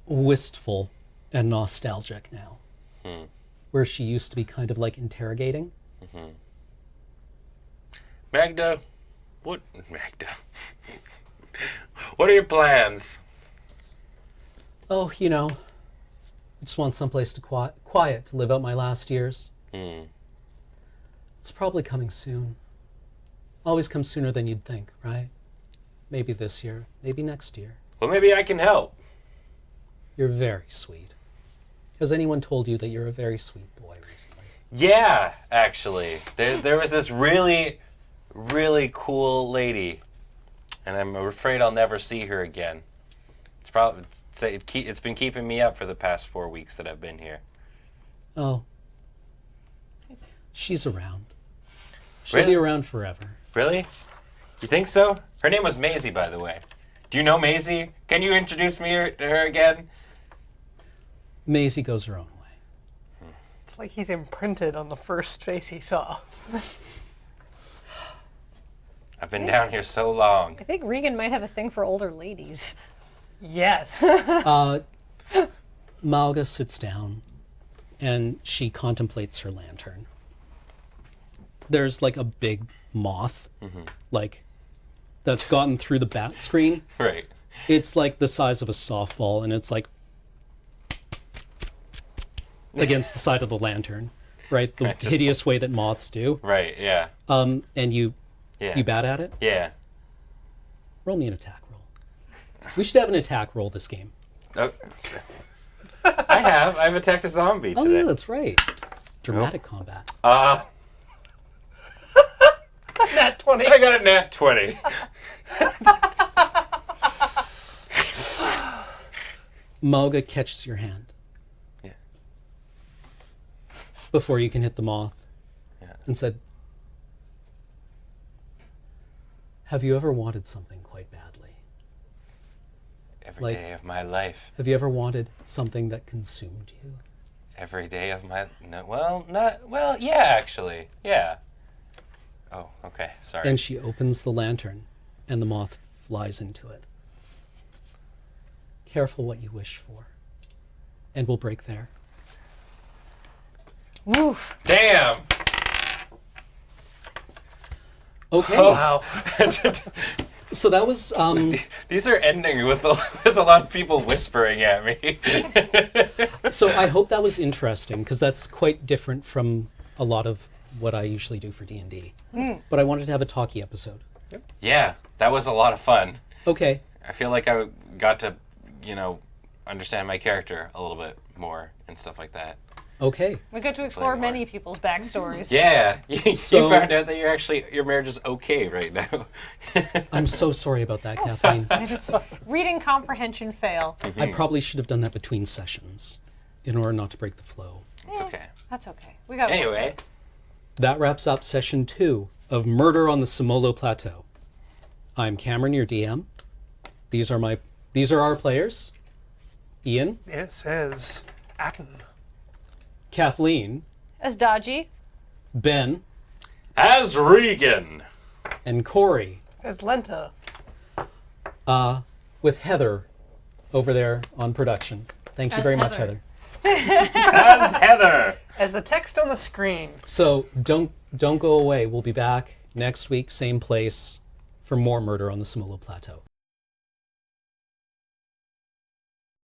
wistful and nostalgic now. Where she used to be kind of like interrogating. Magda? What are your plans? Oh, you know, I just want someplace to quiet to live out my last years. It's probably coming soon. Always comes sooner than you'd think, right? Maybe this year, maybe next year. Well, maybe I can help. You're very sweet. Has anyone told you that you're a very sweet boy recently? Yeah, actually. There was this really, really cool lady, and I'm afraid I'll never see her again. It's been keeping me up for the past 4 weeks that I've been here. Oh. She's around. She'll be around forever. Really? You think so? Her name was Maisie, by the way. Do you know Maisie? Can you introduce me to her again? Maisie goes her own way. It's like he's imprinted on the first face he saw. I've been down here so long. I think Regan might have a thing for older ladies. Yes. Mogga sits down and she contemplates her lantern. There's like a big moth, like that's gotten through the bat screen. Right. It's like the size of a softball, and it's like against the side of the lantern, right? The hideous way that moths do. Right, yeah. And you bat at it. Yeah. Roll me an attack roll. We should have an attack roll this game. Oh. I've attacked a zombie today. Oh yeah, that's right. Dramatic combat. Nat 20. I got a nat 20. Mogga catches your hand. Yeah. Before you can hit the moth. Yeah. And said, have you ever wanted something quite badly? Every day of my life. Have you ever wanted something that consumed you? Every day of my... No, yeah, actually. Yeah. Oh, okay, sorry. And she opens the lantern, and the moth flies into it. Careful what you wish for. And we'll break there. Woof. Damn! Okay. Oh. Wow. So that was... These are ending with a lot of people whispering at me. So I hope that was interesting, because that's quite different from a lot of what I usually do for D&D. But I wanted to have a talky episode. Yeah, that was a lot of fun. Okay. I feel like I got to, understand my character a little bit more and stuff like that. Okay. We got to explore many people's backstories. Yeah, you So- found out that your marriage is okay right now. I'm so sorry about that, Kathleen. Reading comprehension fail. I probably should have done that between sessions in order not to break the flow. It's okay. That's okay. We got Anyway, That wraps up session 2 of Murder on the Semolo Plateau. I'm Cameron, your DM. These are our players. Ian, It says Aten. Kathleen, As Daji. Ben, As Regan. and Corey, As Lenta. with Heather over there on production. Thank you As very much, Heather. Heather. As Heather. As the text on the screen. So don't go away. We'll be back next week, same place, for more Murder on the Semolo Plateau.